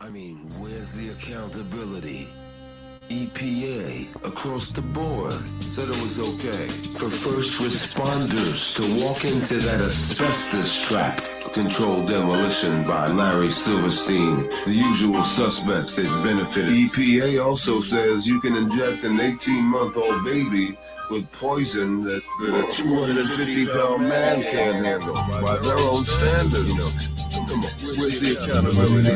I mean, where's the accountability? EPA across the board said it was okay for first responders to walk into that asbestos trap. Controlled demolition by Larry Silverstein, the usual suspects that benefited. EPA also says you can inject an 18-month-old baby with poison that a 250-pound man can't handle by their own standards. Come on, where's the accountability?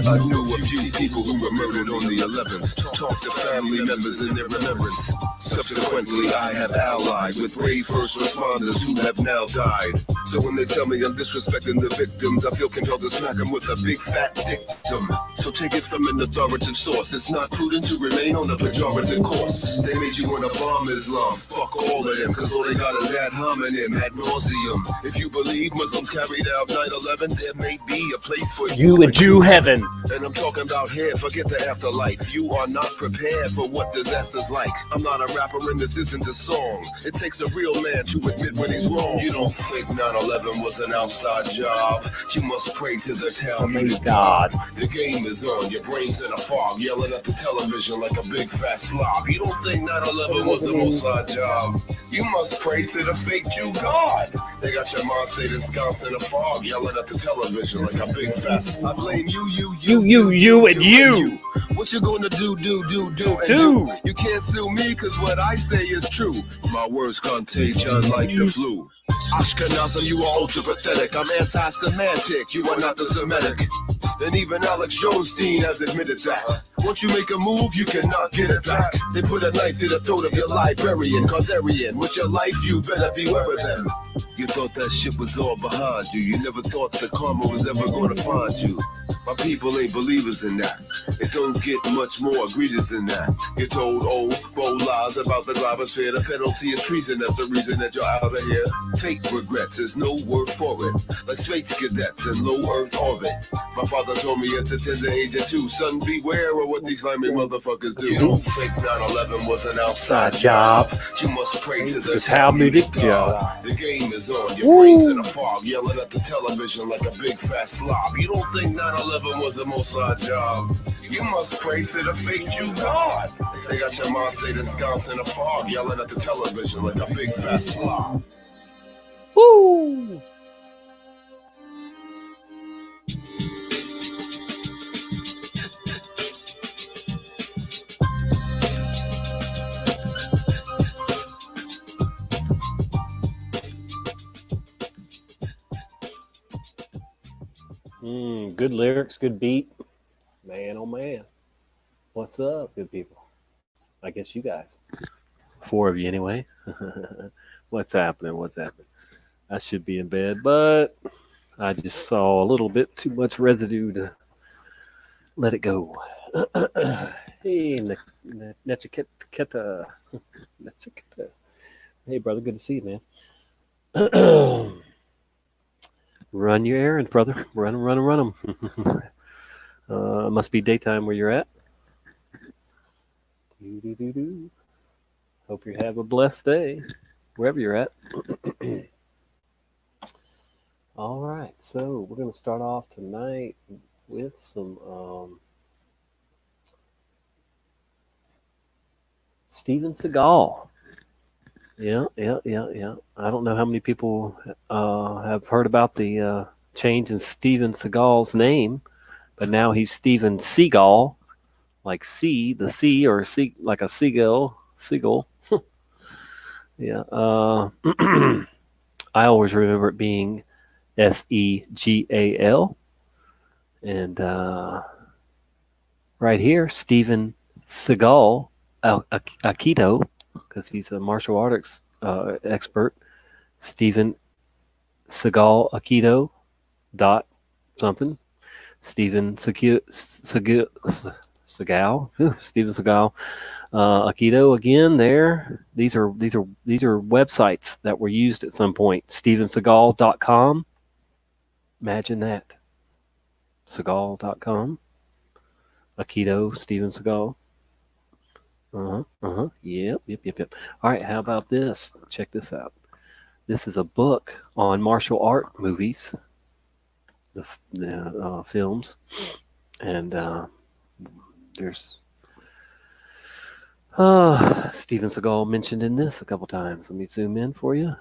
I knew a few people who were murdered on the 11th. Talked to family members in their remembrance. Subsequently, I have allied with brave first responders who have now died. So when they tell me I'm disrespecting the victims, I feel compelled to smack them with a big fat dictum. So take it from an authoritative source. It's not prudent to remain on a pejorative course. They made you want to bomb Islam. Fuck all of them, cause all they got is ad hominem, ad nauseum. If you believe Muslims carried out 9/11, there may be a place for You in Jew heaven. And I'm talking about here, forget the afterlife. You are not prepared for what disaster's like. I'm not a rapper and this isn't a song. It takes a real man to admit when he's wrong. You don't think 9/11 was an outside job. You must pray to the Talmudic God. The game is on, your brain's in a fog, yelling at the television like a big fat slob. You don't think 9/11 was a Mossad job. You must pray to the fake Jew God. They got your mind stayed ensconced in a fog, yelling at the television like a big fat slob. I blame you, and you. What you gonna do, and do? You can't sue me, cause what I say is true. My words contagion like the flu. Ashkenazim, you are ultra pathetic. I'm anti-Semitic, you are not the Semitic. And even Alex Jonestein has admitted that. Once you make a move, you cannot get it back. They put a knife to the throat of your librarian, Khazarian. With your life, you better beware of them. You thought that shit was all behind you. You never thought the karma was ever gonna find you. My people ain't believers in that. It don't get much more egregious than that. You're told old, bold lies about the globosphere. The penalty is treason, that's the reason that you're out of here. Fake regrets, there's no word for it. Like space cadets in low Earth orbit. My father told me at the tender age of 2, son, beware of what these slimy motherfuckers do. You don't think 9/11 was an outside job. You must pray to the Talmudic God. The game is on, your brain's in a fog, yelling at the television like a big fat slob. You don't think 9/11 was a Mossad job. You must pray to the fake Jew God. They got your mind stayed ensconced in a fog, yelling at the television like a big fat slob. Woo! Good lyrics, good beat. Man, oh man. What's up, good people? I guess you guys. 4 of you anyway. What's happening? I should be in bed, but I just saw a little bit too much residue to let it go. Hey, Nechiketa. Hey, brother, good to see you, man. Run your errands, brother. Run them. It must be daytime where you're at. Hope you have a blessed day, wherever you're at. All right, so we're going to start off tonight with some Steven Segal. Yeah. I don't know how many people have heard about the change in Steven Seagal's name, but now he's Steven Segal, like the sea, or sea, like a seagull. Yeah. I always remember it being Segal, and right here, Steven Segal, Aikido, because he's a martial arts expert. Steven Segal Aikido something. Steven Segal. Steven Segal Aikido again. There. These are websites that were used at some point. StevenSegal.com. Imagine that. Segal.com. Aikido. Steven Segal. Yep. All right, how about this? Check this out. This is a book on martial art movies, the films. And there's Steven Seagal mentioned in this a couple times. Let me zoom in for you.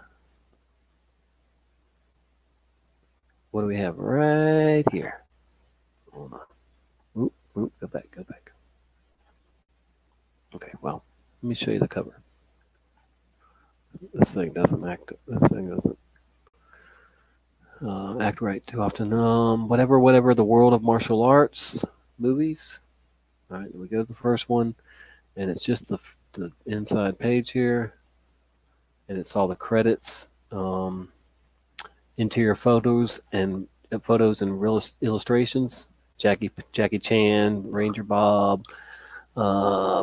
What do we have right here? Hold on. Oop, go back. Okay, well, let me show you the cover. This thing doesn't act right too often. Whatever. The World of Martial Arts movies. All right, we go to the first one, and it's just the inside page here, and it's all the credits, interior photos and real illustrations. Jackie Chan, Ranger Bob,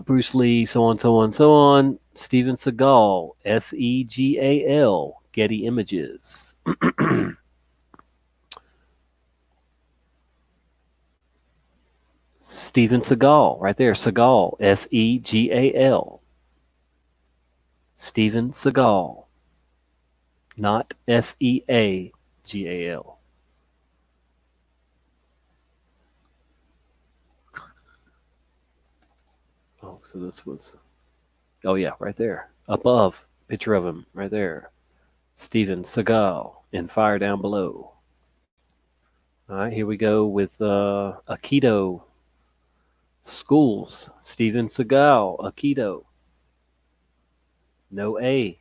Bruce Lee, so on. Steven Seagal, Segal, Getty Images. Steven Seagal, right there. Seagal, Segal. Steven Seagal, not Seagal. Oh, so this was. Oh yeah, right there, above, picture of him, right there. Steven Seagal in Fire Down Below. All right, here we go with Aikido schools. Steven Seagal, Aikido. No A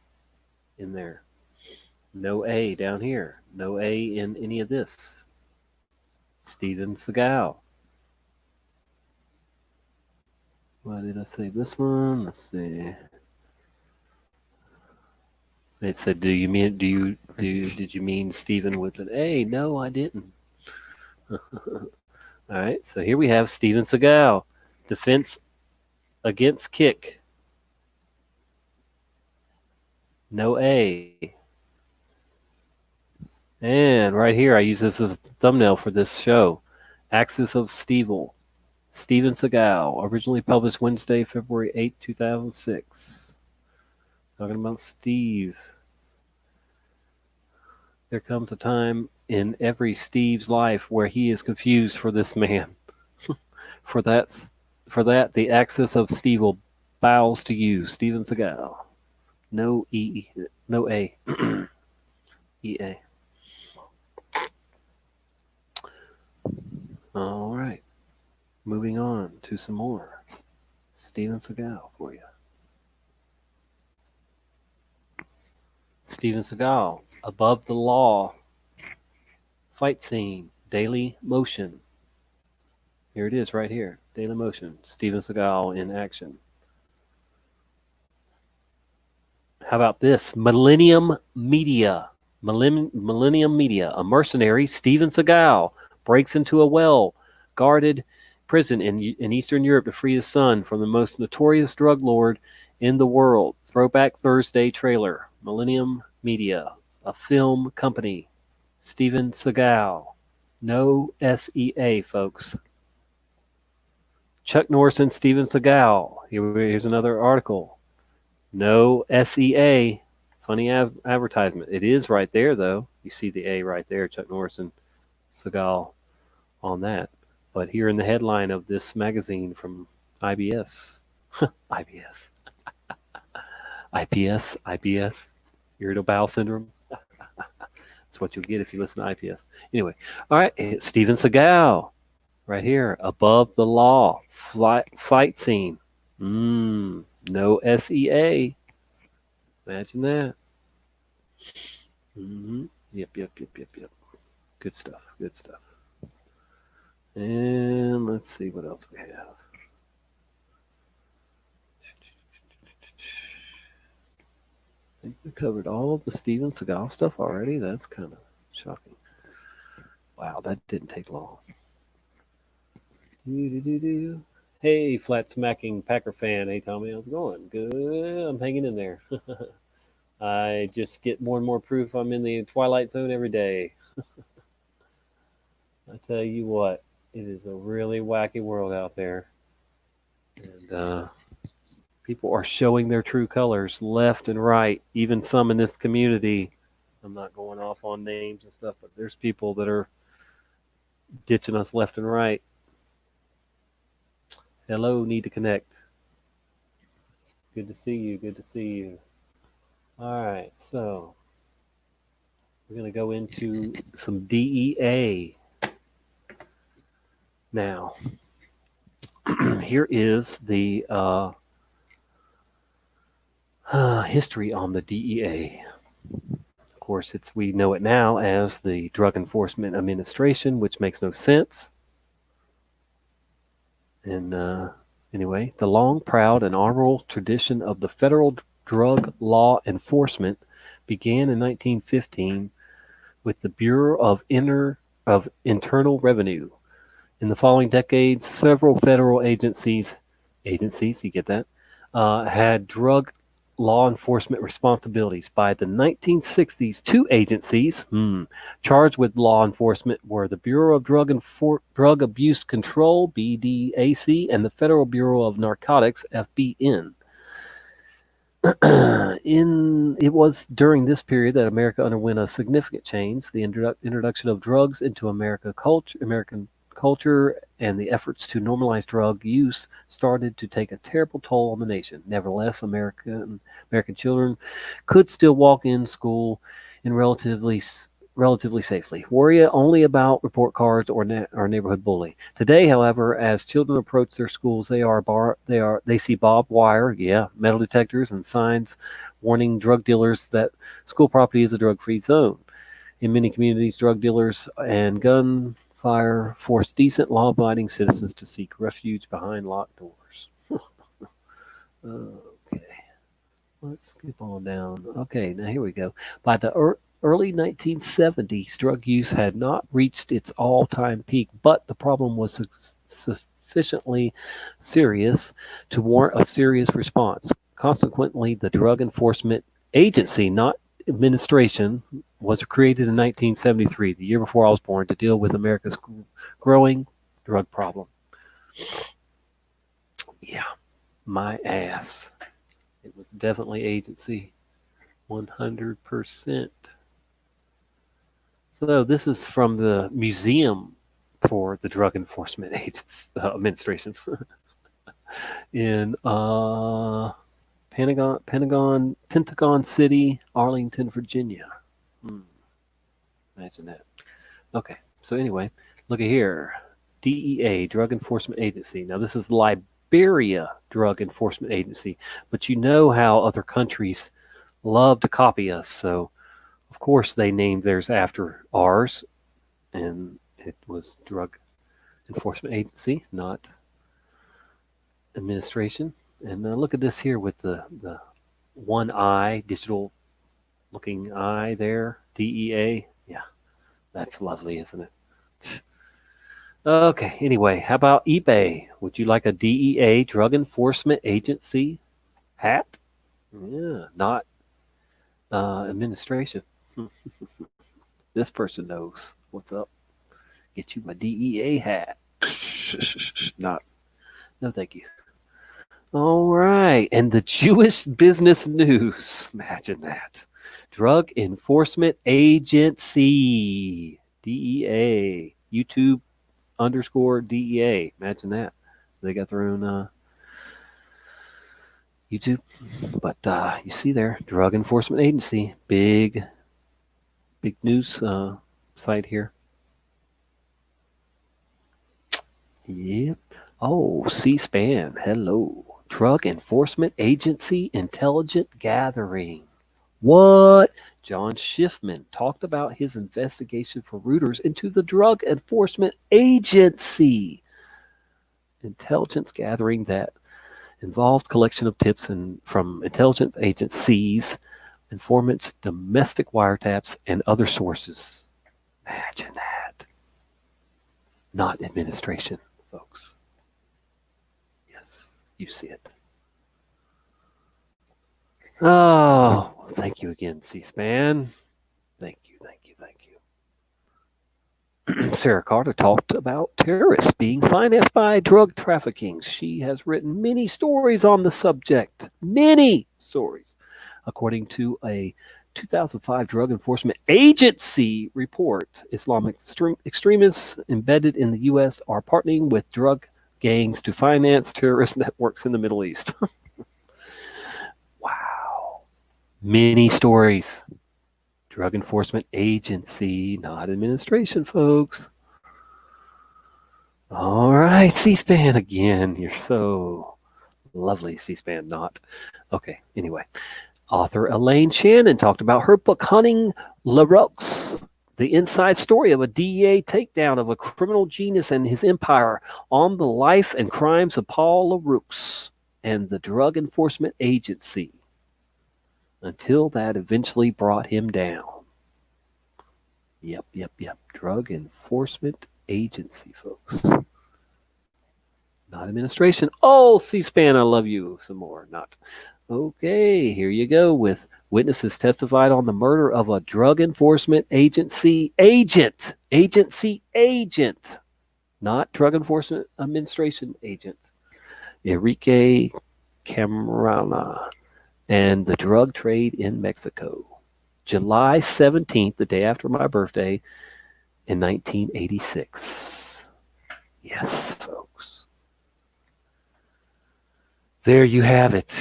in there. No A down here. No A in any of this. Steven Seagal. Why did I say this one? Let's see. It said, did you mean Steven with an A? No, I didn't. All right, so here we have Steven Seagal, defense against kick. No A. And right here, I use this as a thumbnail for this show. Axis of Steven Seagal, originally published Wednesday, February 8, 2006. Talking about Steve. There comes a time in every Steve's life where he is confused for this man. For that, the axis of Steve will bows to you, Steven Seagal. No E, no A. EA. All right. Moving on to some more Steven Seagal for you. Steven Seagal, Above the Law, fight scene, Daily Motion. Here it is right here, Daily Motion, Steven Seagal in action. How about this? Millennium Media, a mercenary, Steven Seagal, breaks into a well-guarded prison in Eastern Europe to free his son from the most notorious drug lord in the world. Throwback Thursday trailer. Millennium Media, a film company. Steven Seagal. No SEA, folks. Chuck Norris and Steven Seagal. Here's another article. No SEA. Funny advertisement. It is right there, though. You see the A right there, Chuck Norris and Seagal on that. But here in the headline of this magazine from IBS. IBS. IBS. Irritable bowel syndrome. That's what you'll get if you listen to IPS. Anyway, all right, Steven Seagal, right here, Above the Law, fight scene. No SEA. Imagine that. Yep. Good stuff. And let's see what else we have. I think we covered all of the Steven Seagal stuff already. That's kind of shocking. Wow, that didn't take long. Hey, flat smacking Packer fan. Hey, Tommy, how's it going? Good. I'm hanging in there. I just get more and more proof I'm in the Twilight Zone every day. I tell you what, it is a really wacky world out there. And people are showing their true colors left and right, even some in this community. I'm not going off on names and stuff, but there's people that are ditching us left and right. Hello, need to connect. Good to see you. Good to see you. All right, so we're going to go into some DEA now. Here is the history on the DEA. Of course, we know it now as the Drug Enforcement Administration, which makes no sense. And anyway, the long, proud, and honorable tradition of the federal drug law enforcement began in 1915 with the Bureau of Internal Revenue. In the following decades, several federal agencies, you get that, had drug law enforcement responsibilities. By the 1960s, two agencies charged with law enforcement were the Bureau of Drug Abuse Control, BDAC, and the Federal Bureau of Narcotics, FBN. It was during this period that America underwent a significant change. The introduction of drugs into American culture and the efforts to normalize drug use started to take a terrible toll on the nation. Nevertheless, American children could still walk in school in relatively safely, worry only about report cards or neighborhood bully. Today, however, as children approach their schools, they see barbed wire, metal detectors, and signs warning drug dealers that school property is a drug-free zone. In many communities, drug dealers and gunfire force decent, law-abiding citizens to seek refuge behind locked doors. Okay, let's skip on down. Okay, now here we go. By the early 1970s, drug use had not reached its all-time peak, but the problem was sufficiently serious to warrant a serious response. Consequently, the Drug Enforcement Agency, not administration, was created in 1973, the year before I was born, to deal with America's growing drug problem. Yeah, my ass. It was definitely agency, 100%. So this is from the Museum for the Drug Enforcement Administration in Pentagon City, Arlington, Virginia. Imagine that. Okay, so anyway, look at here. DEA, Drug Enforcement Agency. Now this is Liberia Drug Enforcement Agency, but you know how other countries love to copy us, so of course they named theirs after ours, and it was Drug Enforcement Agency, not administration. And look at this here with the one eye, digital looking eye there, DEA. Yeah, that's lovely, isn't it? Okay, anyway, how about eBay? Would you like a DEA, Drug Enforcement Agency hat? Yeah, not administration. This person knows what's up. Get you my DEA hat. No, thank you. All right, and the Jewish Business News. Imagine that. Drug Enforcement Agency, DEA, YouTube _DEA. Imagine that. They got their own YouTube. But you see there, Drug Enforcement Agency, big news site here. Yep. Oh, C-SPAN. Hello. Drug Enforcement Agency Intelligent Gathering. What? John Schiffman talked about his investigation for rooters into the Drug Enforcement Agency. Intelligence gathering that involved collection of tips from intelligence agencies, informants, domestic wiretaps, and other sources. Imagine that. Not administration, folks. Yes, you see it. Oh, thank you again, C-SPAN. Thank you. Sarah Carter talked about terrorists being financed by drug trafficking. She has written many stories on the subject. Many stories. According to a 2005 Drug Enforcement Agency report, Islamic extremists embedded in the U.S. are partnering with drug gangs to finance terrorist networks in the Middle East. Wow. Many stories. Drug Enforcement Agency, not administration, folks. All right, C-SPAN again. You're so lovely, C-SPAN, not. Okay, anyway. Author Elaine Shannon talked about her book, Hunting LaRoux, the inside story of a DEA takedown of a criminal genius and his empire on the life and crimes of Paul LaRoux and the Drug Enforcement Agency until that eventually brought him down. Yep. Drug Enforcement Agency, folks. Not administration. Oh, C-SPAN, I love you some more. Not. Okay, here you go with witnesses testified on the murder of a Drug Enforcement Agency agent. Not Drug Enforcement Administration agent. Enrique Camarena and the drug trade in Mexico. July 17th, the day after my birthday, in 1986. Yes, folks. There you have it.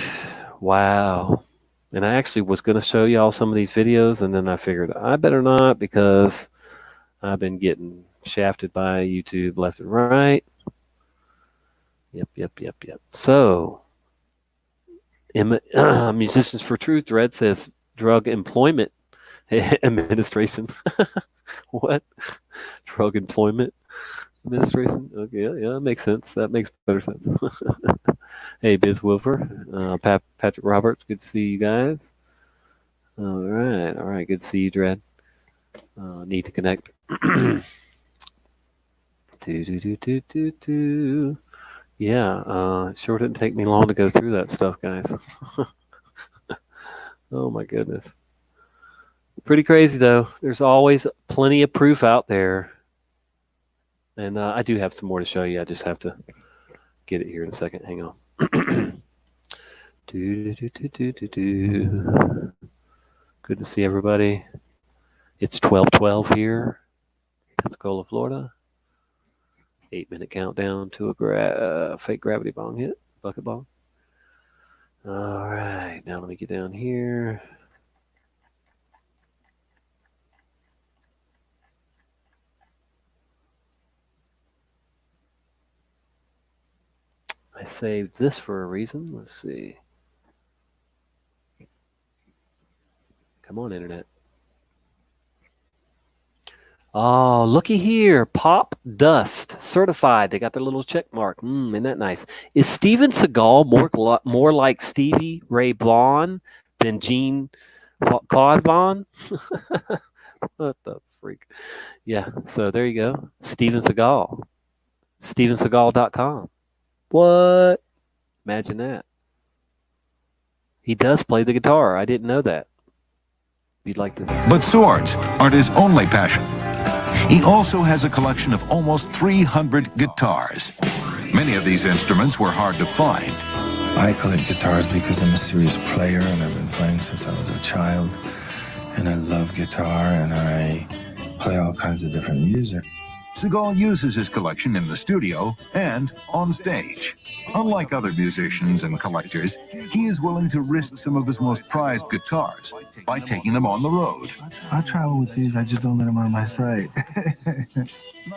Wow. And I actually was going to show y'all some of these videos, and then I figured I better not because I've been getting shafted by YouTube left and right. Yep. So, Musicians for Truth, Dread says Drug Employment Administration. What? Drug Employment Administration? Okay, yeah, that makes sense. That makes better sense. Hey, Biz Wilfer, Patrick Roberts, good to see you guys. All right, good to see you, Dread. Need to connect. Yeah, it sure didn't take me long to go through that stuff, guys. Oh my goodness. Pretty crazy though. There's always plenty of proof out there. And I do have some more to show you. I just have to get it here in a second. Hang on. Good to see everybody. It's 12:12 here, Pensacola, Florida. 8-minute countdown to a fake gravity bong hit, bucket bong. All right, now let me get down here. I saved this for a reason. Let's see. Come on, Internet. Oh, looky here. Pop Dust Certified. They got their little check mark. Isn't that nice? Is Steven Segal more like Stevie Ray Vaughan than Gene Claude Vaughan? What the freak? Yeah, so there you go. Steven Segal. StevenSegal.com. What? Imagine that. He does play the guitar. I didn't know that. If you'd like to. But swords aren't his only passion. He also has a collection of almost 300 guitars. Many of these instruments were hard to find. I collect guitars because I'm a serious player and I've been playing since I was a child. And I love guitar and I play all kinds of different music. Segal uses his collection in the studio and on stage. Unlike other musicians and collectors, he is willing to risk some of his most prized guitars by taking them on the road. I travel with these, I just don't let them on my site.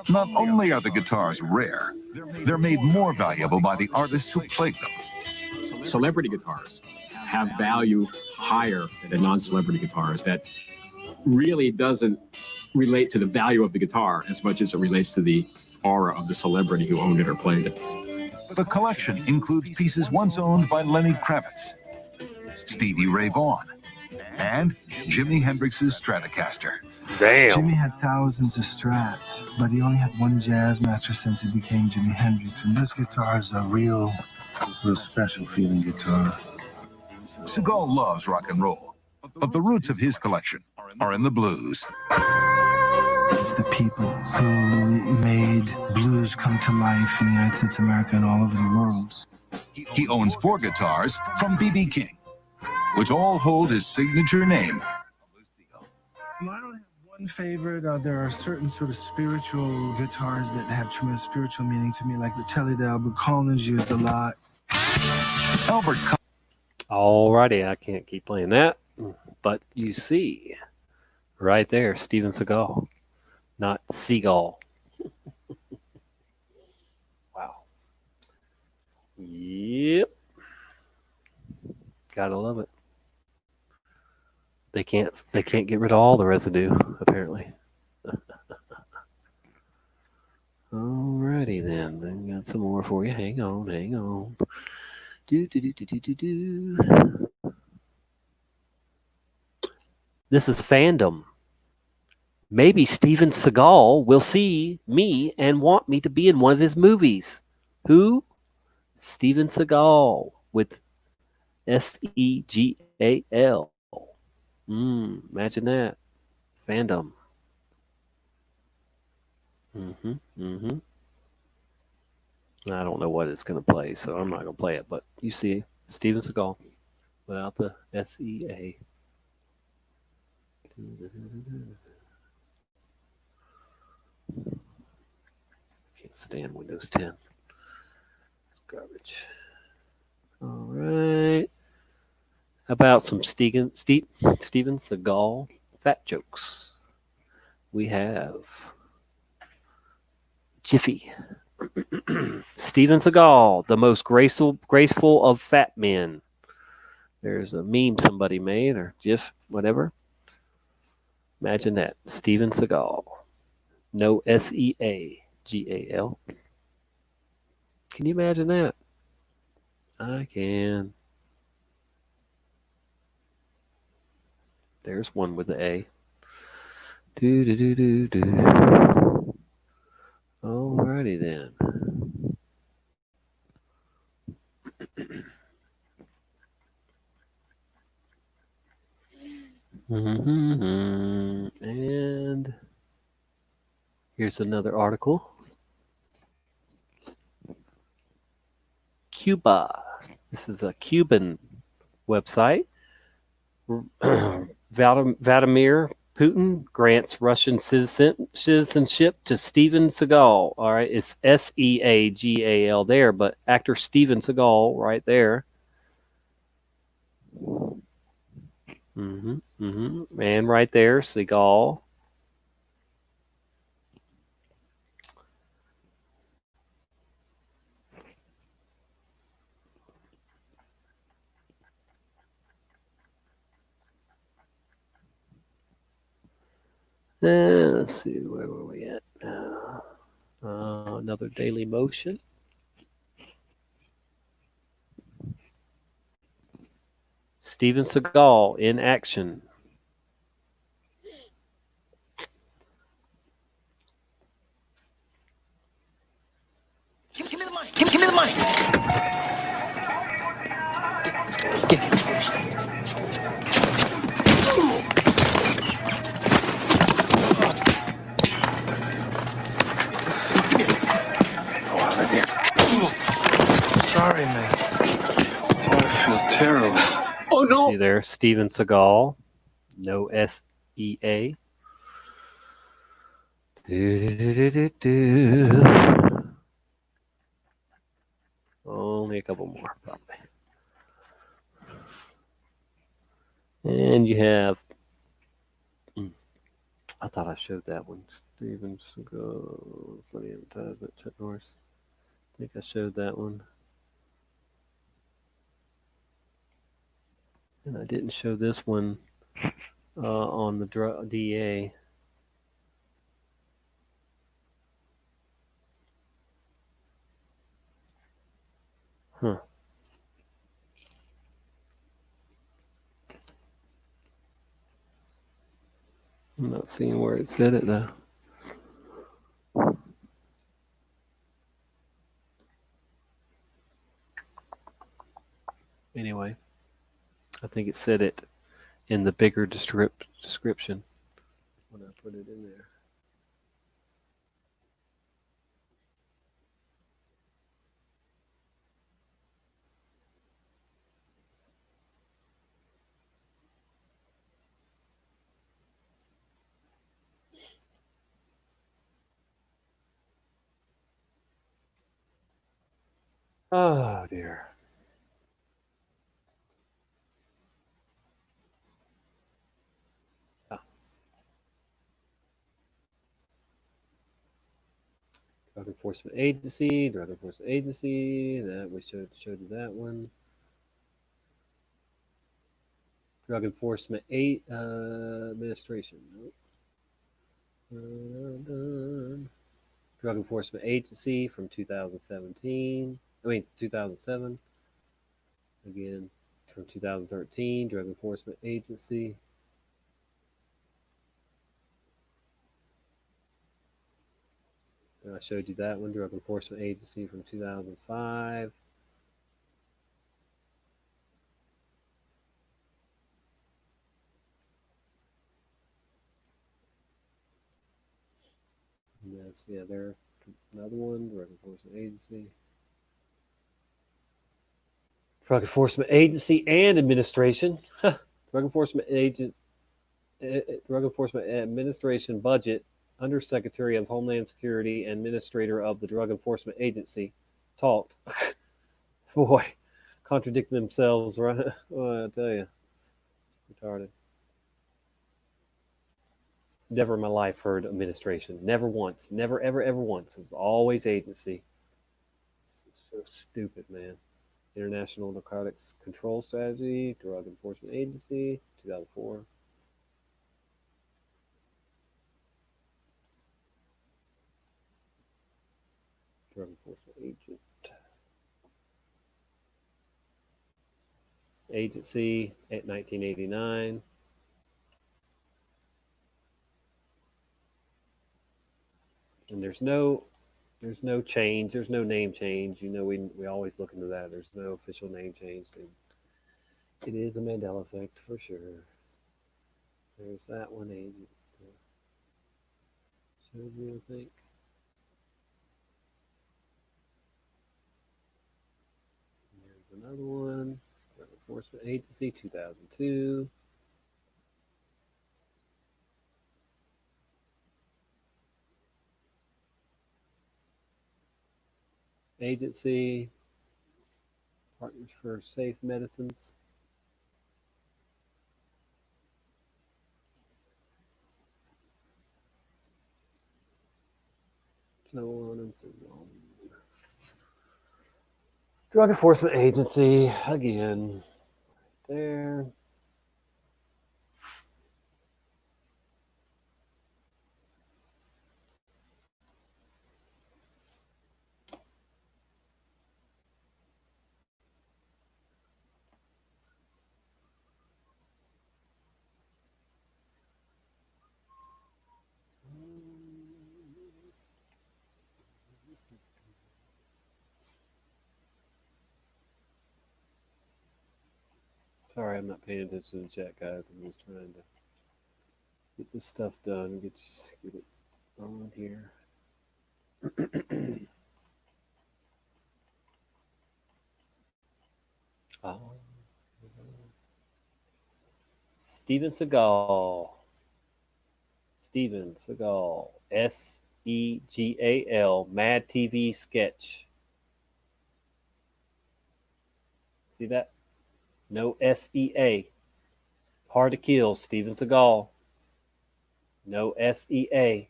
Not only are the guitars rare, they're made more valuable by the artists who played them. Celebrity guitars have value higher than the non-celebrity guitars. That really doesn't relate to the value of the guitar as much as it relates to the aura of the celebrity who owned it or played it. The collection includes pieces once owned by Lenny Kravitz, Stevie Ray Vaughan, and Jimi Hendrix's Stratocaster. Damn. Jimmy had thousands of Strats, but he only had one jazz master since he became Jimi Hendrix. And this guitar is a real special feeling guitar. Segal loves rock and roll, but the roots of his collection are in the blues. It's the people who made blues come to life in the United States of America and all over the world. He owns 4 guitars from B.B. King, which all hold his signature name. One favorite, there are certain sort of spiritual guitars that have tremendous spiritual meaning to me, like the Telly that Albert Collins used a lot. Albert Alrighty, I can't keep playing that, but you see, right there, Steven Seagal, not Seagal. Wow. Yep. Gotta love it. They can't get rid of all the residue, apparently. Alrighty then. I got some more for you. Hang on. Do. This is fandom. Maybe Steven Seagal will see me and want me to be in one of his movies. Who? Steven Seagal with Segal. Imagine that. Fandom. I don't know what it's going to play, so I'm not going to play it. But you see, Steven Seagal without the SEA. Can't stand Windows 10. It's garbage. All right. How about some Steven Seagal fat jokes? We have Jiffy. Steven Seagal, the most graceful of fat men. There's a meme somebody made, or GIF, whatever. Imagine that. Steven Seagal. No Seagal. Can you imagine that? I can. There's one with the A. Do. Alrighty then. And here's another article. Cuba. This is a Cuban website. Vladimir Putin grants Russian citizenship to Steven Seagal. All right, it's Seagal there, but actor Steven Seagal right there. And right there, Seagal. Let's see, where were we at? Another Daily Motion. Steven Seagal in action. Give me the money. Give me the money. Give me. Sorry, man. I feel terrible. Oh, no. See there, Steven Seagal. No SEA. Only a couple more, probably. And you have, I thought I showed that one. Steven Seagal, funny advertisement, Chuck Norris. I think I showed that one. And I didn't show this one on the DA. Huh. I'm not seeing where it said it though. Anyway, I think it said it in the bigger description when I put it in there. Oh dear. Ah, Drug Enforcement Agency, Drug Enforcement Agency. That we showed you that one. Drug Enforcement Administration. Nope. Drug Enforcement Agency from 2017. I mean 2007. Again from 2013. Drug Enforcement Agency. I showed you that one, Drug Enforcement Agency from 2005. Yes, yeah, there. Another one, Drug Enforcement Agency. Drug Enforcement Agency and Administration. Drug Enforcement Drug Enforcement Administration budget, Undersecretary of Homeland Security and Administrator of the Drug Enforcement Agency, talked. Boy, contradicting themselves, right? Oh, I tell you, it's retarded. Never in my life heard administration. Never once. Never, ever, ever once. It was always agency. So stupid, man. International Narcotics Control Strategy, Drug Enforcement Agency, 2004. Drug Enforcement Agent. Agency at 1989. And there's no change. There's no name change. You know, we always look into that. There's no official name change. It is a Mandela effect for sure. There's that one agent. Showed you, I think. There's another one. Drug Enforcement Agency, 2002. Agency, Partners for Safe Medicines. So on and so on. Drug Enforcement Agency, again, right there. Sorry, I'm not paying attention to the chat, guys. I'm just trying to get this stuff done, get it on here. Oh. Steven Segal. Steven Segal. Segal. Mad TV sketch. See that? No SEA. Hard to Kill. Steven Segal. No SEA.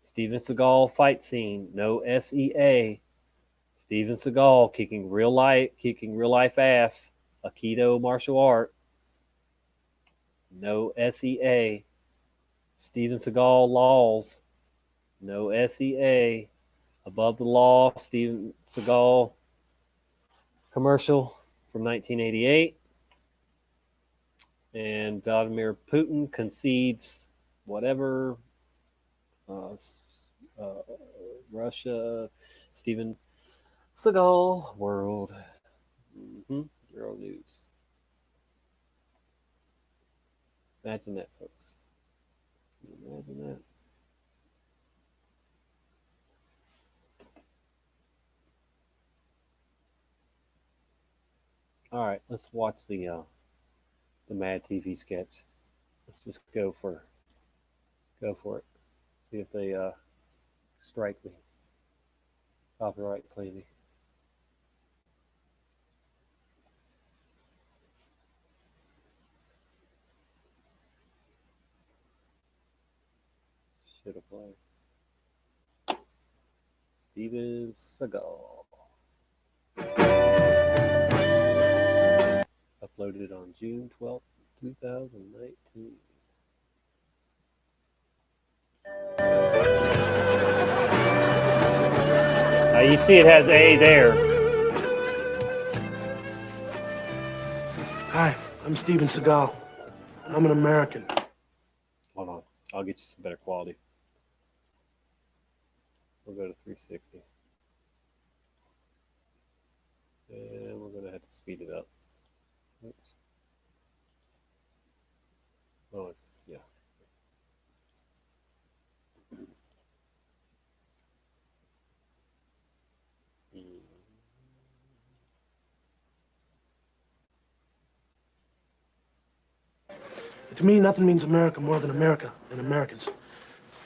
Steven Seagal fight scene. No SEA. Steven Seagal kicking real life ass. Aikido martial art. No SEA. Steven Seagal laws. No SEA. Above the Law. Steven Seagal commercial from 1988. And Vladimir Putin concedes whatever. Russia. Steven Seagal World. Zero News. Imagine that, folks. Imagine that. All right, let's watch the Mad TV sketch. Let's just go for it. See if they strike me. Copyright claim me. play. Steven Segal. Uploaded on June 12th, 2019. You see it has A there. Hi, I'm Steven Segal. I'm an American. Hold on. I'll get you some better quality. We'll go to 360. And we're going to have to speed it up. Oops. Oh, it's, yeah. To me, nothing means America more than America and Americans.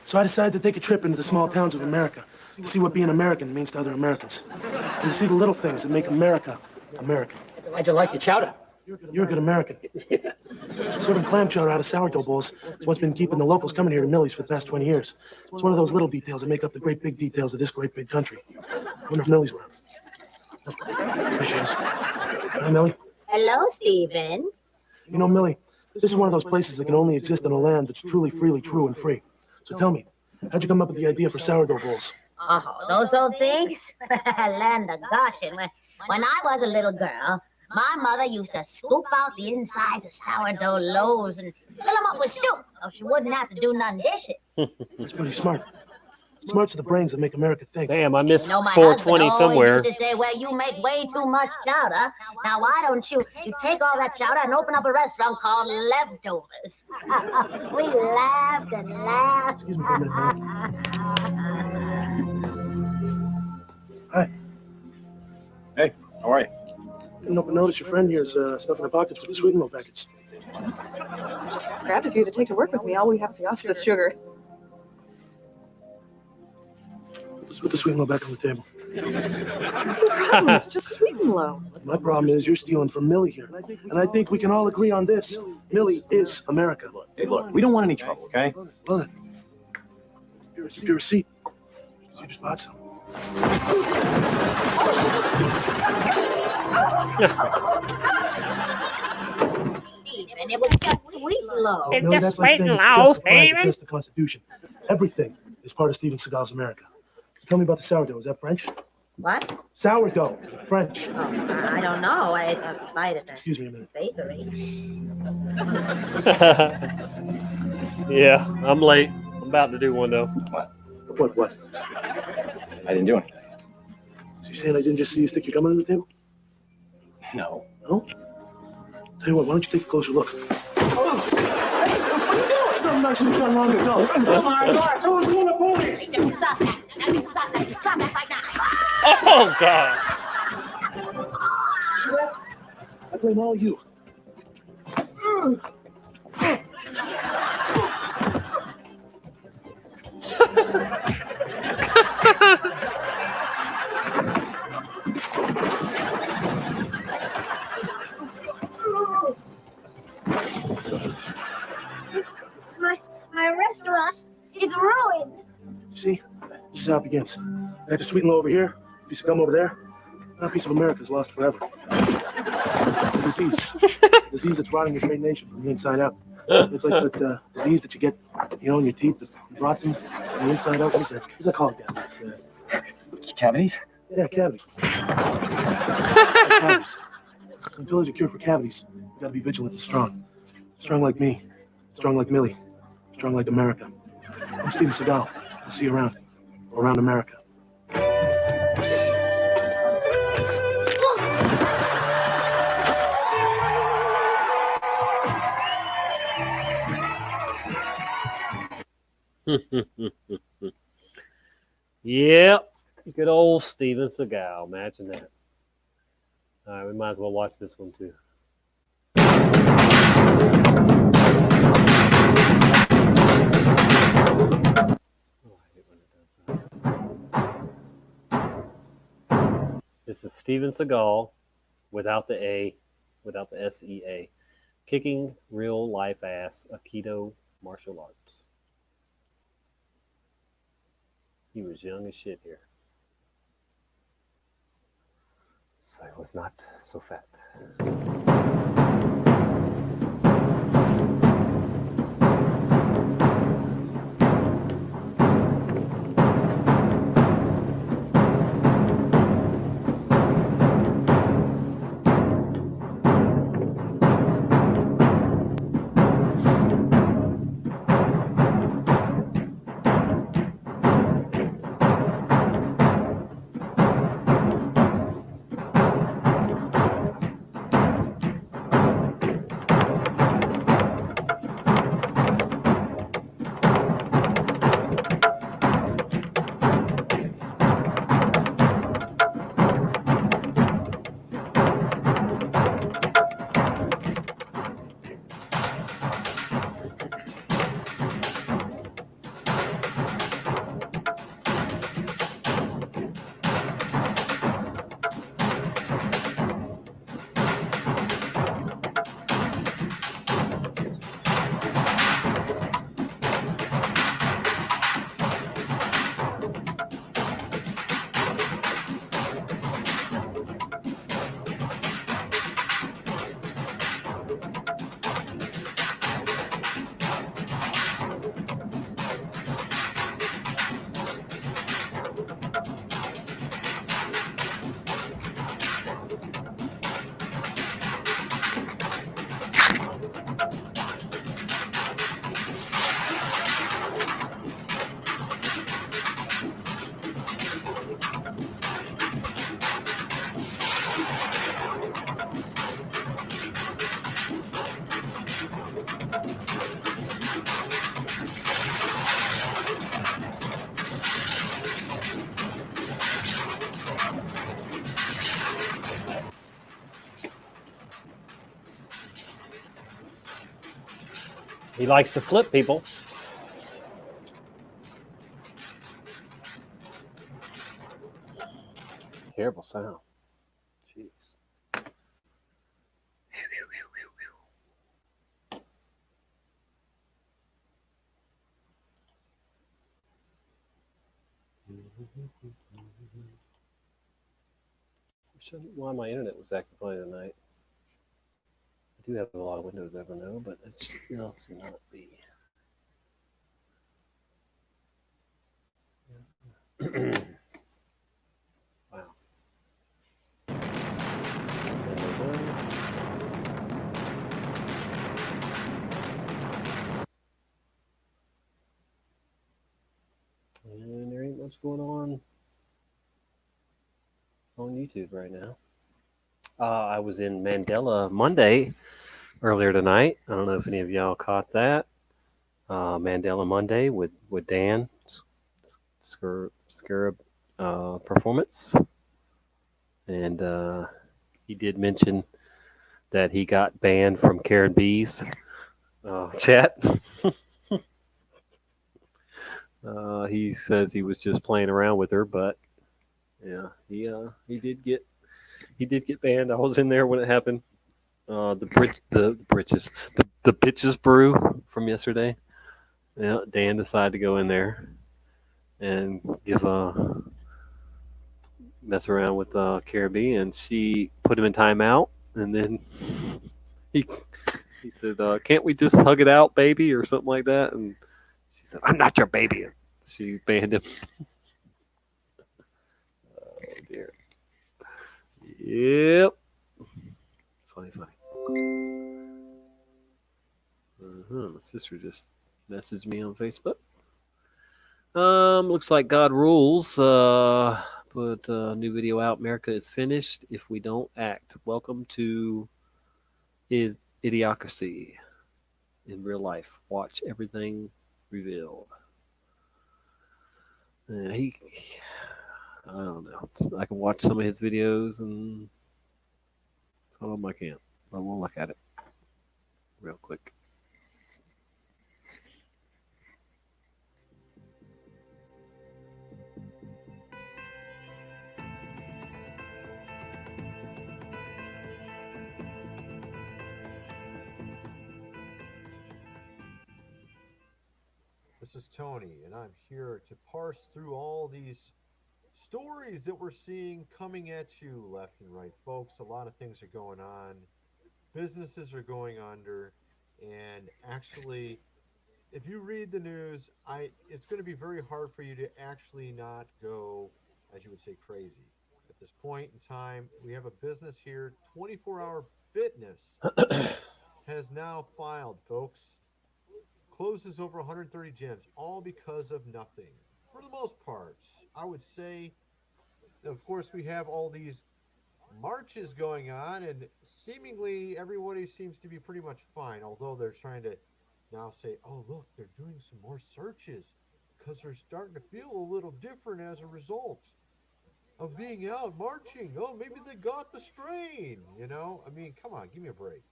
So I decided to take a trip into the small towns of America to see what being American means to other Americans. And to see the little things that make America American. How'd you like your chowder? You're a good American. Serving clam chowder out of sourdough bowls is what's been keeping the locals coming here to Millie's for the past 20 years. It's one of those little details that make up the great big details of this great big country. I wonder if Millie's around. There she is. Hi, Millie. Hello, Steven. You know, Millie, this is one of those places that can only exist on a land that's truly, freely true and free. So tell me, how'd you come up with the idea for sourdough bowls? Oh, those old things? Land of Goshen. When I was a little girl, my mother used to scoop out the insides of sourdough loaves and fill them up with soup so she wouldn't have to do none dishes. That's pretty smart. Smarts are the brains that make America think. Damn, I missed You know, my 420 husband somewhere. always used to say, well, you make way too much chowder. Now, why don't you take all that chowder and open up a restaurant called Leftovers? We laughed and laughed. Excuse me for a minute, Millie. Hi. Hey, how are you? Didn't notice your friend here's stuffing her pockets with the sweet and low packets. Just grabbed a few to take to work with me. All we have at the office is sugar. Put the sweet and low back on the table. What's the problem? It's just sweet and low. My problem is you're stealing from Millie here. And I think we can all agree on this. Millie is America. Hey, look, we don't want any trouble, okay? Well then, keep your receipt. You just bought some. Steven, it was just sweet and low. It's just sweet and low, Steven. Against the Constitution. Everything is part of Steven Segal's America. So tell me about the sourdough. Is that French? What? Sourdough. Is it French? Oh, I don't know. I buy it at the Excuse me a minute. bakery. Yeah, I'm late. I'm about to do one, though. What? I didn't do anything. So you're saying I didn't just see you stick your gum under the table? No. No? Tell you what, why don't you take a closer look? Oh! Something I should have done long ago. Oh my God! Someone's calling the police! Stop that. Stop that right now. Oh, God. I blame all you. My restaurant is ruined. See? This is how it begins. I got the sweet and low over here, a piece of gum over there. Now a piece of America's lost forever. It's a disease. Disease that's rotting your great nation from the inside out. It's like that disease that you get, in your teeth that rots them from the inside out. What's that called again? It's, Cavities? yeah, cavities. Cavities. Until there's a cure for cavities, you gotta be vigilant and strong. Strong like me. Strong like Millie. Strong like America. I'm Steven Segal. I'll see you around. Around America. Yep. Good old Steven Segal. Imagine that. All right, we might as well watch this one too. This is Steven Segal without the A, without the SEA. Kicking real life ass, Aikido martial arts. He was young as shit here. So he was not so fat. He likes to flip people. Terrible sound. Jeez. Why my internet was acting funny tonight. I do have a lot of windows open though, but it still should not be. Wow. And there ain't much going on YouTube right now. I was in Mandela Monday earlier tonight. I don't know if any of y'all caught that. Mandela Monday with Dan Scurab performance. And he did mention that he got banned from Karen B's chat. He says he was just playing around with her, but yeah, he did get banned. I was in there when it happened. The bitches brew from yesterday. Yeah, Dan decided to go in there and mess around with Caribbean, and she put him in timeout, and then he said, "Can't we just hug it out, baby," or something like that? And she said, "I'm not your baby." And she banned him. Oh dear. Yep. Funny. My sister just messaged me on Facebook. Looks like God rules. Put a new video out. America is finished if we don't act. Welcome to Idiocracy in real life. Watch everything revealed. I don't know. I can watch some of his videos, and some of them I can't. I won't look at it real quick. This is Tony, and I'm here to parse through all these stories that we're seeing coming at you left and right, folks. A lot of things are going on. Businesses are going under, and actually, if you read the news, it's going to be very hard for you to actually not go, as you would say, crazy. At this point in time, we have a business here, 24-hour fitness has now filed, folks. Closes over 130 gyms, all because of nothing. For the most part, I would say, of course, we have all these marches going on, and seemingly everybody seems to be pretty much fine, although they're trying to now say, oh, look, they're doing some more searches because they're starting to feel a little different as a result of being out marching. Oh, maybe they got the strain, you know? I mean, come on, give me a break.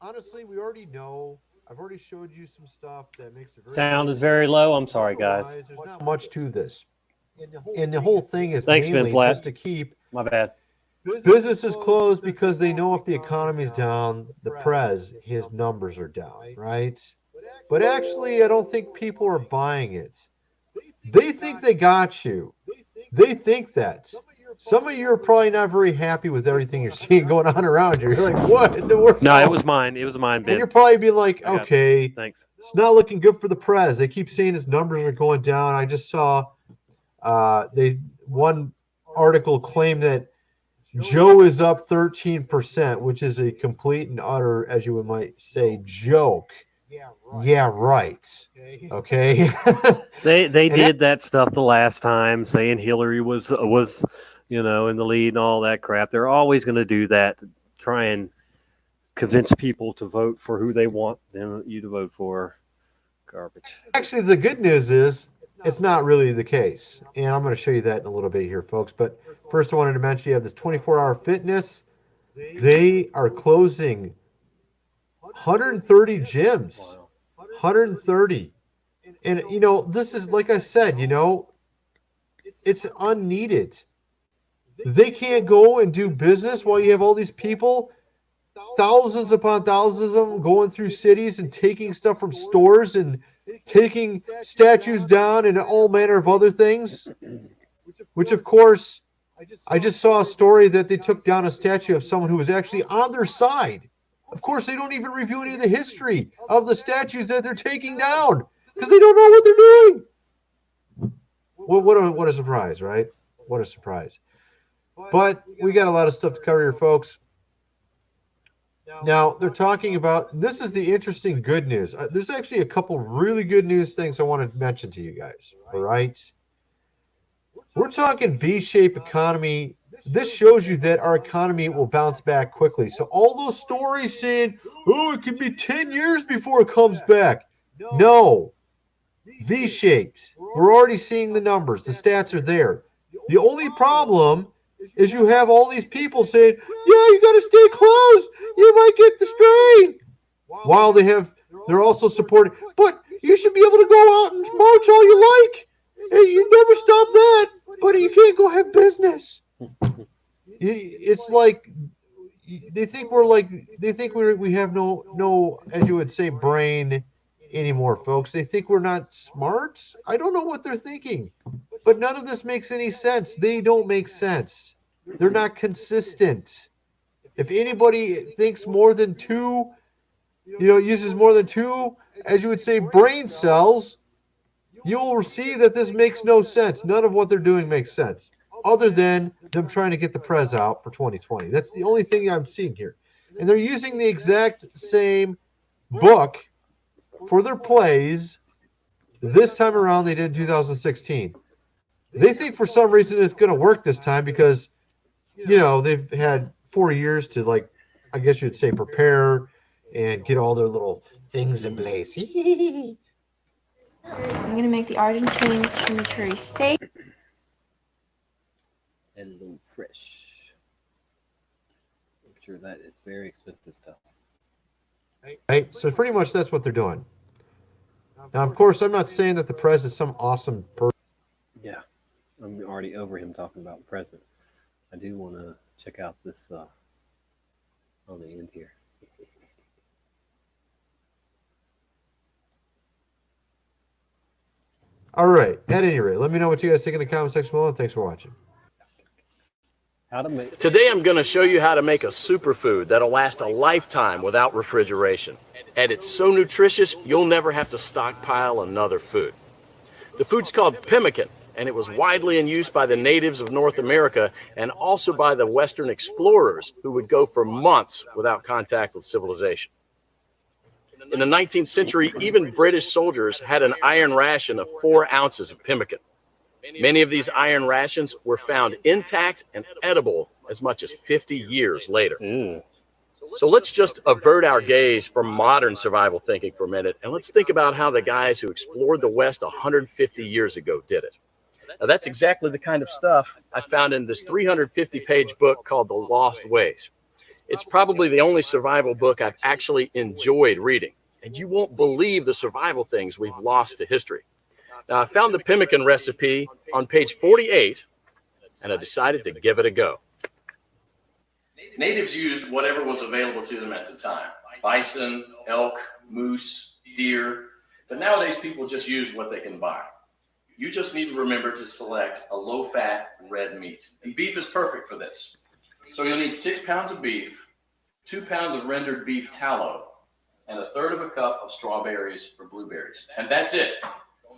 Honestly, we already know. I've already showed you some stuff that makes it very Sound is very low. I'm sorry, guys. There's not much to this. And the whole thing is Thanks, mainly Ben Flat. just to keep My bad. businesses closed because they know if the economy's down, the Prez, his numbers are down, right? But actually, I don't think people are buying it. They think they got you. They think that. Some of you are probably not very happy with everything you're seeing going on around you. You're like, what in the world? No, it was mine. It was mine, Ben. And you're probably being like, I got it. okay, Thanks. it's not looking good for the Prez. They keep saying his numbers are going down. I just saw one article claimed that Joe is up 13%, which is a complete and utter, as you might say, joke. Yeah, right. Okay. They did that stuff the last time, saying Hillary was in the lead and all that crap. They're always going to do that to try and convince people to vote for who they want you to vote for. Garbage. Actually, the good news is it's not really the case. And I'm going to show you that in a little bit here, folks. But first, I wanted to mention you have this 24-hour fitness. They are closing 130 gyms. 130. And, this is, like I said, it's unneeded. They can't go and do business while you have all these people, thousands upon thousands of them, going through cities and taking stuff from stores and taking statues down and all manner of other things. Which, of course, I just saw a story that they took down a statue of someone who was actually on their side. Of course, they don't even review any of the history of the statues that they're taking down because they don't know what they're doing. What a surprise, right? What a surprise. But we got a lot of stuff to cover here, folks. Now, they're talking about, this is the interesting good news. There's actually a couple really good news things I want to mention to you guys, all right? We're talking V-shaped economy. This shows you that our economy will bounce back quickly. So all those stories saying, oh, it could be 10 years before it comes back. No. V-shaped. We're already seeing the numbers. The stats are there. The only problem is you have all these people saying, yeah, you got to stay closed. You might get the strain. While they're also supporting, but you should be able to go out and march all you like. You never stop that, but you can't go have business. It's like they think we have no, as you would say, brain anymore, folks. They think we're not smart. I don't know what they're thinking, but none of this makes any sense. They don't make sense. They're not consistent. If anybody thinks more than two, uses more than two, as you would say, brain cells, you'll see that this makes no sense. None of what they're doing makes sense, other than them trying to get the Prez out for 2020. That's the only thing I'm seeing here. And they're using the exact same book for their plays this time around they did in 2016. They think for some reason it's going to work this time because, they've had 4 years to, I guess you'd say, prepare and get all their little things in place. I'm going to make the Argentine chimichurri steak. Hello Fresh. I'm sure that is very expensive stuff. Right? So pretty much that's what they're doing. Now, of course, I'm not saying that the Prez is some awesome person. Yeah, I'm already over him talking about the president. I do want to check out this on the end here. All right. At any rate, let me know what you guys think in the comment section below. Thanks for watching. How to make Today I'm going to show you how to make a superfood that'll last a lifetime without refrigeration. And it's so nutritious, you'll never have to stockpile another food. The food's called pemmican, and it was widely in use by the natives of North America and also by the Western explorers who would go for months without contact with civilization. In the 19th century, even British soldiers had an iron ration of 4 ounces of pemmican. Many of these iron rations were found intact and edible as much as 50 years later. So let's just avert our gaze from modern survival thinking for a minute, and let's think about how the guys who explored the West 150 years ago did it. Now, that's exactly the kind of stuff I found in this 350-page book called The Lost Ways. It's probably the only survival book I've actually enjoyed reading, and you won't believe the survival things we've lost to history. Now, I found the pemmican recipe on page 48, and I decided to give it a go. Natives used whatever was available to them at the time. Bison, elk, moose, deer. But nowadays, people just use what they can buy. You just need to remember to select a low-fat red meat. And beef is perfect for this. So you'll need 6 pounds of beef, 2 pounds of rendered beef tallow, and 1/3 cup of strawberries or blueberries. And that's it.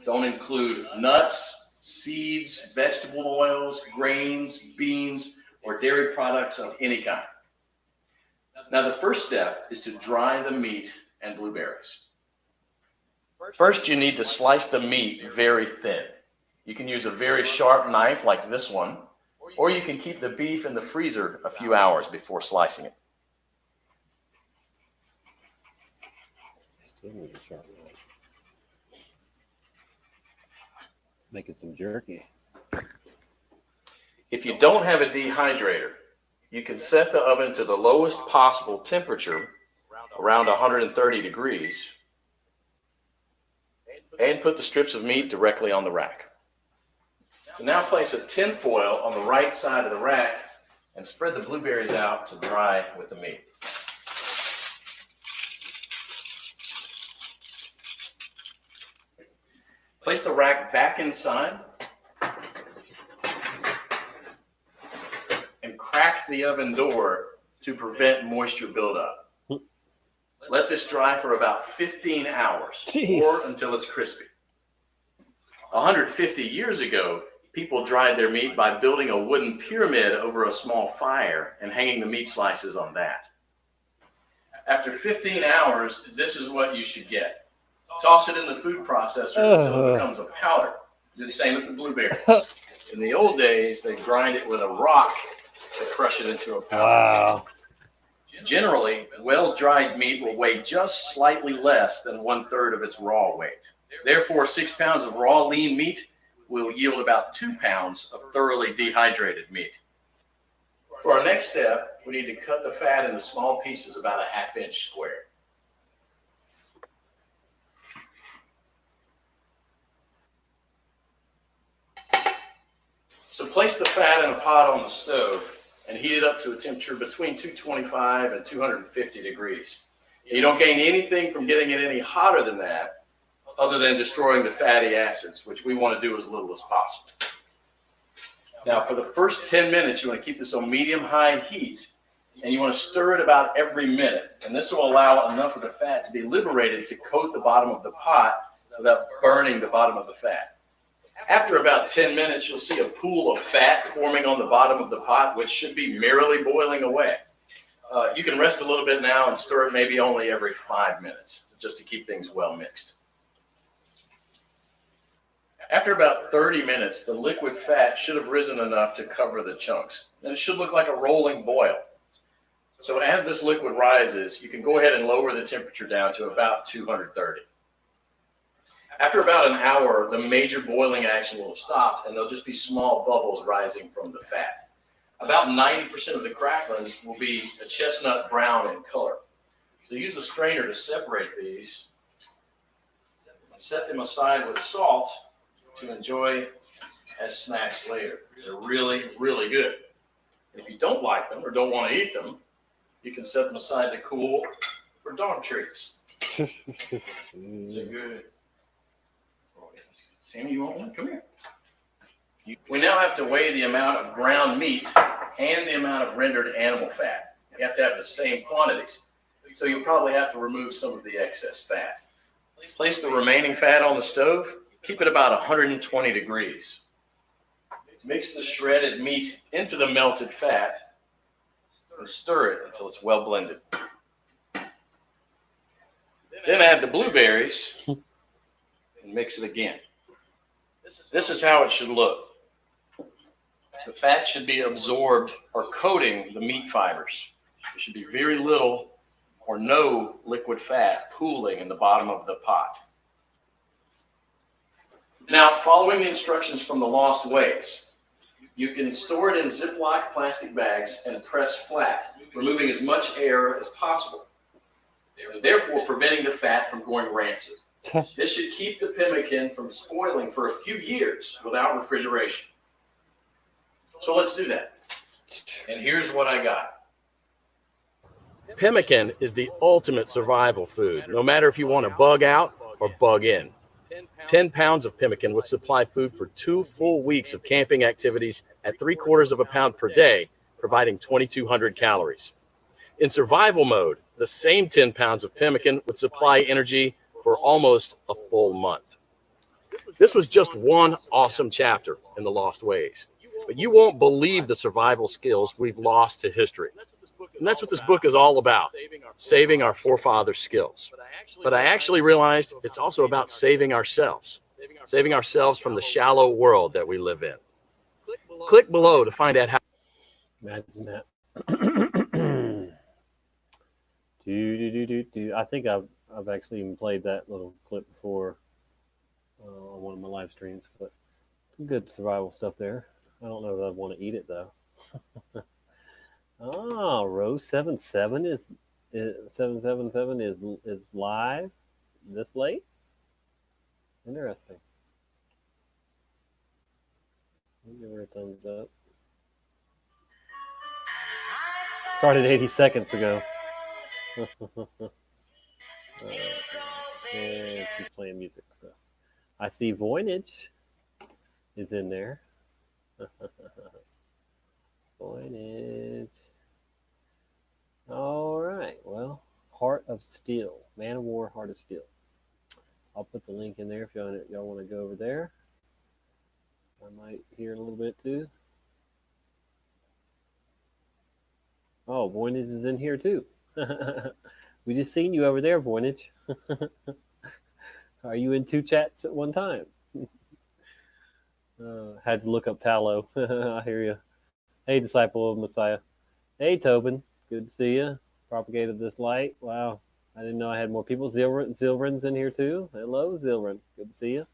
Don't include nuts, seeds, vegetable oils, grains, beans, or dairy products of any kind. Now, the first step is to dry the meat and blueberries. First, you need to slice the meat very thin. You can use a very sharp knife like this one, or you can keep the beef in the freezer a few hours before slicing it. Still need a sharp knife. Making some jerky. If you don't have a dehydrator, you can set the oven to the lowest possible temperature, around 130 degrees, and put the strips of meat directly on the rack. So now place a tin foil on the right side of the rack and spread the blueberries out to dry with the meat. Place the rack back inside and crack the oven door to prevent moisture buildup. Let this dry for about 15 hours or until it's crispy. 150 years ago, people dried their meat by building a wooden pyramid over a small fire and hanging the meat slices on that. After 15 hours, this is what you should get. Toss it in the food processor until it becomes a powder. Do the same with the blueberries. In the old days, they grind it with a rock to crush it into a powder. Wow. Generally, well-dried meat will weigh just slightly less than 1/3 of its raw weight. Therefore, 6 pounds of raw lean meat will yield about 2 pounds of thoroughly dehydrated meat. For our next step, we need to cut the fat into small pieces about a 1/2 inch square. So place the fat in a pot on the stove and heat it up to a temperature between 225 and 250 degrees. You don't gain anything from getting it any hotter than that other than destroying the fatty acids, which we want to do as little as possible. Now, for the first 10 minutes, you want to keep this on medium-high heat, and you want to stir it about every minute. And this will allow enough of the fat to be liberated to coat the bottom of the pot without burning the bottom of the fat. After about 10 minutes, you'll see a pool of fat forming on the bottom of the pot, which should be merrily boiling away. You can rest a little bit now and stir it maybe only every 5 minutes, just to keep things well mixed. After about 30 minutes, the liquid fat should have risen enough to cover the chunks, and it should look like a rolling boil. So as this liquid rises, you can go ahead and lower the temperature down to about 230. After about an hour, the major boiling action will have stopped, and there'll just be small bubbles rising from the fat. About 90% of the cracklings will be a chestnut brown in color. So use a strainer to separate these and set them aside with salt to enjoy as snacks later. They're really, really good. If you don't like them or don't want to eat them, you can set them aside to cool for dog treats. Is it good? Sammy, you want one? Come here. We now have to weigh the amount of ground meat and the amount of rendered animal fat. You have to have the same quantities. So you'll probably have to remove some of the excess fat. Place the remaining fat on the stove. Keep it about 120 degrees. Mix the shredded meat into the melted fat and stir it until it's well blended. Then add the blueberries and mix it again. This is how it should look. The fat should be absorbed or coating the meat fibers. There should be very little or no liquid fat pooling in the bottom of the pot. Now, following the instructions from the Lost Ways, you can store it in Ziploc plastic bags and press flat, removing as much air as possible, therefore preventing the fat from going rancid. This should keep the pemmican from spoiling for a few years without refrigeration. So let's do that. And here's what I got. Pemmican is the ultimate survival food, no matter if you want to bug out or bug in. 10 pounds of pemmican would supply food for 2 full weeks of camping activities at 3/4 pound per day, providing 2,200 calories. In survival mode, the same 10 pounds of pemmican would supply energy for almost a full month. This was just one awesome chapter in the Lost Ways, but you won't believe the survival skills we've lost to history. And that's what this book is all about, saving our forefathers' skills. But I actually realized it's also about saving ourselves from the shallow world that we live in. Click below to find out how. Imagine that. I think I've actually even played that little clip before on one of my live streams, but some good survival stuff there. I don't know if I'd want to eat it though. Oh, row 77 is 777 is live this late. Interesting. I'll give her a thumbs up. Started 80 seconds ago. And she's playing music, so I see Voynich is in there. Voynich. All right. Well, Heart of Steel, Man of War, Heart of Steel. I'll put the link in there if y'all want to go over there. I might hear a little bit too. Oh, Voynich is in here too. We just seen you over there, Voynich. Are you in 2 chats at one time? Had to look up Tallow. I hear you. Hey, Disciple of Messiah. Hey, Tobin. Good to see you. Propagated this light. Wow. I didn't know I had more people. Zilrin's in here too. Hello, Zilrin. Good to see you.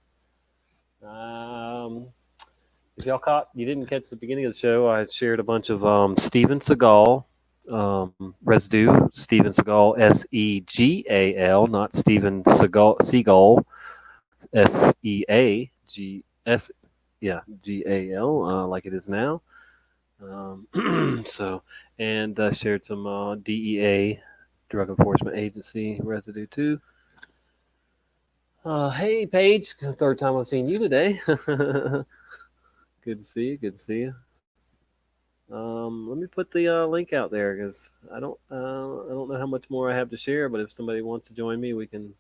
If y'all you didn't catch the beginning of the show, I shared a bunch of Steven Segal, Residue, Steven Segal, Segal, not Steven Segal, Seagal, like it is now. And I shared some DEA, Drug Enforcement Agency Residue too. Hey, Paige, it's the 3rd time I've seen you today. Good to see you. Good to see you. Let me put the link out there because I don't know how much more I have to share. But if somebody wants to join me, we can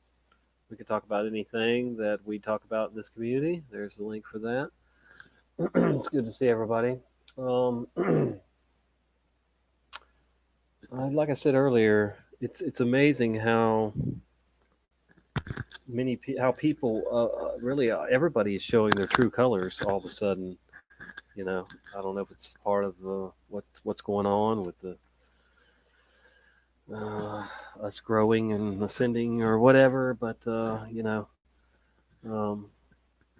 talk about anything that we talk about in this community. There's the link for that. It's good to see everybody. Like I said earlier, it's amazing how people really everybody is showing their true colors all of a sudden. You know, I don't know if it's part of what's going on with the us growing and ascending or whatever, but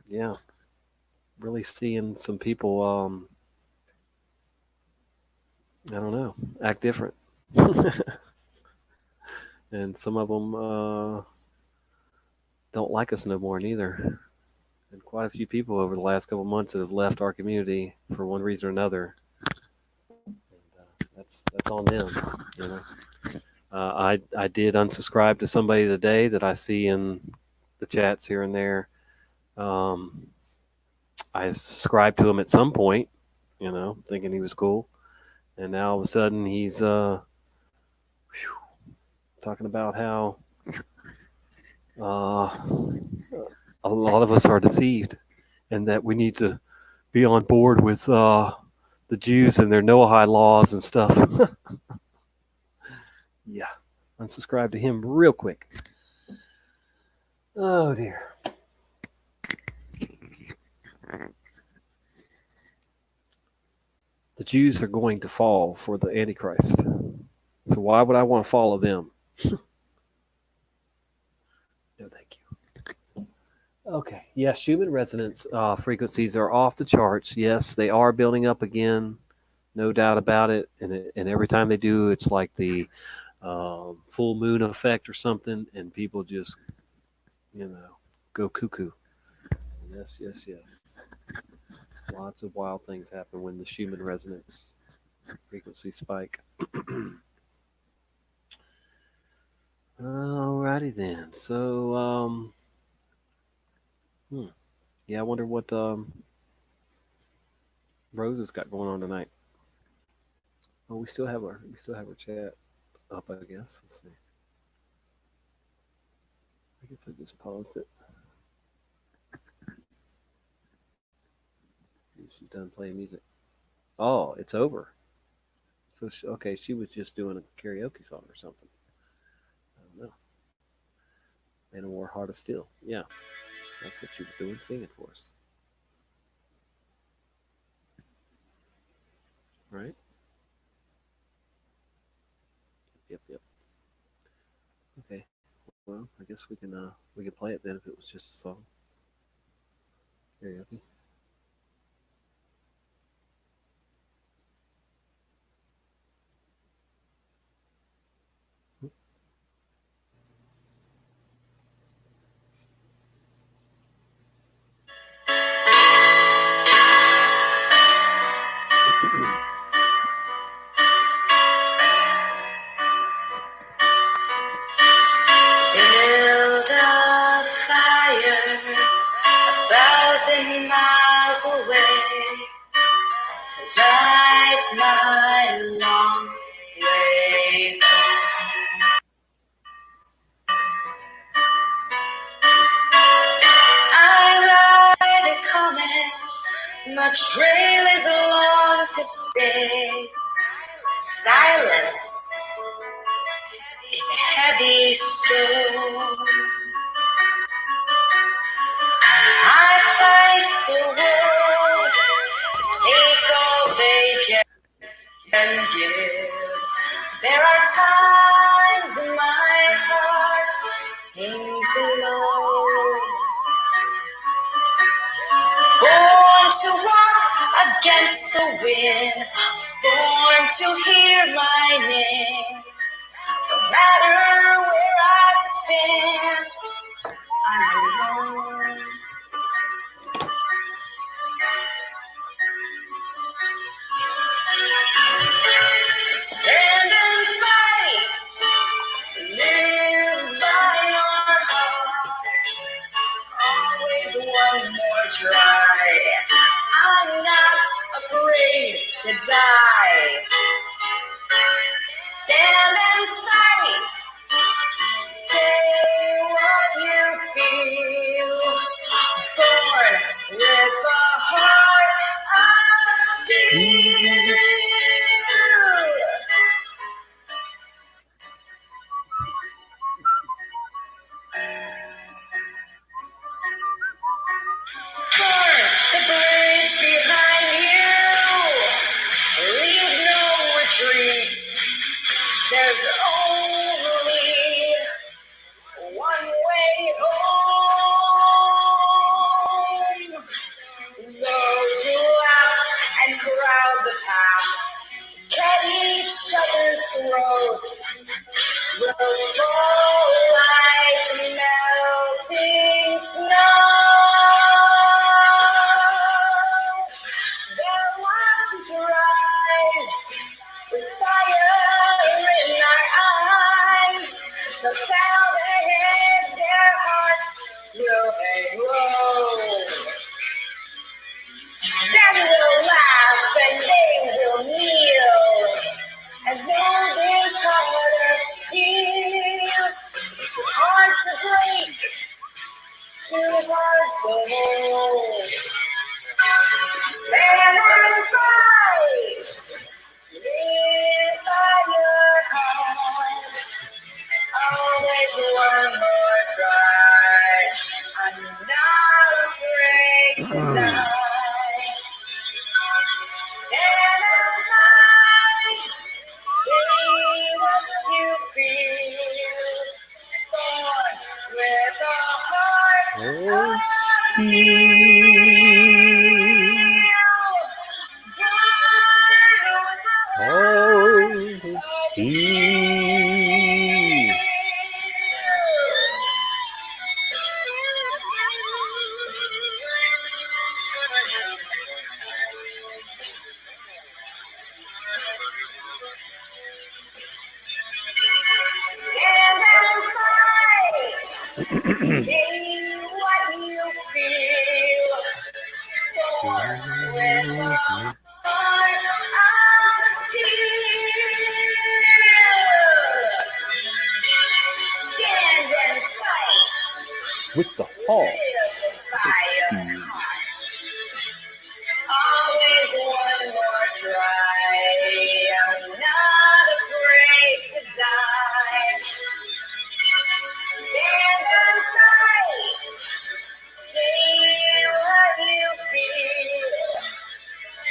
yeah, really seeing some people I don't know, act different. And some of them don't like us no more neither. And quite a few people over the last couple of months that have left our community for one reason or another. And, that's on them, you know. I did unsubscribe to somebody today that I see in the chats here and there. I subscribed to him at some point, thinking he was cool. And now all of a sudden he's talking about how a lot of us are deceived and that we need to be on board with the Jews and their Noahide laws and stuff. Yeah, unsubscribe to him real quick. Oh, dear. The Jews are going to fall for the Antichrist. So why would I want to follow them? No, thank you. Okay. Yes, Schumann resonance frequencies are off the charts. Yes, they are building up again. No doubt about it. And every time they do, it's like the full moon effect or something, and people just, go cuckoo. Yes, yes, yes. Lots of wild things happen when the Schumann resonance frequency spike. Alrighty then. So, yeah, I wonder what Rose has got going on tonight. Oh, we still have our chat up, I guess. Let's see. I guess I just paused it. She's done playing music. Oh, it's over. So she was just doing a karaoke song or something. I don't know. Manowar Heart of Steel. Yeah, that's what she was doing, singing for us. Right? Yep. Okay. Well, I guess we can play it then if it was just a song. Karaoke. Build a fire 1,000 miles away to light my long way home. I ride a comet, my trail is long to stay. Silence is a heavy stone. I fight the world, take all they can give. There are times my heart hangs low. Born to walk against the wind, born to hear my name. No matter where I stand, I'm alone. Stand and fight, live by our hearts. Always one more try. I'm not afraid to die. Stand and fight. Say what you feel. Born with a heart of steel. Burn the bridge behind you. Leave no retreat. There's only one way home. Those who laugh and crowd the path, cut each other's throats, will fall like melting snow. Their watches rise with fire in our eyes. The sound ahead, their hearts will hang low. Stand and fight. Say what you feel. Born with a heart of steel. Stand and fight. With the hall. Fire. Always one more try. I'm not afraid to die. Stand and fight. Say what you feel.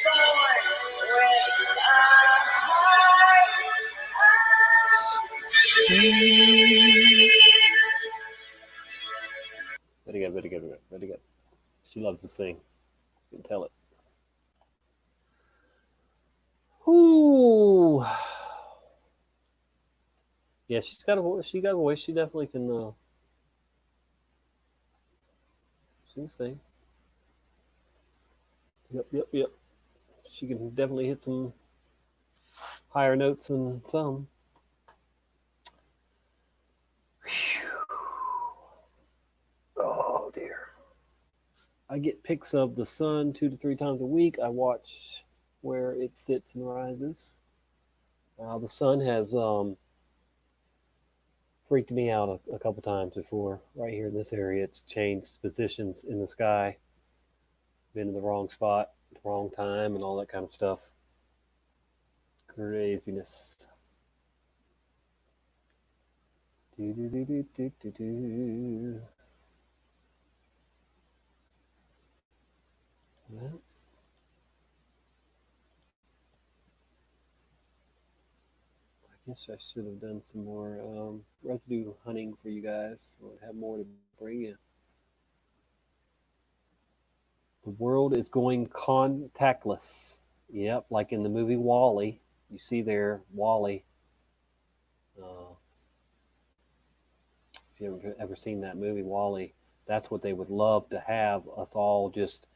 Born with a heart of steel. Very good, very good, very good. She loves to sing. You can tell it. Ooh. Yeah, she's got a voice. She got a voice. She definitely can sing. Yep. She can definitely hit some higher notes than some. Oh dear. I get pics of the sun 2 to 3 times a week. I watch where it sits and rises. The sun has freaked me out a couple times before. Right here in this area, it's changed positions in the sky. Been in the wrong spot, at the wrong time, and all that kind of stuff. Craziness. Do. Well, I guess I should have done some more residue hunting for you guys. I would have more to bring you. The world is going contactless. Yep, like in the movie WALL-E. You see there, WALL-E. If you've ever seen that movie, WALL-E, that's what they would love to have us all just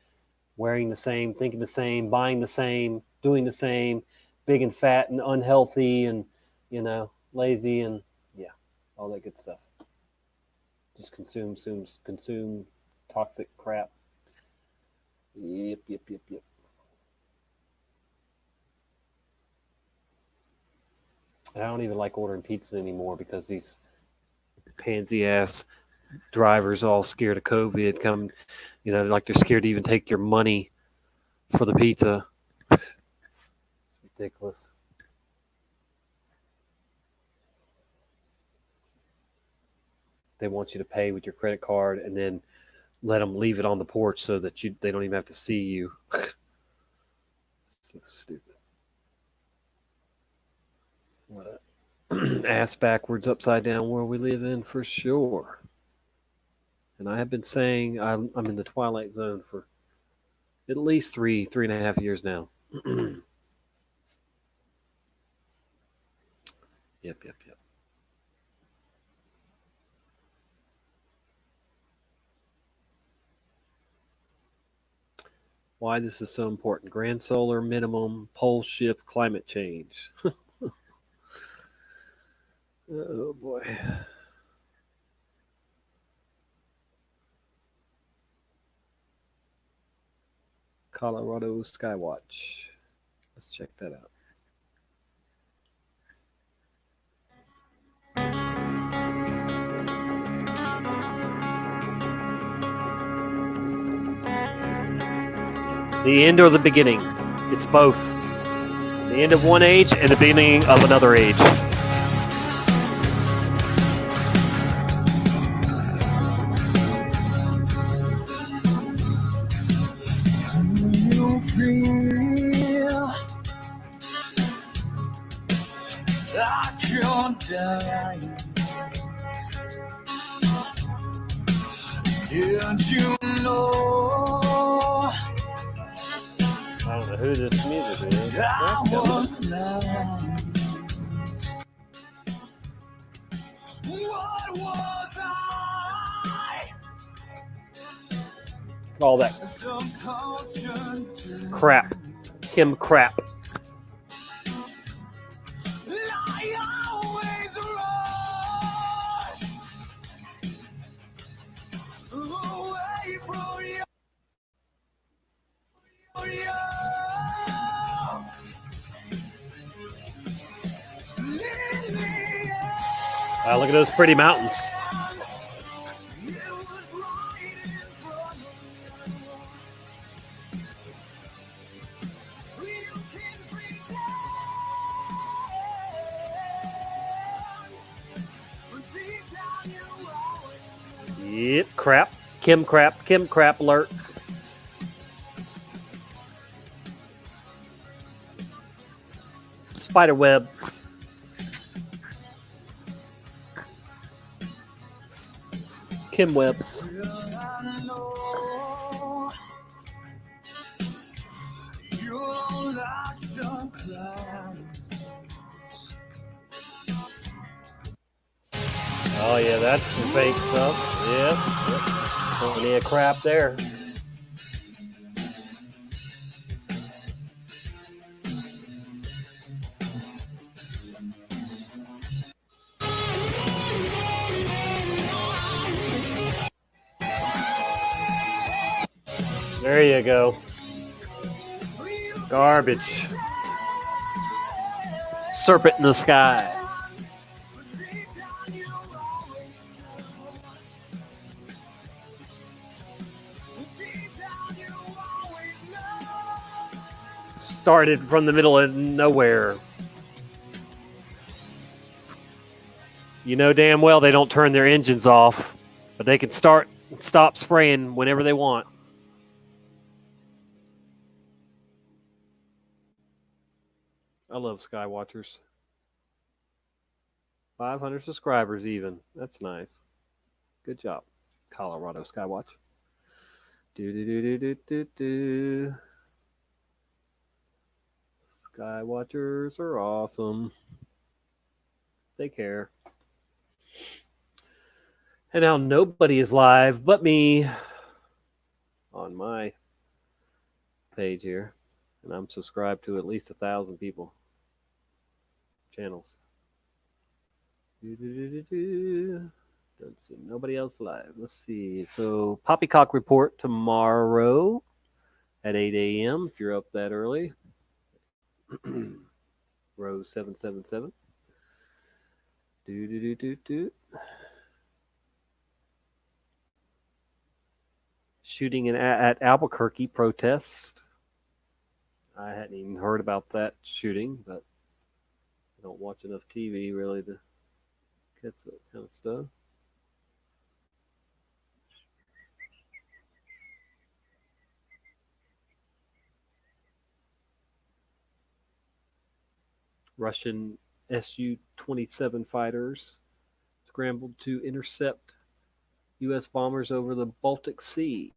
wearing the same, thinking the same, buying the same, doing the same, big and fat and unhealthy and, lazy and, yeah, all that good stuff. Just consume toxic crap. Yep. And I don't even like ordering pizzas anymore because these pansy ass drivers all scared of COVID come, like they're scared to even take your money for the pizza. It's ridiculous. They want you to pay with your credit card and then let them leave it on the porch so that they don't even have to see you. So stupid. What a ass backwards, upside down world we live in for sure. And I have been saying I'm in the twilight zone for at least 3.5 years now. Yep. Why this is so important. Grand solar minimum, pole shift, climate change. Oh boy. Colorado Skywatch. Let's check that out. The end or the beginning? It's both. The end of one age and the beginning of another age. Do you feel like you're dying? Did you know I don't know who this music is. I That's was lying? What was I? all that Some constant crap. Kim crap. I always run away from you. Wow, look at those pretty mountains. Yep, crap. Kim crap. Kim crap alert. Spider webs. Kim webs. Oh yeah, that's some fake stuff. Yep. Plenty of crap there. There you go. Garbage. Serpent in the sky. Started from the middle of nowhere. You know damn well they don't turn their engines off, but they can stop spraying whenever they want. I love Skywatchers. 500 subscribers even. That's nice. Good job, Colorado Skywatch. Do. Skywatchers are awesome. They care. And now nobody is live but me on my page here. And I'm subscribed to at least 1,000 people. Channels. Don't see nobody else live. Let's see. So Poppycock Report tomorrow at 8 a.m. if you're up that early. Row 777. Shooting at Albuquerque protests. I hadn't even heard about that shooting, but I don't watch enough TV really to catch that kind of stuff. Russian Su-27 fighters scrambled to intercept U.S. bombers over the Baltic Sea.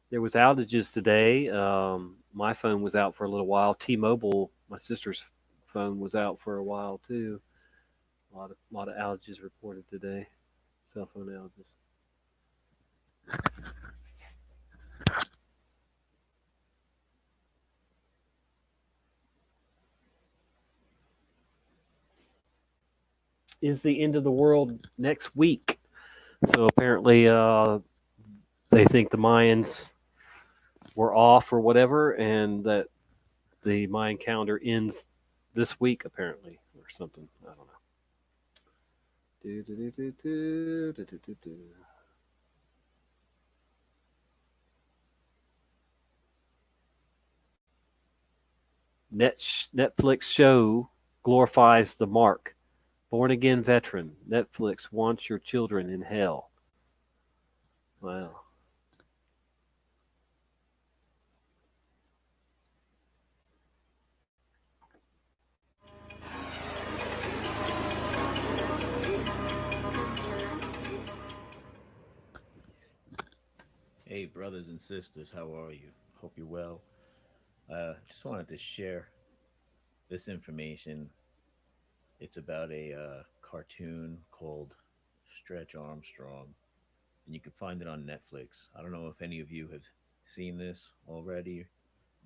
There was outages today. My phone was out for a little while. T-Mobile, my sister's phone, was out for a while too. A lot of outages reported today. Cell phone outages. Is the end of the world next week? So apparently, they think the Mayans were off or whatever, and that the Mayan calendar ends this week, apparently, or something. I don't know. Netflix show glorifies the mark. Born again veteran. Netflix wants your children in hell. Wow. Hey, brothers and sisters, how are you? Hope you're well. Just wanted to share this information. It's about a cartoon called Stretch Armstrong, and you can find it on Netflix. I don't know if any of you have seen this already,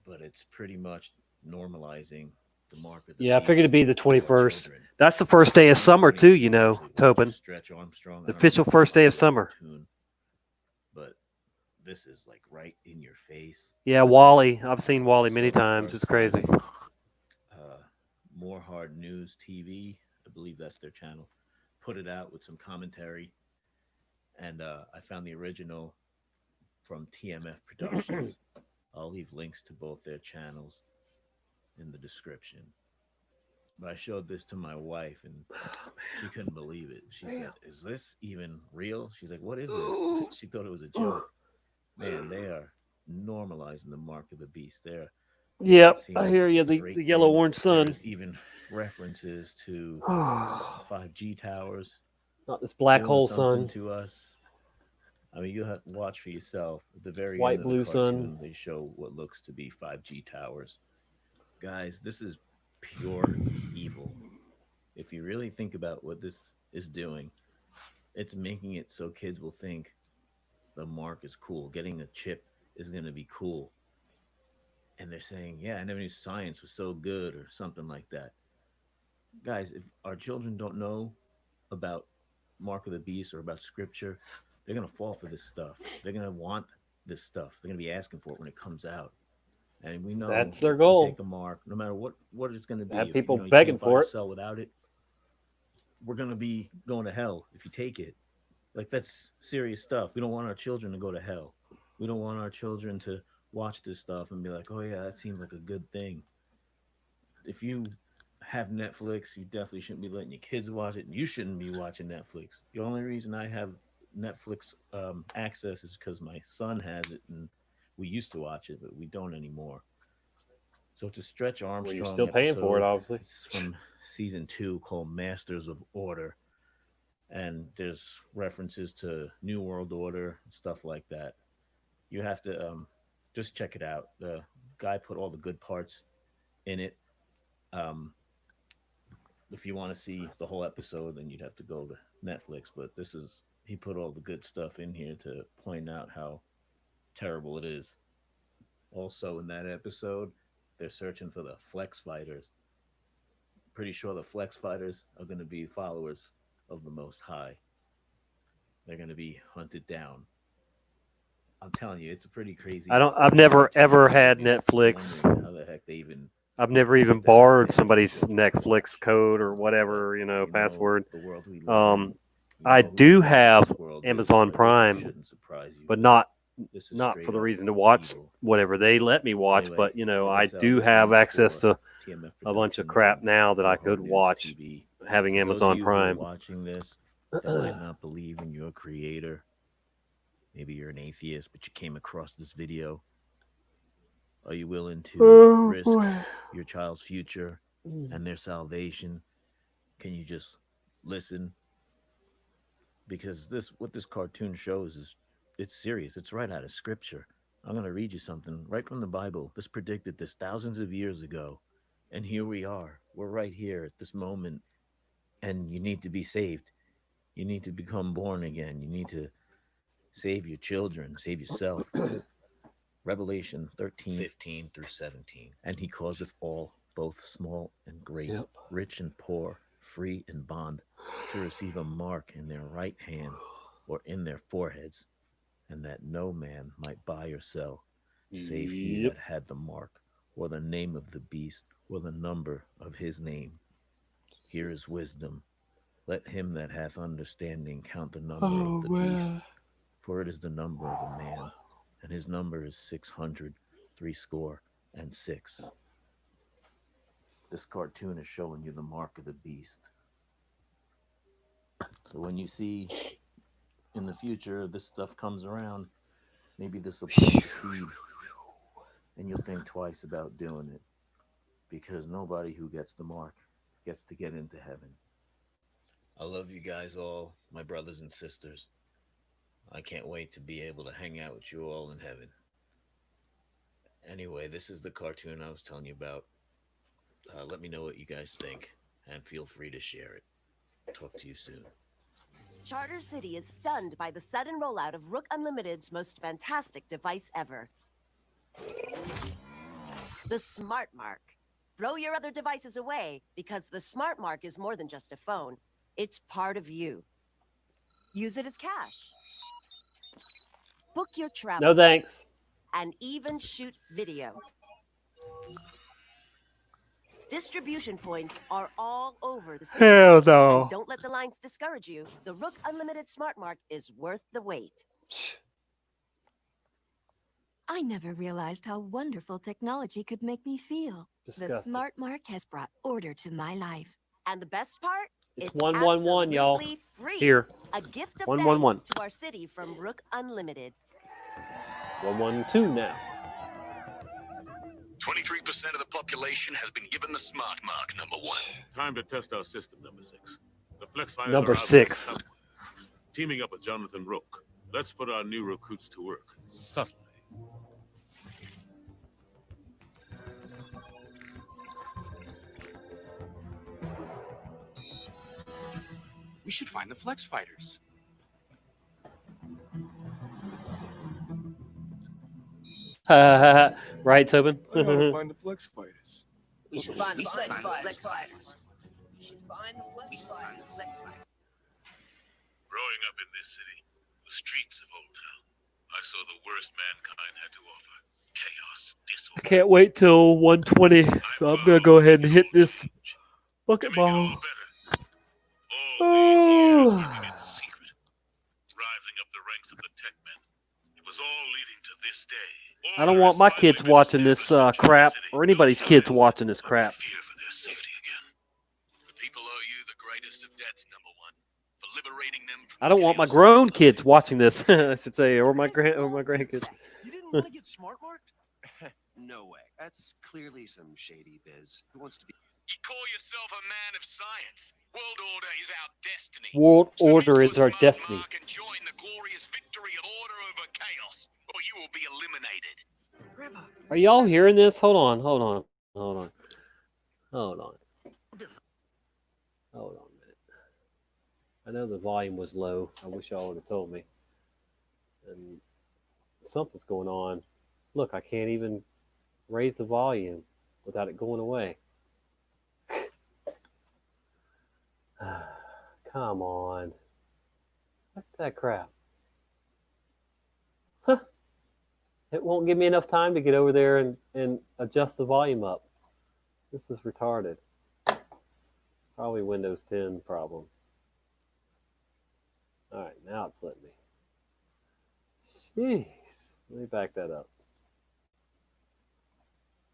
but it's pretty much normalizing the mark of the Yeah, I figured it'd beast be the to our 21st. children. That's the first day of summer, too, you know, Actually watch Tobin. Stretch Armstrong. The I don't know official if you first day of watch the summer. cartoon, but this is like right in your face. Yeah, Wally. I've seen Wally many Also, times. It's crazy. More Hard News TV, I believe that's their channel, put it out with some commentary, and I found the original from TMF Productions. I'll leave links to both their channels in the description. But I showed this to my wife, and she couldn't believe it. She said, "Is this even real?" She's like, "What is this?" She thought it was a joke. Man, they are normalizing the mark of the beast. They're Yep, I hear you. The yellow orange sun. There's even references to 5G towers. Not this black doing hole something sun. to us. I mean, you have to watch for yourself. At the very White end of blue the cartoon, sun. they show what looks to be 5G towers. Guys, this is pure evil. If you really think about what this is doing, it's making it so kids will think the mark is cool. Getting a chip is going to be cool. And they're saying, yeah, I never knew science was so good or something like that. Guys, if our children don't know about Mark of the Beast or about scripture, they're going to fall for this stuff. They're going to want this stuff. They're going to be asking for it when it comes out. And we know That's their you goal. take a mark, no matter what it's going to be. Have If, people you begging can't buy for or it. sell without it, we're going to be going to hell if you take it. Like, that's serious stuff. We don't want our children to go to hell. We don't want our children to watch this stuff and be like, oh, yeah, that seems like a good thing. If you have Netflix, you definitely shouldn't be letting your kids watch it. And you shouldn't be watching Netflix. The only reason I have Netflix access is because my son has it, and we used to watch it, but we don't anymore. So it's a Stretch Well, Armstrong you're still paying for it, episode. obviously. It's from season 2 called Masters of Order. And there's references to New World Order and stuff like that. You have to just check it out. The guy put all the good parts in it. Um, if you want to see the whole episode, then you'd have to go to Netflix. But he put all the good stuff in here to point out how terrible it is. Also, in that episode, they're searching for the Flex Fighters. Pretty sure the Flex Fighters are going to be followers of the Most High. They're going to be hunted down. I'm telling you, it's a pretty crazy. I've never ever had Netflix. How the heck they even? I've never even borrowed somebody's Netflix code or whatever, password. I do have Amazon Prime, but not for the reason to watch whatever they let me watch. But I do have access to a bunch of crap now that I could watch having Amazon Prime. Watching this, that might not believe in your creator. Maybe you're an atheist, but you came across this video. Are you willing to risk your child's future and their salvation? Can you just listen? Because what this cartoon shows is it's serious. It's right out of scripture. I'm going to read you something right from the Bible. This predicted this thousands of years ago. And here we are. We're right here at this moment. And you need to be saved. You need to become born again. You need to save your children, save yourself. Revelation 13:15 through 17. And he causeth all, both small and great, rich and poor, free and bond, to receive a mark in their right hand or in their foreheads, and that no man might buy or sell, save he that had the mark, or the name of the beast, or the number of his name. Here is wisdom. Let him that hath understanding count the number of the beast, for it is the number of a man, and his number is 666. This cartoon is showing you the mark of the beast. So when you see in the future this stuff comes around, maybe this will plant a seed, and you'll think twice about doing it, because nobody who gets the mark gets to get into heaven. I love you guys all, my brothers and sisters. I can't wait to be able to hang out with you all in heaven. Anyway, this is the cartoon I was telling you about. Let me know what you guys think, and feel free to share it. Talk to you soon. Charter City is stunned by the sudden rollout of Rook Unlimited's most fantastic device ever. The Smart Mark. Throw your other devices away, because the Smart Mark is more than just a phone. It's part of you. Use it as cash. Book your travel. No thanks. And even shoot video. Distribution points are all over the city. Hell no. And don't let the lines discourage you. The Rook Unlimited Smart Mark is worth the wait. I never realized how wonderful technology could make me feel. The Disgusting. Smart Mark has brought order to my life. And the best part? It's 111, y'all. absolutely free. Here. A gift of 111. thanks to our city from Rook Unlimited. 112 now. 23% of the population has been given the Smart Mark, number 1. Time to test our system, number 6. The Flex Fighters Number are out 6. somewhere. Teaming up with Jonathan Rook. Let's put our new recruits to work. Subtly. We should find the Flex Fighters. Right, Tobin? I gotta find the Flex Fighters. We should find the Flex Fighters. We should find the Flex Fighters. Growing up in this city, the streets of Old Town, I saw the worst mankind had to offer. Chaos, I disorder. can't wait till 120, so I'm gonna go ahead and hit this bucket ball. Oh. Rising up the ranks of the tech men. It was all leading to this day. I don't want my kids watching this crap, or anybody's kids watching this crap. The people owe you the greatest of debts, number 1, for liberating them from I don't want my grown kids watching this, I should say, or my grandkids. You didn't want to get smart marked? No way. That's clearly some shady biz. Who wants to be? You call yourself a man of science. World order is our destiny. World order is our destiny. Mark and join the glorious victory of order over chaos, or you will be eliminated. Grandpa. Are y'all hearing this? Hold on a minute. I know the volume was low. I wish y'all would have told me. And something's going on. Look, I can't even raise the volume without it going away. Come on. Fuck that crap. Huh. It won't give me enough time to get over there and adjust the volume up. This is retarded. It's probably Windows 10 problem. All right, now it's letting me. Jeez. Let me back that up.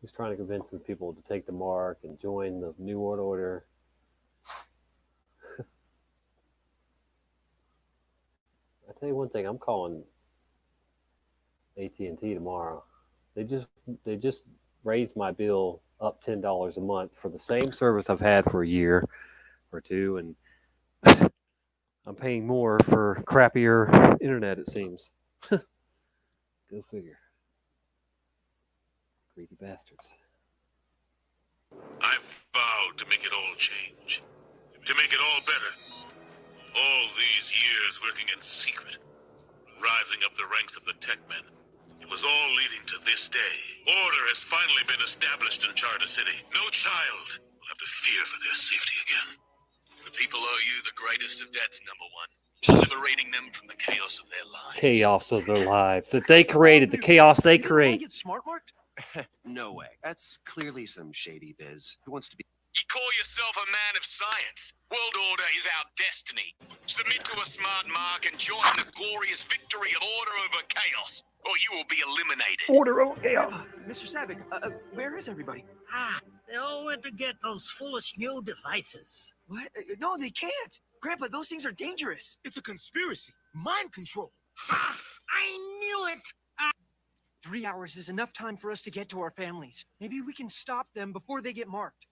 He's trying to convince the people to take the mark and join the New World Order. I tell you one thing, I'm calling AT&T tomorrow. They just raised my bill up $10 a month for the same service I've had for a year or two, and I'm paying more for crappier internet, it seems. Go figure. Greedy bastards. I vowed to make it all change. To make it all better. All these years working in secret. Rising up the ranks of the tech men. It was all leading to this day. Order has finally been established in Charter City. No child will have to fear for their safety again. The people owe you the greatest of debts, number 1, liberating them from the chaos of their lives. Chaos of their lives that they created, the chaos they You didn't want to create. get smart marked? No way. That's clearly some shady biz. Who wants to be? You call yourself a man of science. World order is our destiny. Submit to a smart mark and join the glorious victory of order over chaos, or you will be eliminated. Order over chaos. Mr. Savick, where is everybody? They all went to get those foolish new devices. What? No, they can't. Grandpa, those things are dangerous. It's a conspiracy. Mind control. I knew it! 3 hours is enough time for us to get to our families. Maybe we can stop them before they get marked.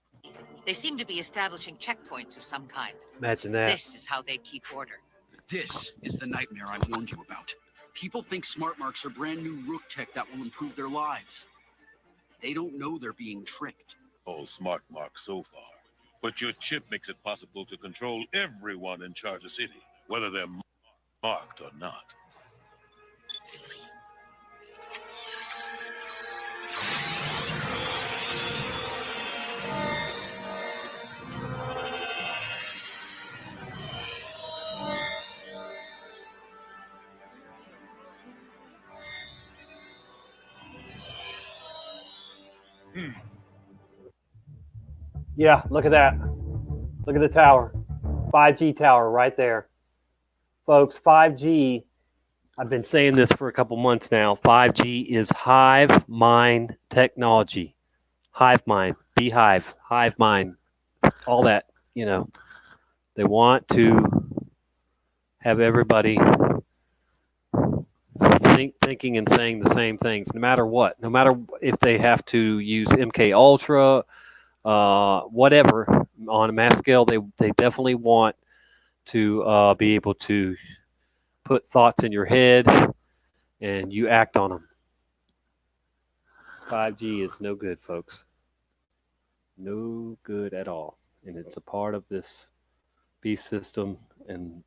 They seem to be establishing checkpoints of some kind. Imagine that. This is how they keep order. This is the nightmare I warned you about. People think smart marks are brand new rook tech that will improve their lives. They don't know they're being tricked. All smart marks so far. But your chip makes it possible to control everyone in Charter City, whether they're marked or not. Yeah, look at that. Look at the tower. 5G tower right there. Folks, 5G, I've been saying this for a couple months now. 5G is hive mind technology. Hive mind, beehive, hive mind, all that, you know. They want to have everybody thinking and saying the same things, no matter what. No matter if they have to use MK Ultra, whatever, on a mass scale, they definitely want to be able to put thoughts in your head and you act on them. 5G is no good, folks. No good at all. And it's a part of this beast system and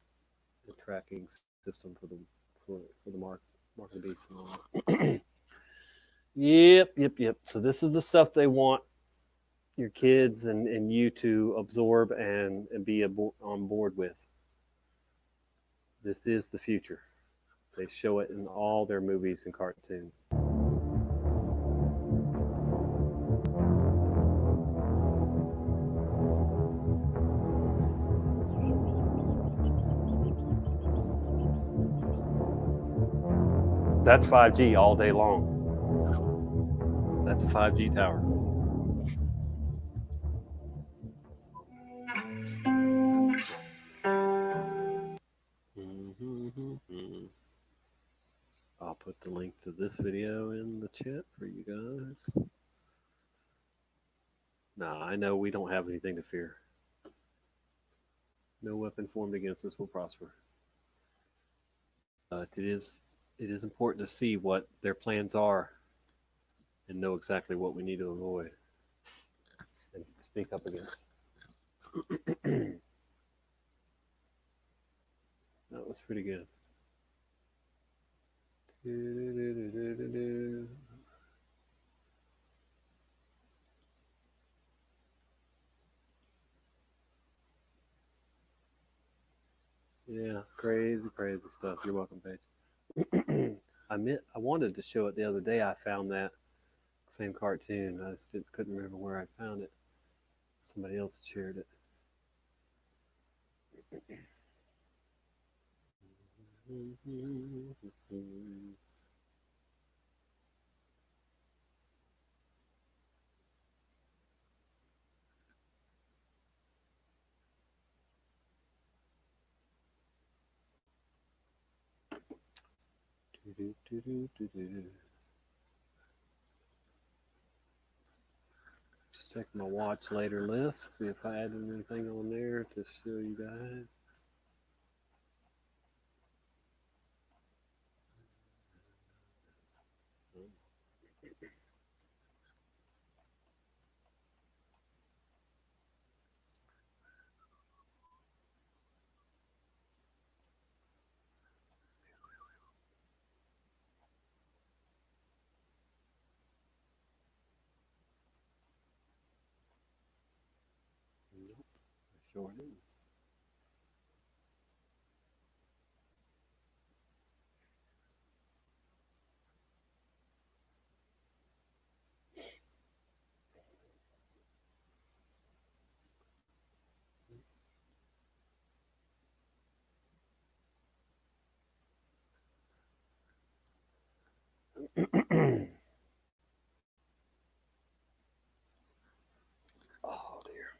the tracking system for the mark of the beast and all that. Yep. So this is the stuff they want your kids and you to absorb and be on board with. This is the future. They show it in all their movies and cartoons. That's 5G all day long. That's a 5G tower. I'll put the link to this video in the chat for you guys. Nah, I know we don't have anything to fear. No weapon formed against us will prosper. It is important to see what their plans are and know exactly what we need to avoid and speak up against. That was pretty good. Yeah, crazy stuff. You're welcome, Paige. I wanted to show it the other day. I found that same cartoon. I just couldn't remember where I found it. Somebody else had shared it. Just check my watch later list, see if I added anything on there to show you guys. Nope, I sure didn't. Oh dear,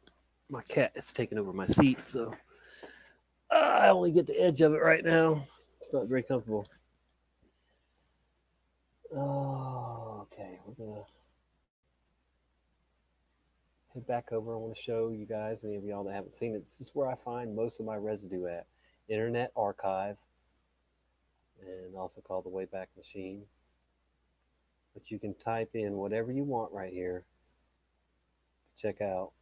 my cat is taking over my seat, so I only get the edge of it right now. It's not very comfortable. Oh, okay, we're gonna head back over. I want to show you guys, any of y'all that haven't seen it, this is where I find most of my residue at. Internet Archive, and also called the Wayback Machine. But you can type in whatever you want right here to check out,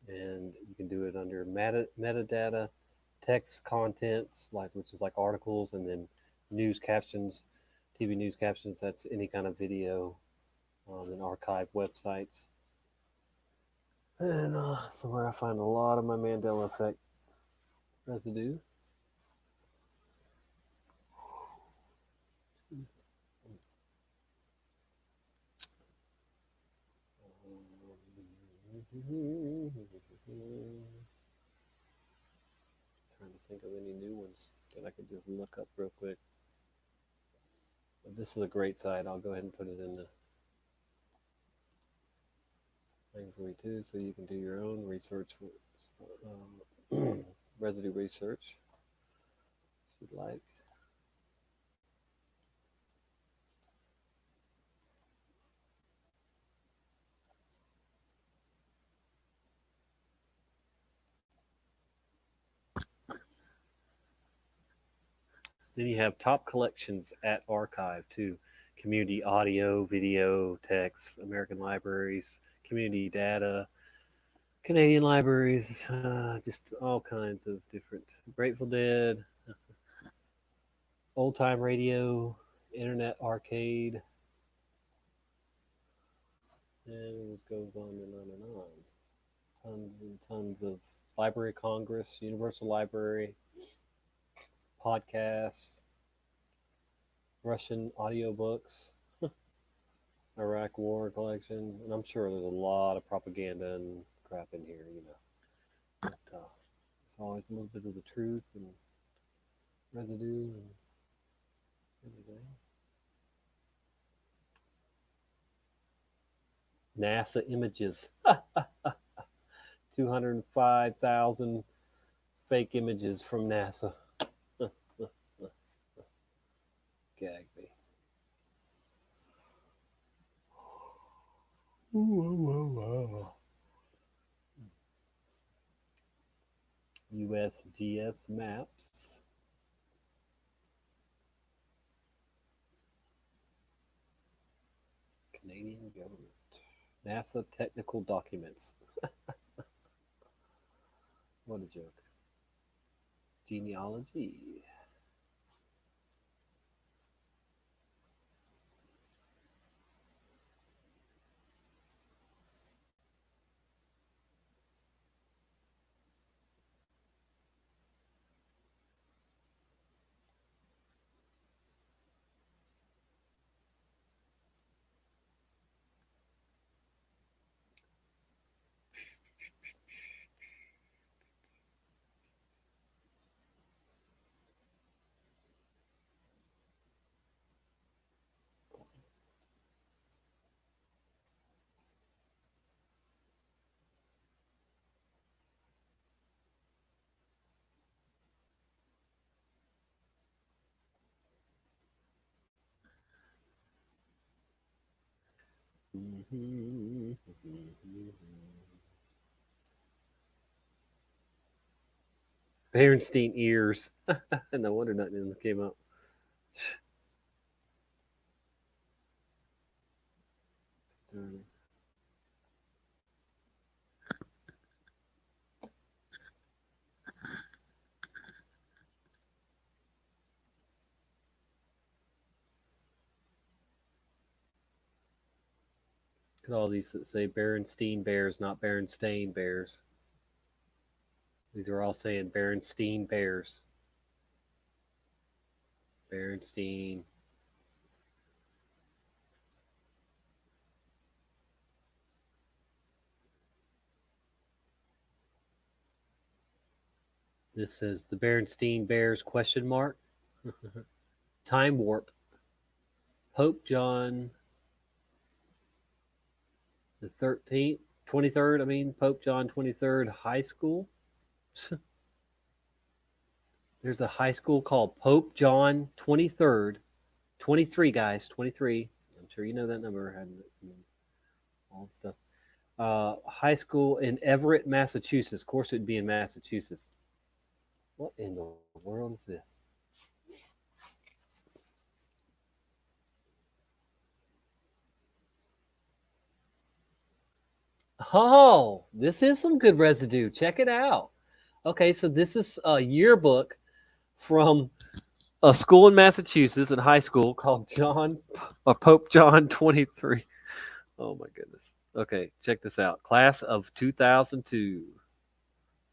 and you can do it under metadata, text contents, which is like articles, and then news captions, TV news captions. That's any kind of video, and archive websites. And so where I find a lot of my Mandela effect residue. Trying to think of any new ones that I could just look up real quick. But this is a great site. I'll go ahead and put it in the thing for you too, so you can do your own research, residue research, if you'd like. Then you have top collections at archive too. Community audio, video, text, American libraries, community data, Canadian libraries, just all kinds of different. Grateful Dead, old time radio, internet arcade, and this goes on and on and on. Tons and tons of Library of Congress, Universal Library, podcasts, Russian audiobooks, Iraq War collection, and I'm sure there's a lot of propaganda and crap in here, you know. But there's always a little bit of the truth and residue and everything. NASA images. 205,000 fake images from NASA. Gag me. USGS maps. Canadian government. NASA technical documents. What a joke. Genealogy. Berenstein ears. No wonder nothing in them came up. Look at all these that say Berenstein Bears, not Berenstain Bears. These are all saying Berenstein Bears. Berenstein. This says the Berenstein Bears ? Time warp. Pope John the 23rd, Pope John 23rd High School. There's a high school called Pope John 23rd. 23, guys, 23. I'm sure you know that number. All that stuff. High school in Everett, Massachusetts. Of course, it'd be in Massachusetts. What in the world is this? Oh, this is some good residue. Check it out. Okay, so this is a yearbook from a school in Massachusetts, in high school, called Pope John 23. Oh my goodness. Okay, check this out. Class of 2002.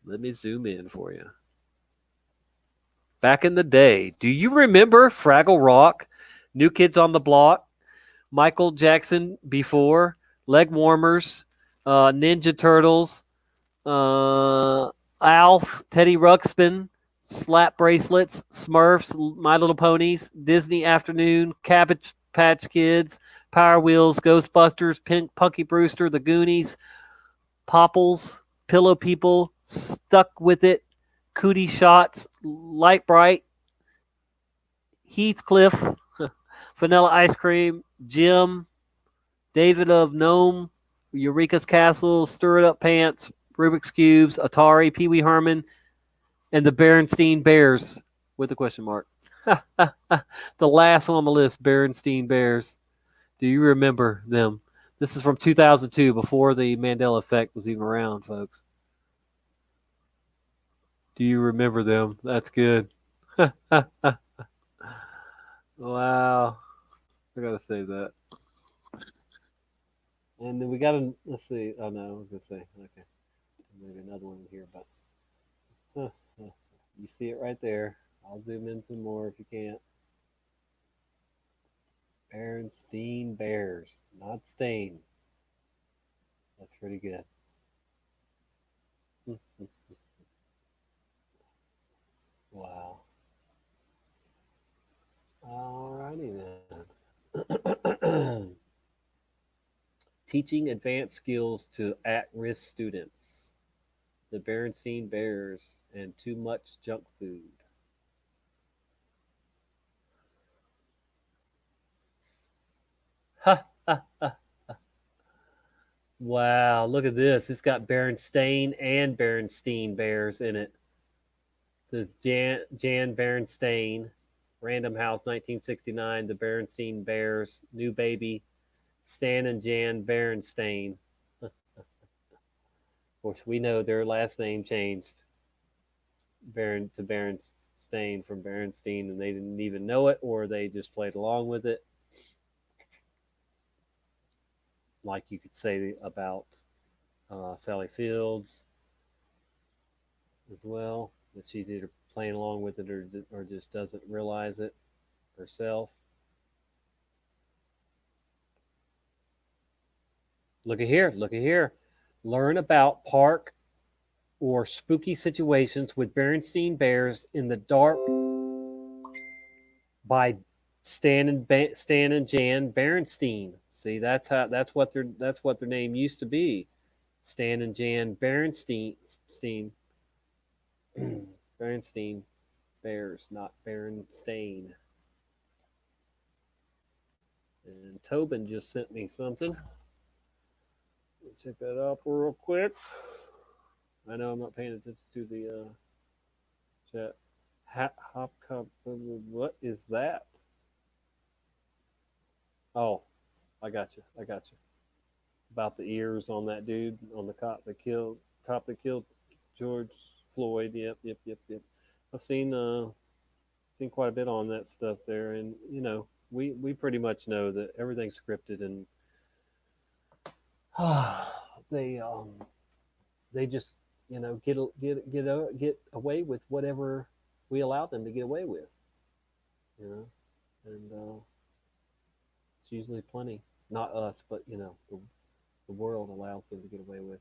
Let me zoom in for you. Back in the day, do you remember Fraggle Rock, New Kids on the Block, Michael Jackson Before, Leg Warmers, Ninja Turtles, Alf, Teddy Ruxpin, Slap Bracelets, Smurfs, My Little Ponies, Disney Afternoon, Cabbage Patch Kids, Power Wheels, Ghostbusters, Punky Brewster, The Goonies, Popples, Pillow People, Stuck With It, Cootie Shots, Light Bright, Heathcliff, Vanilla Ice Cream, Jim, David of Gnome, Eureka's Castle, Stir It Up Pants, Rubik's Cubes, Atari, Pee Wee Herman, and the Berenstein Bears with a question mark. The last one on the list, Berenstein Bears. Do you remember them? This is from 2002, before the Mandela effect was even around, folks. Do you remember them? That's good. Wow. I gotta save that. And then we gotta, let's see. Oh no, I was gonna say, okay. Maybe another one here, but you see it right there. I'll zoom in some more if you can't. Berenstein Bears, not Stain. That's pretty good. Wow. Alrighty then. Teaching advanced skills to at-risk students. The Berenstein Bears and too much junk food. Wow, look at this. It's got Berenstain and Berenstein Bears in it. It says Jan Berenstain, Random House 1969, The Berenstein Bears, New Baby, Stan and Jan Berenstain. Of course, we know their last name changed to Berenstain from Berenstein, and they didn't even know it, or they just played along with it. Like you could say about Sally Fields as well, that she's either playing along with it or just doesn't realize it herself. Look at here. Look at here. Learn about park or spooky situations with Berenstein Bears in the Dark by Stan and Jan Berenstein. See, that's what their name used to be. Stan and Jan Berenstein. Berenstein Bears, not Berenstain. And Tobin just sent me something. Check that up real quick. I know I'm not paying attention to the chat. Hop cup. What is that? Oh, I got you. About the ears on that dude, on the cop that killed George Floyd. Yep. I've seen quite a bit on that stuff there, and we pretty much know that everything's scripted, and they just get away with whatever we allow them to get away with, and it's usually plenty. Not us, but the world allows them to get away with.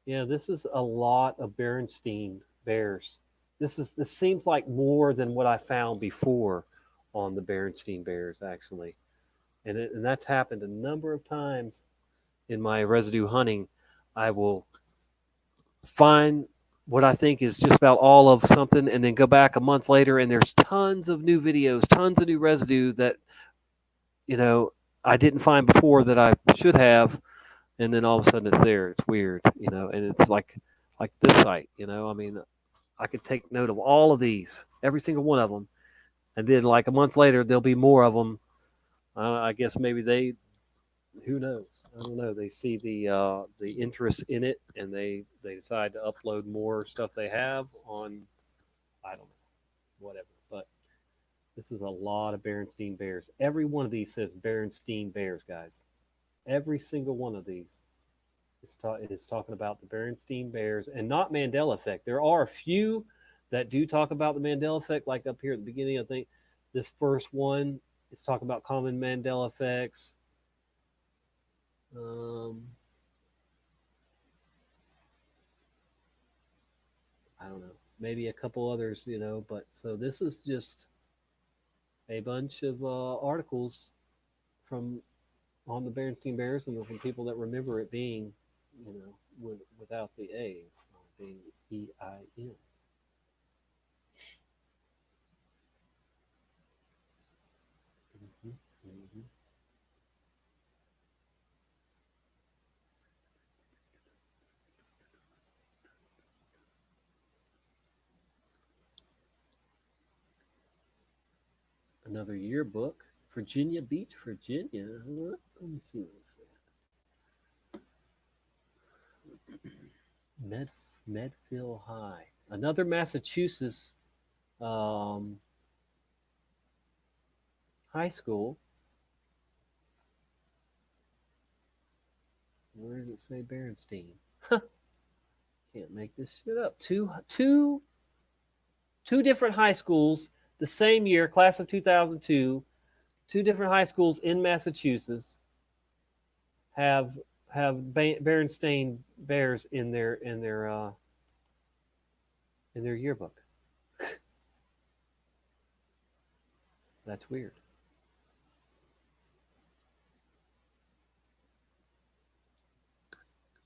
Yeah, this is a lot of Berenstein Bears. This seems like more than what I found before on the Berenstein Bears, actually, and that's happened a number of times in my residue hunting. I will find what I think is just about all of something, and then go back a month later, and there's tons of new videos, tons of new residue that I didn't find before that I should have, and then all of a sudden it's there. It's weird, and it's like this site. I mean, I could take note of all of these, every single one of them, and then like a month later there'll be more of them. I guess maybe they, who knows? I don't know. They see the interest in it, and they decide to upload more stuff they have on. I don't know, whatever. But this is a lot of Berenstein Bears. Every one of these says Berenstein Bears, guys. Every single one of these is talking about the Berenstein Bears and not Mandela effect. There are a few that do talk about the Mandela effect, like up here at the beginning. I think this first one is talking about common Mandela effects. I don't know, maybe a couple others, but so this is just a bunch of articles from on the Berenstein Bears and from people that remember it being, without the A, being EIN. Mm-hmm. Another yearbook, Virginia Beach, Virginia. Let me see what it says. Medfield High, another Massachusetts high school. Where does it say Berenstein? Can't make this shit up. Two different high schools the same year, class of 2002. Two different high schools in Massachusetts have Berenstein Bears in their yearbook. That's weird.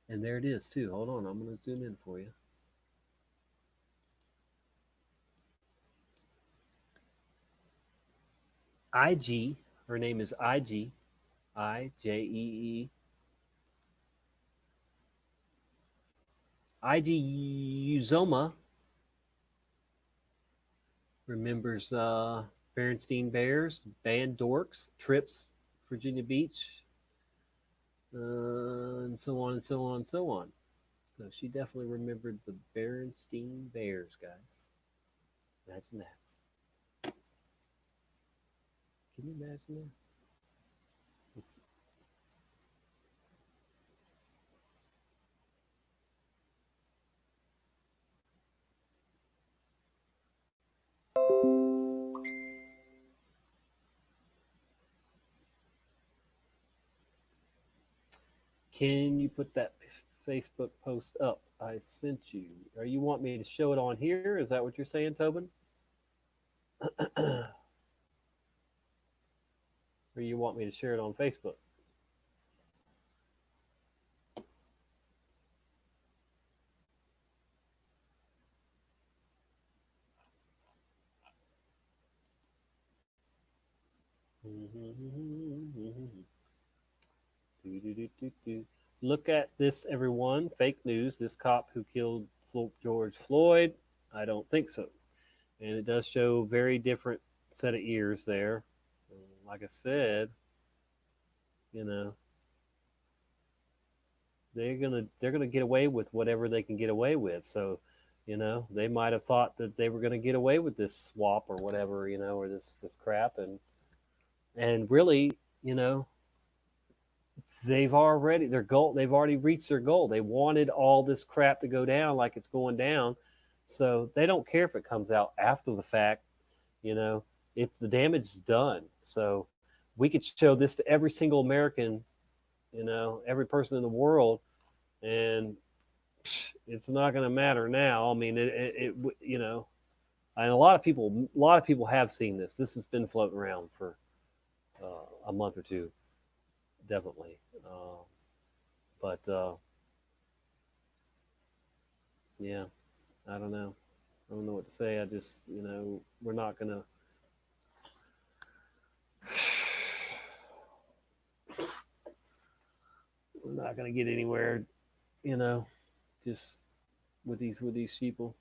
And there it is too. Hold on, I'm going to zoom in for you. IG, her name is IG, IJEE. IG Uzoma remembers Berenstein Bears, Band Dorks, Trips, Virginia Beach, and so on and so on and so on. So she definitely remembered the Berenstein Bears, guys. Imagine that. Can you imagine that? Can you put that Facebook post up I sent you? Or you want me to show it on here? Is that what you're saying, Tobin? Or you want me to share it on Facebook? Look at this, everyone. Fake news. This cop who killed George Floyd? I don't think so. And it does show very different set of ears there. Like I said, they're gonna get away with whatever they can get away with. So, they might have thought that they were gonna get away with this swap or whatever, or this crap, and really, they've already reached their goal. They wanted all this crap to go down like it's going down, so they don't care if it comes out after the fact. It's the damage is done. So we could show this to every single American, every person in the world, and it's not going to matter now. I mean, and a lot of people have seen this. This has been floating around for a month or two, definitely. But yeah, I don't know. I don't know what to say. I just, we're not going to. We're not going to get anywhere, just with these people.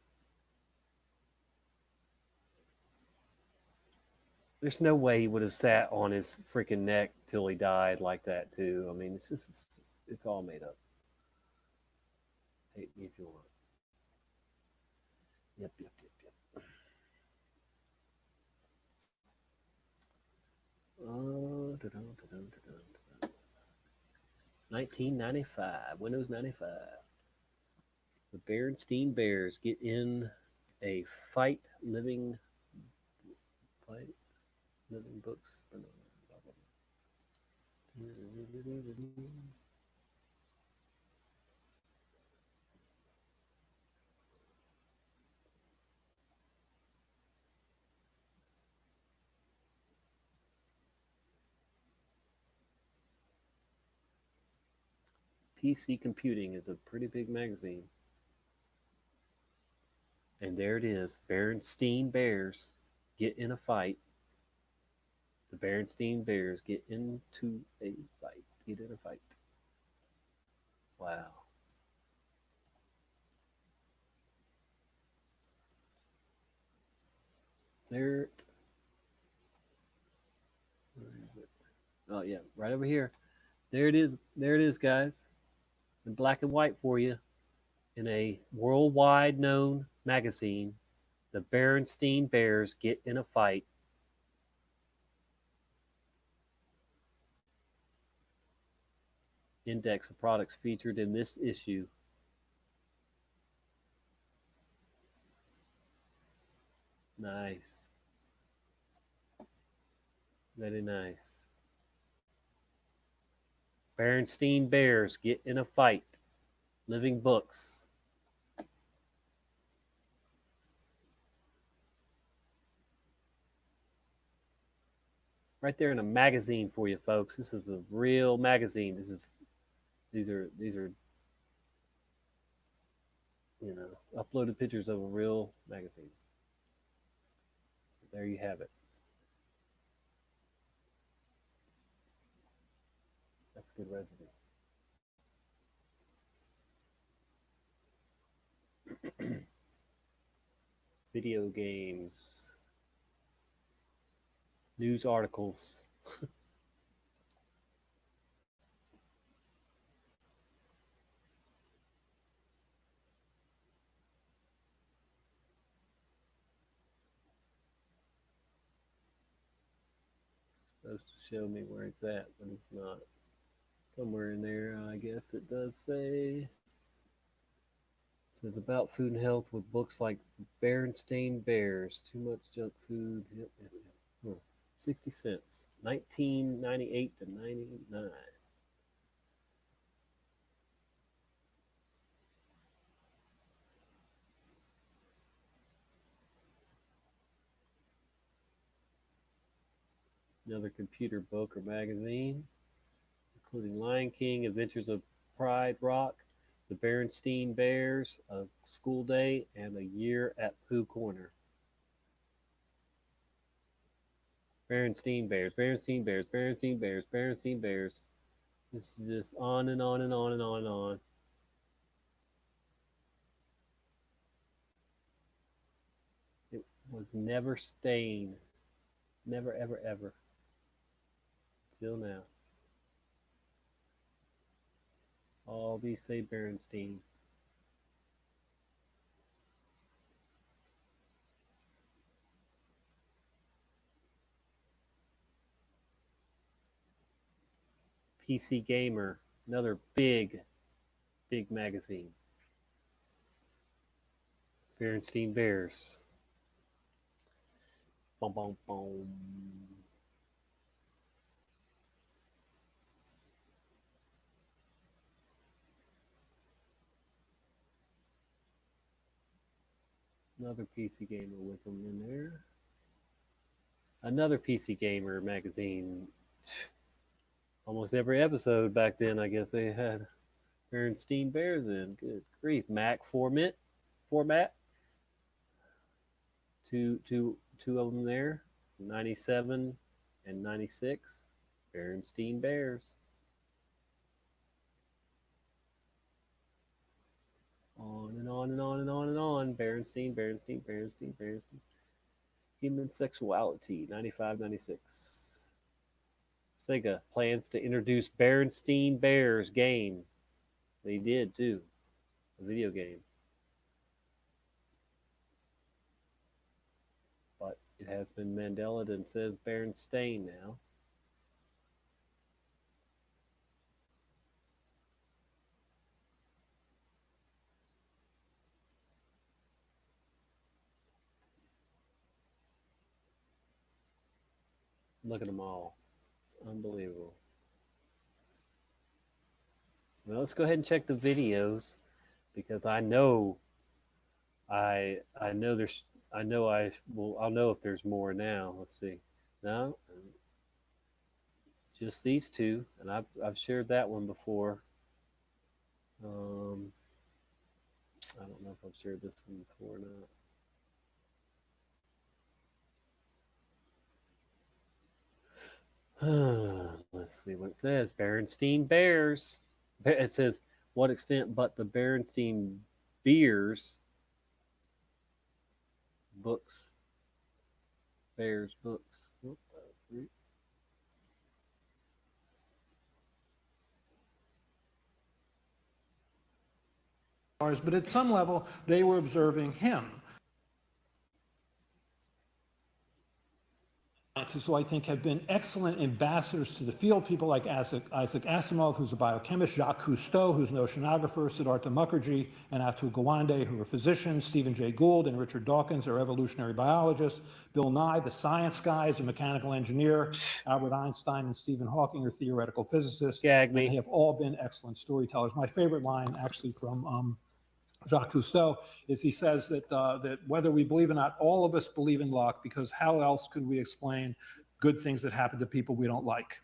There's no way he would have sat on his freaking neck till he died like that, too. I mean, it's all made up. Hate me if you want. Yep. 1995, Windows 95. The Berenstein Bears get in a fight, living books. PC Computing is a pretty big magazine. And there it is. Berenstein Bears get in a fight. The Berenstein Bears get into a fight. Get in a fight. Wow. There. Where is it? Oh, yeah. Right over here. There it is. There it is, guys. In black and white for you. In a worldwide known magazine, the Berenstein Bears get in a fight. Index of products featured in this issue. Nice. Very nice. Berenstein Bears get in a fight. Living books. Right there in a magazine for you folks. This is a real magazine. These are uploaded pictures of a real magazine. So there you have it. That's good residue. Video games. News articles. Supposed to show me where it's at, but it's not. Somewhere in there, I guess it does say. It says about food and health with books like Berenstain Bears, Too Much Junk Food. Yep. 60 cents. 1998 to 99. Another computer book or magazine, including Lion King, Adventures of Pride Rock, The Berenstein Bears, A School Day, and A Year at Pooh Corner. Berenstein Bears, Berenstein Bears, Berenstein Bears, Berenstein Bears. This is just on and on and on and on and on. It was never stained. Never, ever, ever. Till now. All these say Berenstein. PC Gamer, another big magazine. Berenstein Bears. Boom, boom, boom. Another PC Gamer with them in there. Another PC Gamer magazine. Almost every episode back then, I guess they had Berenstein Bears in. Good grief. Mac format. Two of them there. 97 and 96. Berenstein Bears. On and on and on and on and on. Berenstein. Human sexuality, 95, 96. Sega plans to introduce Berenstain Bears game. They did too. A video game. But it has been Mandela and says Berenstain now. Look at them all. It's unbelievable. Well, let's go ahead and check the videos because I know I'll know if there's more now. Let's see. No, just these two, and I've shared that one before. I don't know if I've shared this one before or not. Let's see what it says. Berenstain Bears. It says, what extent but the Berenstain Bears books. Bears books. But at some level, they were observing him. Scientists who I think have been excellent ambassadors to the field, people like Isaac Asimov, who's a biochemist, Jacques Cousteau, who's an oceanographer, Siddhartha Mukherjee and Atul Gawande, who are physicians, Stephen Jay Gould and Richard Dawkins are evolutionary biologists, Bill Nye, the science guy, is a mechanical engineer, Albert Einstein and Stephen Hawking are theoretical physicists, and they have all been excellent storytellers. My favorite line, actually, from Jacques Cousteau, is he says that whether we believe or not, all of us believe in luck, because how else could we explain good things that happen to people we don't like?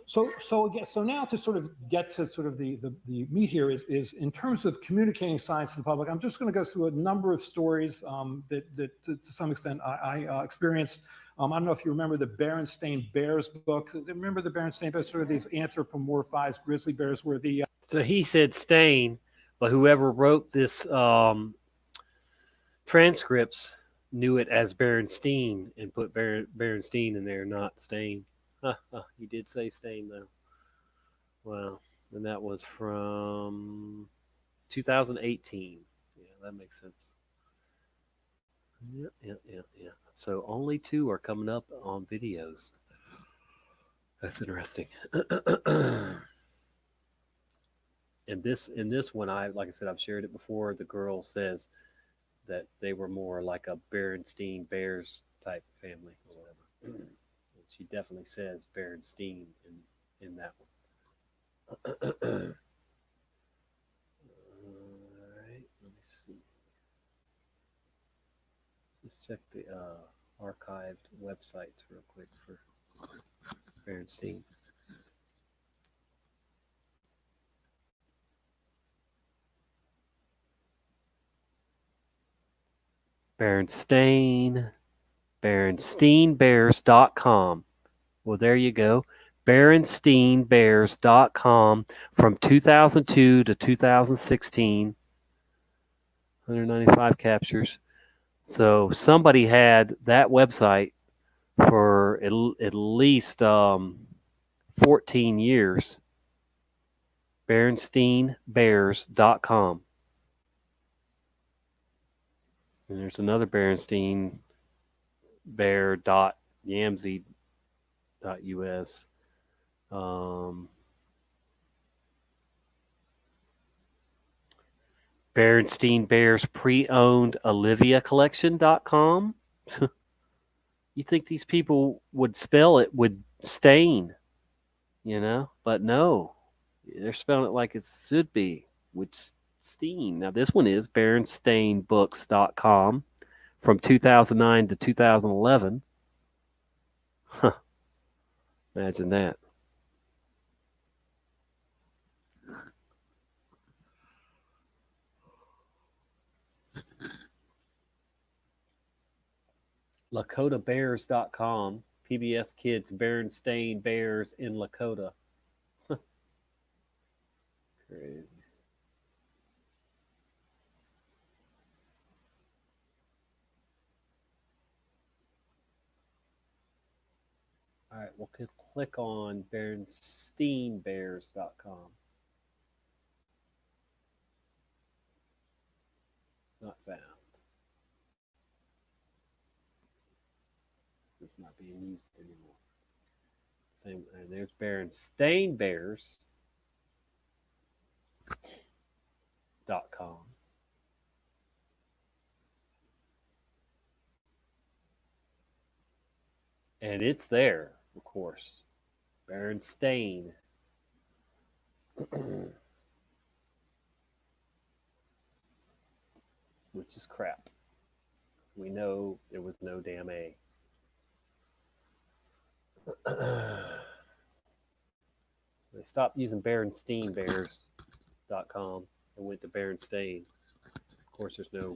So now to sort of get to sort of the meat here is in terms of communicating science to the public. I'm just going to go through a number of stories that to some extent I experienced. I don't know if you remember the Berenstain Bears book. Remember the Berenstain Bears, sort of these anthropomorphized grizzly bears where the So he said stain, but whoever wrote this transcripts knew it as Berenstain and put Berenstain in there, not stain. He did say stain, though. Wow. And that was from 2018. Yeah, that makes sense. Yeah. So only 2 are coming up on videos. That's interesting. In this one, like I said, I've shared it before. The girl says that they were more like a Berenstain Bears type family or whatever. She definitely says Berenstain in that one. All right, let me see. Let's check the archived websites real quick for Berenstain. Berensteinbears.com. Well, there you go. Berensteinbears.com from 2002 to 2016. 195 captures. So somebody had that website for at least 14 years. Berensteinbears.com. And there's another Berenstain bear.yamz.us. Berenstain Bears pre-owned Olivia collection.com. You think these people would spell it with stain, but no, they're spelling it like it should be with Steen. Now this one is BerenstainBooks.com from 2009 to 2011. Huh. Imagine that. LakotaBears.com. PBS Kids Berenstain Bears in Lakota. Crazy. All right, we'll click on BernsteinBears.com. Not found. It's not being used anymore. Same, and there's BernsteinBears.com. And it's there, of course. Berenstain. Which is crap. We know there was no damn A. They stopped using BerensteinBears.com and went to Berenstain. Of course, there's no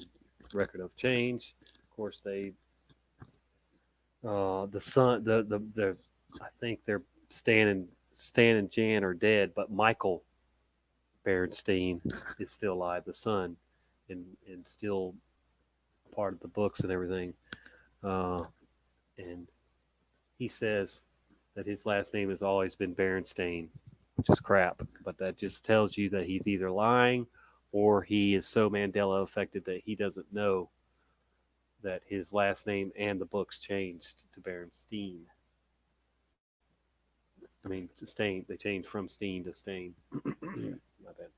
record of change. Of course, they the son the I think they're Stan and Jan are dead, but Michael Berenstain is still alive, the son, and still part of the books and everything. And he says that his last name has always been Berenstain, which is crap. But that just tells you that he's either lying or he is so Mandela affected that he doesn't know that his last name and the books changed to Berenstein. I mean, to Stain. They changed from Steen to Stain. My bad.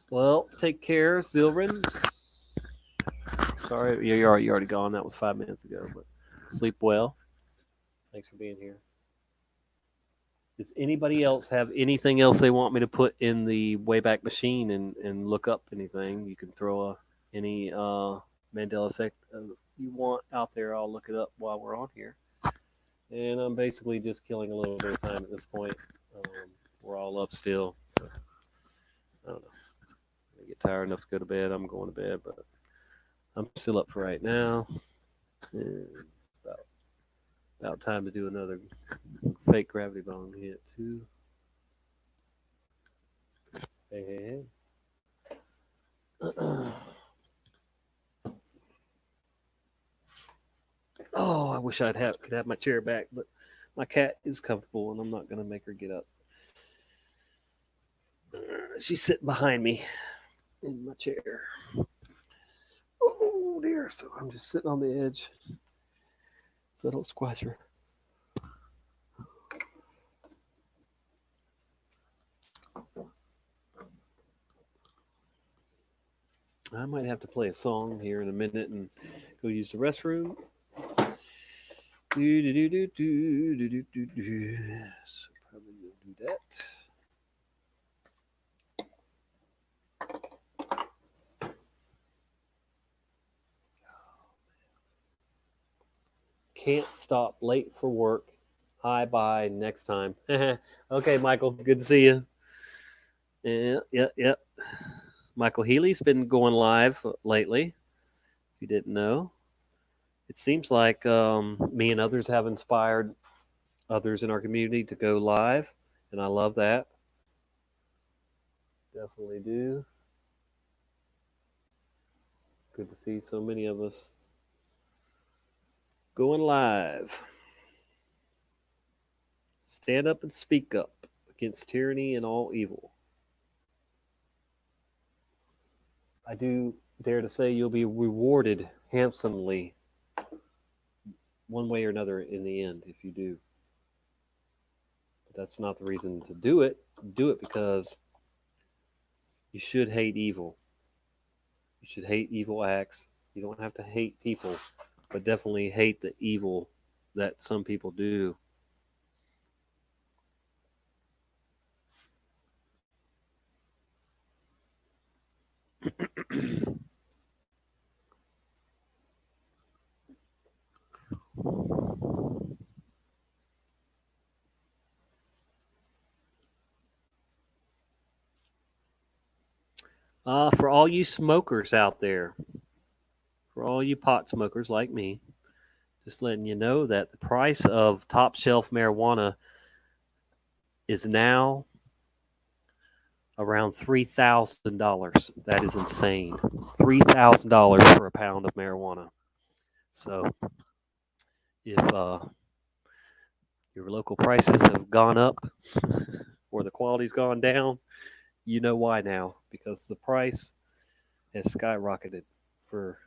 Well, take care, Zilrin. Sorry, you're already gone. That was 5 minutes ago. But sleep well. Thanks for being here. Does anybody else have anything else they want me to put in the Wayback Machine and look up anything? You can throw any Mandela effect you want out there. I'll look it up while we're on here. And I'm basically just killing a little bit of time at this point. We're all up still. So, I don't know. I get tired enough to go to bed. I'm going to bed, but I'm still up for right now. And it's about time to do another fake gravity bong hit too. Hey. Oh, I wish could have my chair back, but my cat is comfortable, and I'm not going to make her get up. She's sitting behind me in my chair. Oh dear! So I'm just sitting on the edge, so I don't squash her. I might have to play a song here in a minute and go use the restroom. So probably will do that. Can't stop late for work. Hi, bye. Next time. Okay, Michael. Good to see you. Yeah. Michael Healy's been going live lately. If you didn't know. It seems like me and others have inspired others in our community to go live, and I love that. Definitely do. Good to see so many of us going live. Stand up and speak up against tyranny and all evil. I do dare to say you'll be rewarded handsomely one way or another in the end if you do. But that's not the reason to do it. Do it because you should hate evil. You should hate evil acts. You don't have to hate people, but definitely hate the evil that some people do. For all you smokers out there, for all you pot smokers like me, just letting you know that the price of top shelf marijuana is now around $3,000. That is insane. $3,000 for a pound of marijuana. So if your local prices have gone up or the quality's gone down, you know why now, because the price has skyrocketed for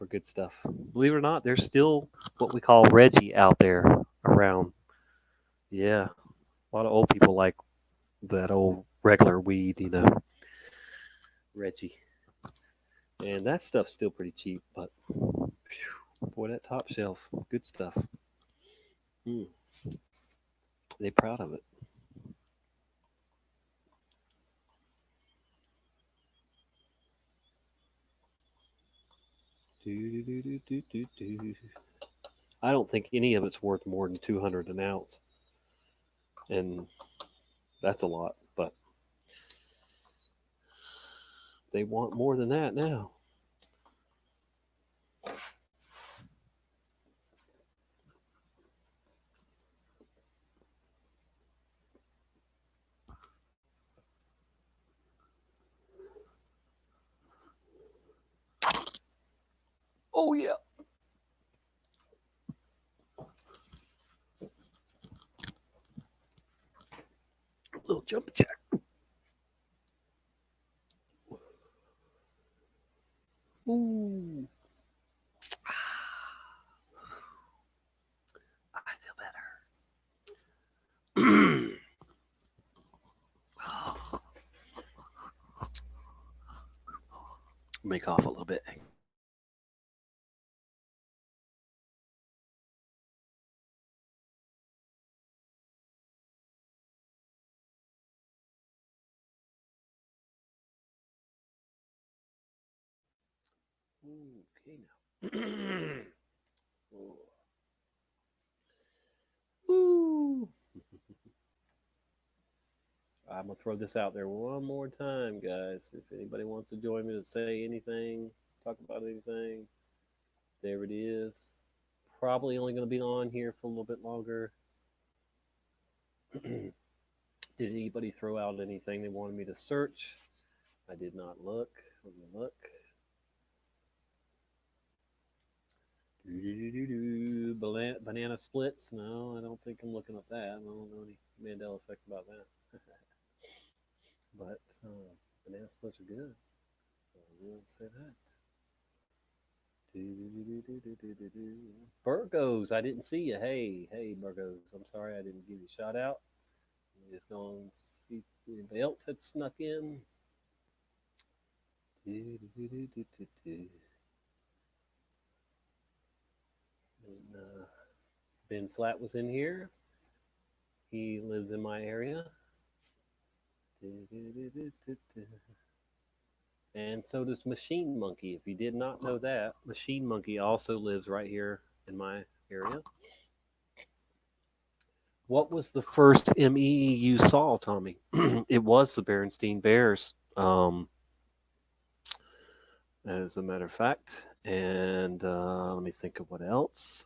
good stuff. Believe it or not, there's still what we call Reggie out there around. Yeah, a lot of old people like that old regular weed, Reggie. And that stuff's still pretty cheap, but boy, that top shelf, good stuff. They proud of it. I don't think any of it's worth more than 200 an ounce, and that's a lot. But they want more than that now. Oh yeah. Little jump jack. Ooh. I feel better. Make off a little bit. Okay now. Ooh. I'm gonna throw this out there one more time, guys. If anybody wants to join me to say anything, talk about anything, there it is. Probably only gonna be on here for a little bit longer. Did anybody throw out anything they wanted me to search? I did not look. Let me look. Banana splits? No, I don't think I'm looking up that. I don't know any Mandela effect about that. But banana splits are good. I will say that. Burgos, I didn't see you. Hey, Burgos. I'm sorry I didn't give you a shout out. I'm just going to see if anybody else had snuck in. And, Ben Flat was in here. He lives in my area. And so does Machine Monkey. If you did not know that, Machine Monkey also lives right here in my area. What was the first ME you saw, Tommy? It was the Berenstein Bears, as a matter of fact. And let me think of what else.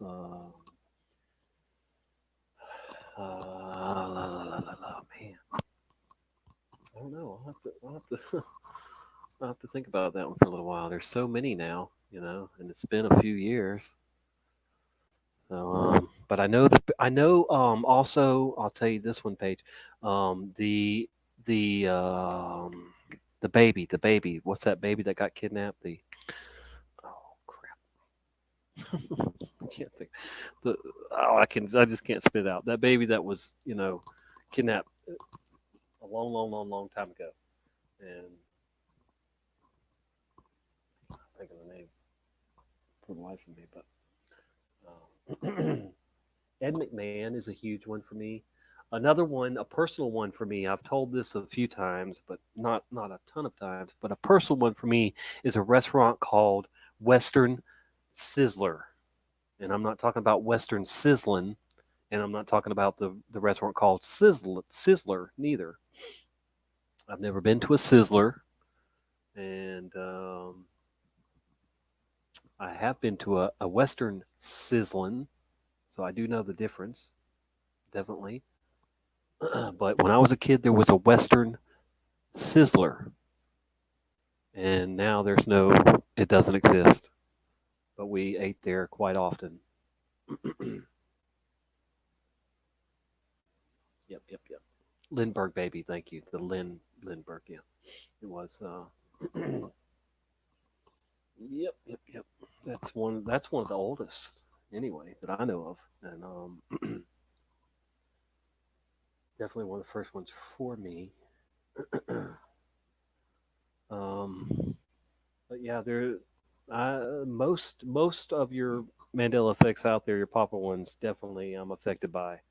Man. I don't know. I'll have to think about that one for a little while. There's so many now, and it's been a few years. So, but I know also, I'll tell you this one, Paige. The baby. What's that baby that got kidnapped? I can't think. I just can't spit it out. That baby that was, kidnapped a long time ago, and I can't think of the name for the life of me. But Ed McMahon is a huge one for me. Another one, a personal one for me. I've told this a few times, but not a ton of times. But a personal one for me is a restaurant called Western Sizzler. And I'm not talking about Western Sizzlin', and I'm not talking about the restaurant called Sizzler neither. I've never been to a Sizzler, and I have been to a Western Sizzlin', so I do know the difference, definitely. But when I was a kid, there was a Western Sizzler, and now it doesn't exist. But we ate there quite often. Yep. Lindbergh baby, thank you. The Lindbergh, yeah. It was yep. That's one of the oldest anyway that I know of. And definitely one of the first ones for me. But yeah, most of your Mandela effects out there, your popular ones, definitely I'm affected by.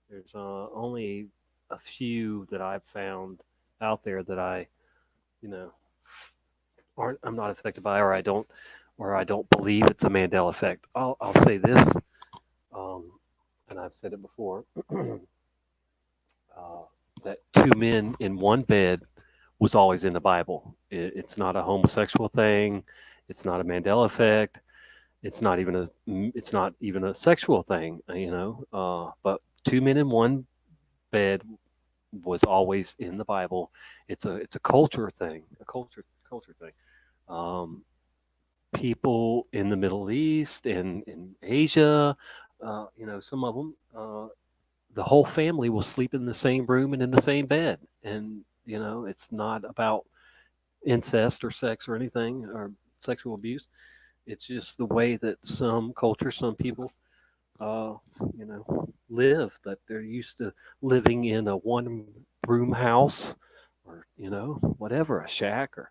There's only a few that I've found out there that you know, I'm not affected by, or I don't believe it's a Mandela effect. I'll say this, and I've said it before, that two men in one bed was always in the Bible. It's not a homosexual thing. It's not a Mandela effect. It's not even a sexual thing. But two men in one bed was always in the Bible. It's a culture thing. A culture thing. People in the Middle East and in Asia, some of them, the whole family will sleep in the same room and in the same bed, and it's not about incest or sex or anything or sexual abuse. It's just the way that some cultures, some people, live. That they're used to living in a one room house, or whatever, a shack, or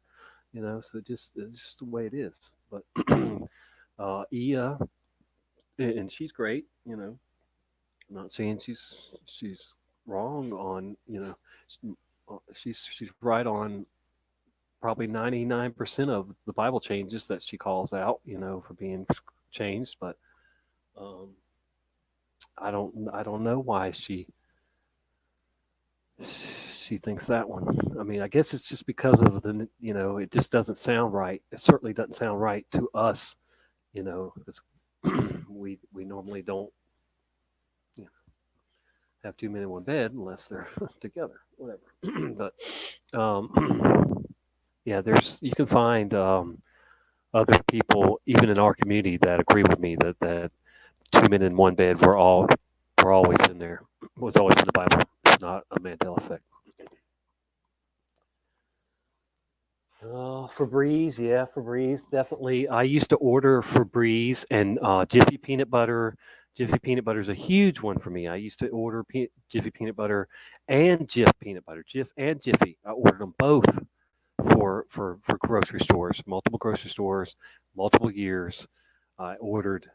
So it's just the way it is. But Ia, and she's great. I'm not saying she's wrong on she's right on probably 99% of the Bible changes that she calls out, for being changed. But I don't know why she thinks that one. I mean, I guess it's just because of it just doesn't sound right. It certainly doesn't sound right to us, because we normally don't have two men in one bed unless they're together, whatever. But yeah, you can find other people even in our community that agree with me that two men in one bed were always in there, was always in the Bible. It's not a Mandela effect. Febreze, yeah, Febreze, definitely. I used to order Febreze and Jiffy peanut butter. Jiffy peanut butter is a huge one for me. I used to order Jiffy peanut butter and Jif peanut butter, Jif and Jiffy. I ordered them both for grocery stores, multiple grocery stores, multiple years. I ordered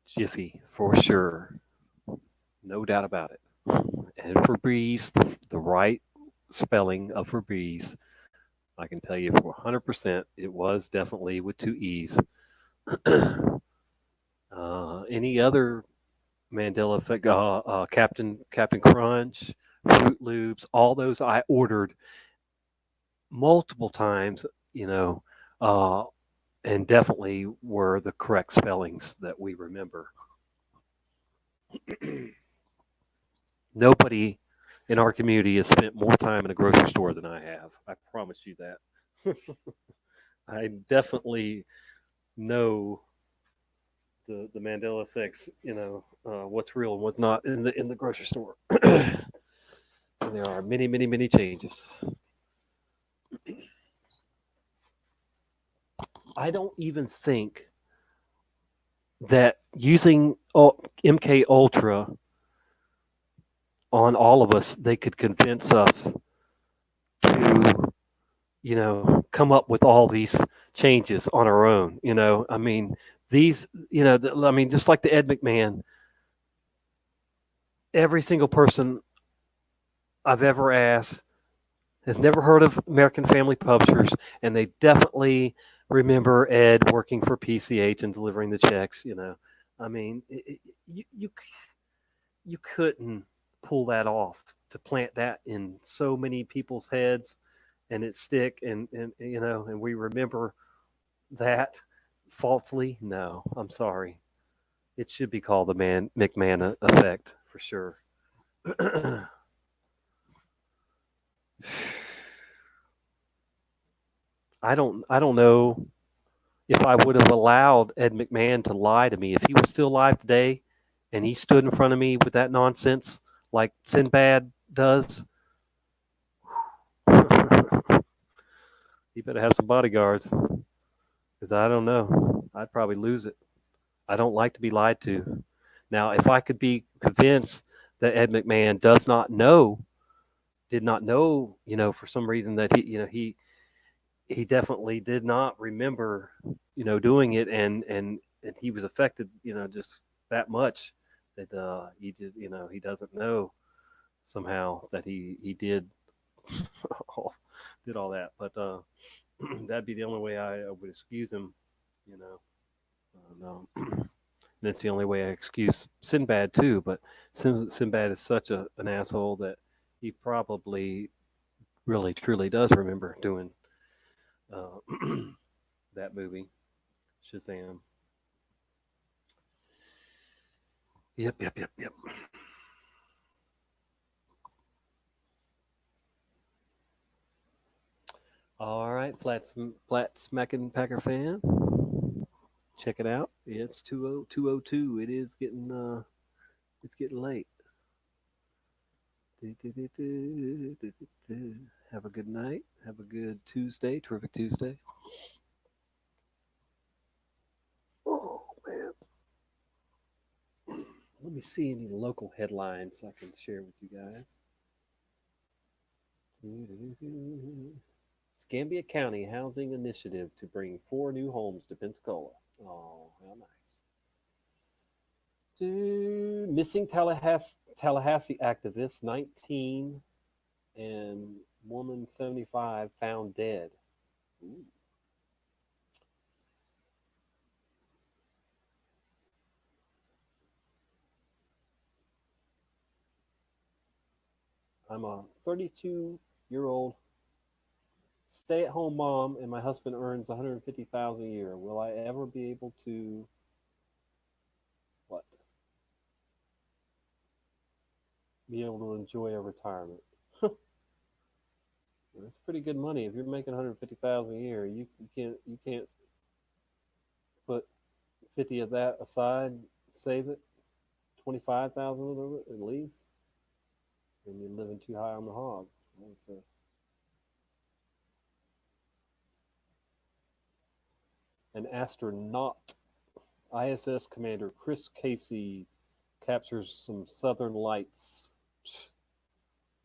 Jiffy for sure, no doubt about it. And Febreze, the right spelling of Febreze, I can tell you for 100%, it was definitely with two E's. Any other Mandela effect? Captain Crunch, Fruit Loops, all those I ordered multiple times, and definitely were the correct spellings that we remember. Nobody in our community has spent more time in a grocery store than I have. I promise you that. I definitely know the Mandela effects. What's real and what's not in the grocery store. And there are many, many, many changes. I don't even think that using MK Ultra on all of us, they could convince us to, come up with all these changes on our own. I mean, just like the Ed McMahon, every single person I've ever asked has never heard of American Family Publishers, and they definitely remember Ed working for PCH and delivering the checks. I mean, you couldn't pull that off, to plant that in so many people's heads and it stick, and we remember that falsely. No, I'm sorry. It should be called the McMahon effect for sure. I don't know if I would have allowed Ed McMahon to lie to me if he was still alive today. and he stood in front of me with that nonsense like Sinbad does, he better have some bodyguards, because I don't know. I'd probably lose it. I don't like to be lied to. Now, if I could be convinced that Ed McMahon did not know, for some reason that he definitely did not remember, doing it, and he was affected, just that much that he just, he doesn't know somehow that he did did all that. But that'd be the only way I would excuse him, No. That's the only way I excuse Sinbad too. But Sinbad is such an asshole that he probably really truly does remember doing that movie, Shazam. Yep. All right, flat smacking Packer fan. Check it out. It's 202. It is getting it's getting late. Have a good night. Have a good Tuesday. Terrific Tuesday. Oh man. Let me see any local headlines I can share with you guys. Escambia County Housing Initiative to bring 4 new homes to Pensacola. Oh, how nice. Missing Tallahassee activist, 19, and woman 75 found dead. Ooh. I'm a 32-year-old stay-at-home mom, and my husband earns $150,000 a year. Will I ever be able to what? Be able to enjoy a retirement? That's pretty good money. If you're making $150,000 a year, you can't put 50 of that aside, save it, 25,000 of it at least, and you're living too high on the hog. An astronaut, ISS Commander Chris Casey, captures some southern lights.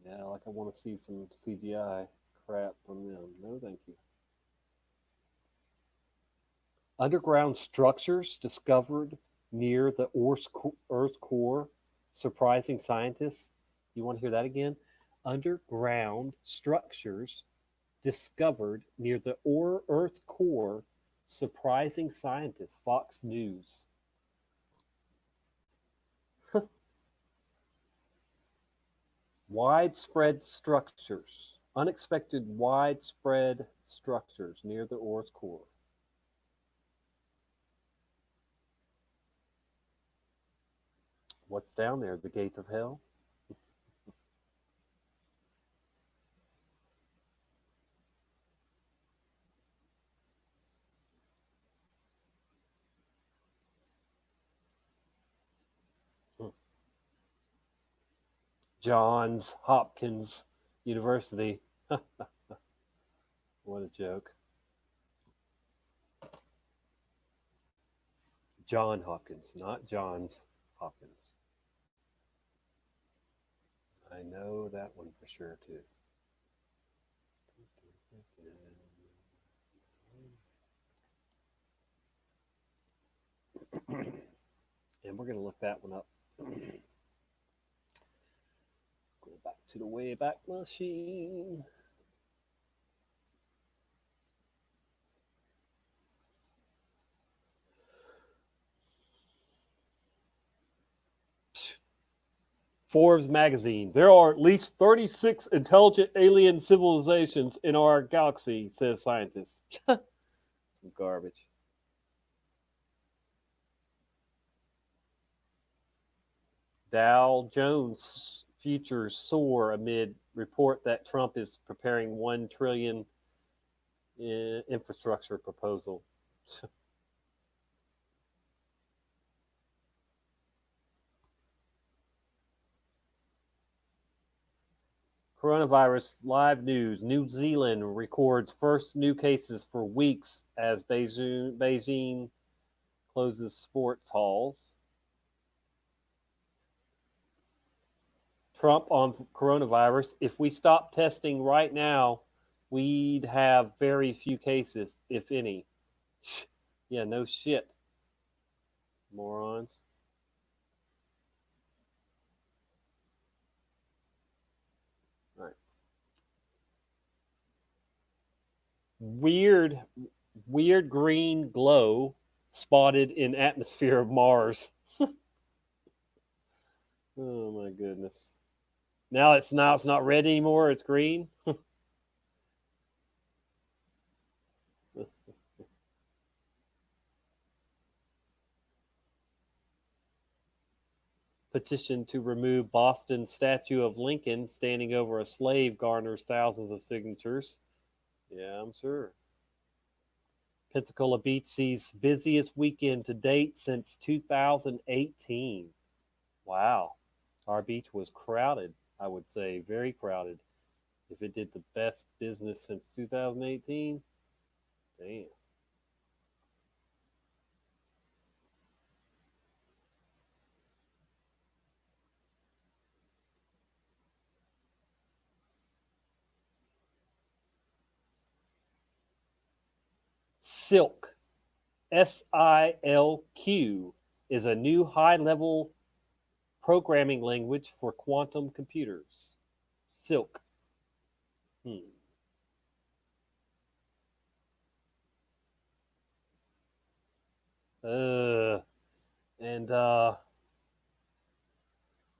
Yeah, like I want to see some CGI crap from them. No, thank you. Underground structures discovered near the Earth's core, surprising scientists. You want to hear that again? Underground structures discovered near the Earth's core, surprising scientists. Fox News. Widespread structures. Unexpected widespread structures near the Earth's core. What's down there? The gates of hell? Johns Hopkins University. What a joke. John Hopkins, not Johns Hopkins. I know that one for sure, too. And we're going to look that one up. Go back to the Wayback Machine. Forbes magazine. There are at least 36 intelligent alien civilizations in our galaxy, says scientists. Some garbage. Dow Jones futures soar amid report that Trump is preparing $1 trillion infrastructure proposal. Coronavirus live news. New Zealand records first new cases for weeks as Beijing closes sports halls. Trump on coronavirus. If we stop testing right now, we'd have very few cases, if any. Yeah, no shit. Morons. All right. Weird green glow spotted in atmosphere of Mars. Oh my goodness. Now it's not red anymore, it's green. Petition to remove Boston statue of Lincoln standing over a slave garners thousands of signatures. Yeah, I'm sure. Pensacola Beach sees busiest weekend to date since 2018. Wow. Our beach was crowded, I would say, very crowded. If it did the best business since 2018, damn. Silk, SILQ, is a new high-level programming language for quantum computers. Silk.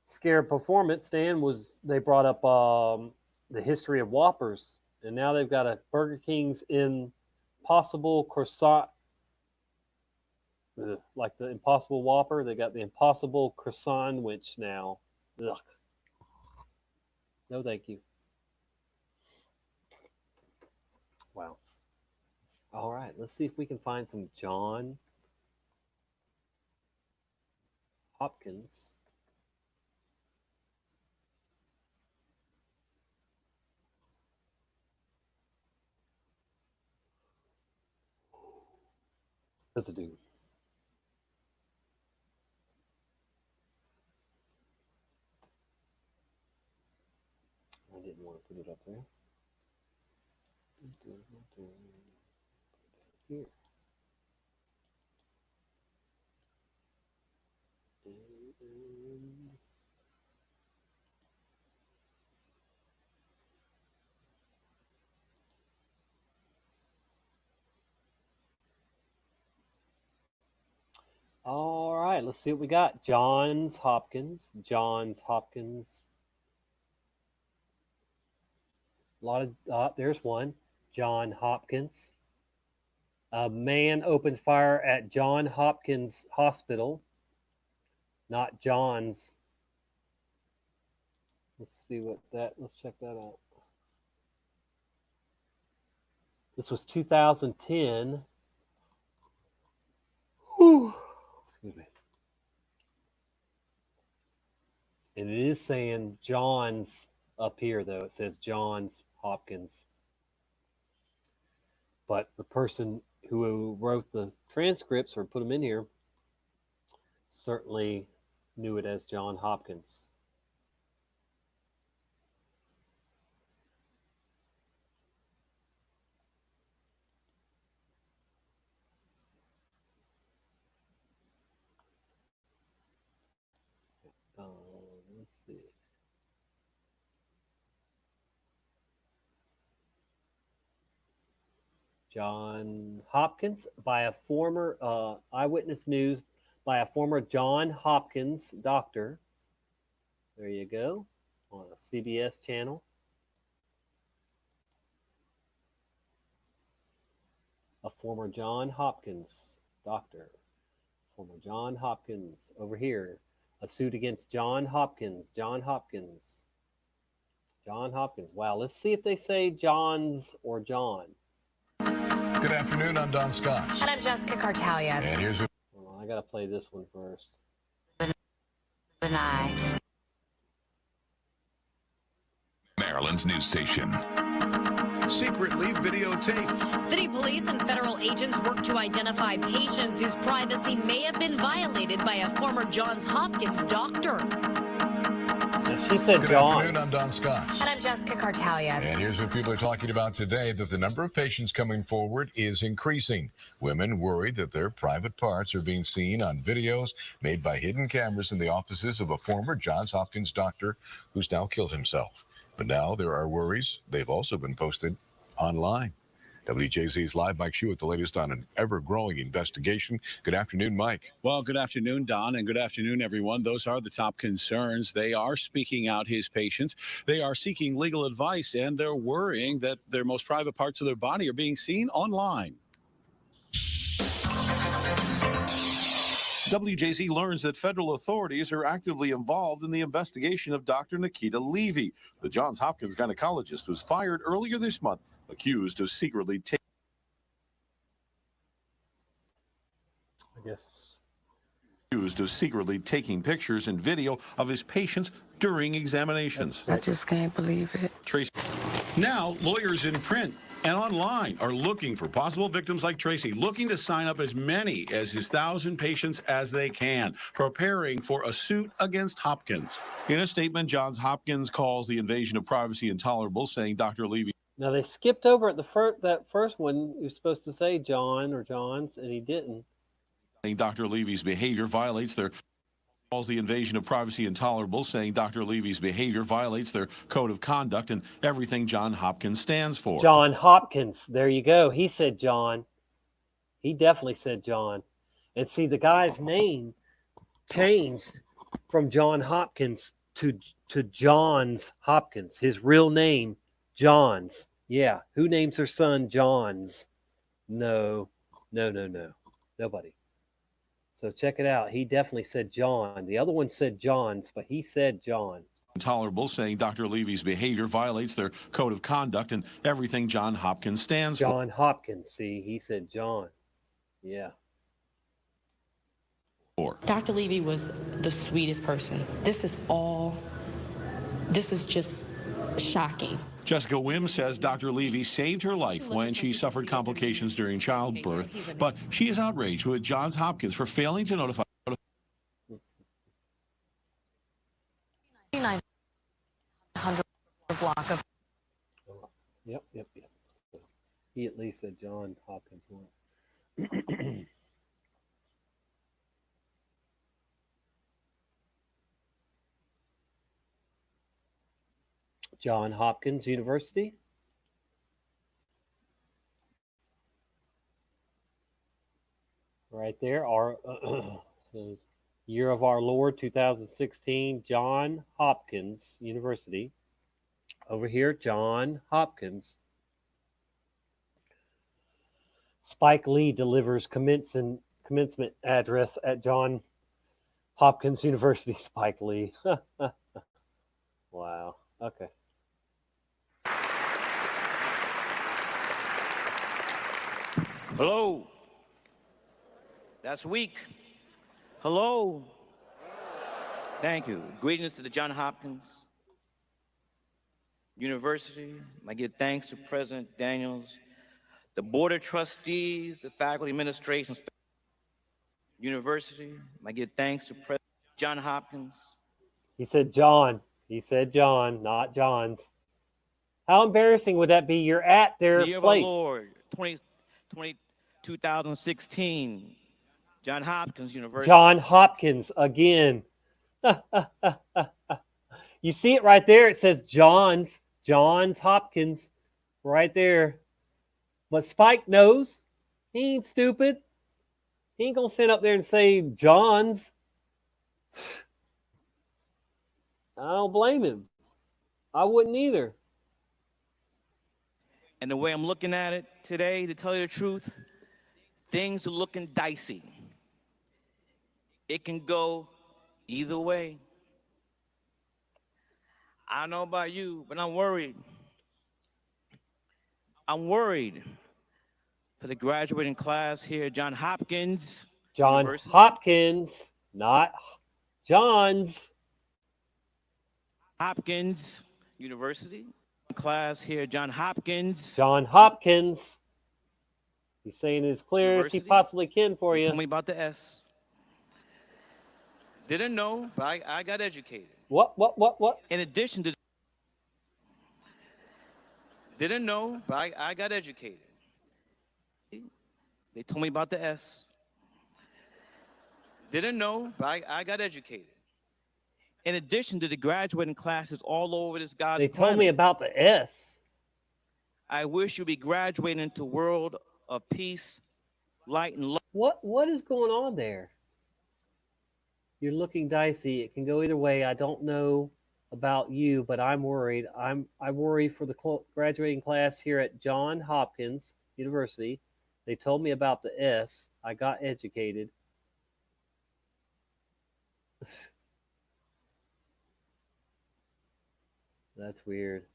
Scared Performance, Dan, they brought up the history of Whoppers, and now they've got a Burger King's Impossible Croissant, like the Impossible Whopper. They got the Impossible Croissant Sandwich now. Ugh. No, thank you. Wow. All right, let's see if we can find some John Hopkins. Residue. I didn't want to put it up there. Here. All right, let's see what we got. Johns Hopkins. A lot of there's one. John Hopkins. A man opens fire at John Hopkins Hospital. Not John's. Let's check that out. This was 2010. Whew. Excuse me. And it is saying John's up here, though. It says Johns Hopkins. But the person who wrote the transcripts or put them in here certainly knew it as John Hopkins. Let's see. John Hopkins by a former Eyewitness News by a former John Hopkins doctor. There you go, on a CBS channel. A former John Hopkins doctor. Former John Hopkins over here. A suit against John Hopkins. John Hopkins. Wow, let's see if they say Johns or John. Good afternoon, I'm Don Scott. And I'm Jessica Cartalia. And here's your... Well, I gotta play this one first. Maryland's news station. Secretly videotaped. City police and federal agents work to identify patients whose privacy may have been violated by a former Johns Hopkins doctor. She said Good John. afternoon, I'm Don Scott. And I'm Jessica Cartalia. And here's what people are talking about today, that the number of patients coming forward is increasing. Women worried that their private parts are being seen on videos made by hidden cameras in the offices of a former Johns Hopkins doctor who's now killed himself. But now there are worries. They've also been posted online. WJZ's live Mike Hsu with the latest on an ever-growing investigation. Good afternoon, Mike. Well, good afternoon, Don, and good afternoon, everyone. Those are the top concerns. They are speaking out, his patients. They are seeking legal advice, and they're worrying that their most private parts of their body are being seen online. WJZ learns that federal authorities are actively involved in the investigation of Dr. Nikita Levy, the Johns Hopkins gynecologist who was fired earlier this month, accused of secretly taking. Accused of secretly taking pictures and video of his patients during examinations. I just can't believe it. Tracy. Now, lawyers in print and online are looking for possible victims like Tracy, looking to sign up as many as his 1,000 patients as they can, preparing for a suit against Hopkins. In a statement, Johns Hopkins calls the invasion of privacy intolerable, saying Dr. Levy. Now they skipped over at that first one. He was supposed to say John or Johns, and he didn't. Dr. Levy's behavior violates their calls the invasion of privacy intolerable, saying Dr. Levy's behavior violates their code of conduct and everything John Hopkins stands for. John Hopkins. There you go. He said John. He definitely said John. And see, the guy's name changed from John Hopkins to Johns Hopkins. His real name, Johns. Yeah. Who names their son Johns? No. Nobody. So check it out. He definitely said John. The other one said Johns, but he said John. Intolerable, saying Dr. Levy's behavior violates their code of conduct and everything John Hopkins stands for. John Hopkins. See, he said John. Yeah. Dr. Levy was the sweetest person. This is just shocking. Jessica Wim says Dr. Levy saved her life when she suffered complications during childbirth, but she is outraged with Johns Hopkins for failing to notify. Block of. Yep. So he at least said John Hopkins one. John Hopkins University. Right there, our says year of our Lord 2016, John Hopkins University. Over here, John Hopkins. Spike Lee delivers commencement address at John Hopkins University. Spike Lee. Wow. Okay. Hello. That's weak. Hello. Thank you. Greetings to the Johns Hopkins University. I give thanks to President Daniels, the Board of Trustees, the Faculty Administration University. I give thanks to President Johns Hopkins. He said John. He said John, not Johns. How embarrassing would that be? You're at their the year place. Of our Lord, 2016, Johns Hopkins University. John Hopkins again. You see it right there. It says Johns Hopkins right there. But Spike knows. He ain't stupid. He ain't going to sit up there and say Johns. I don't blame him. I wouldn't either. And the way I'm looking at it today, to tell you the truth, things are looking dicey. It can go either way. I don't know about you, but I'm worried. I'm worried for the graduating class here at Johns Hopkins. John University. Hopkins, not Johns. Hopkins University. Class here, Johns Hopkins. John Hopkins. He's saying it as clear as he University. possibly can for They you. told me about the S. Didn't know, but I got educated. What? In addition to... Didn't know, but I got educated. They told me about the S. Didn't know, but I got educated. In addition to the graduating classes all over this God's They planet, told me about the S. I wish you'd be graduating into a world of peace, light, and love. What is going on there? You're looking dicey. It can go either way. I don't know about you, but I'm worried. I worry for the graduating class here at Johns Hopkins University. They told me about the S. I got educated. That's weird.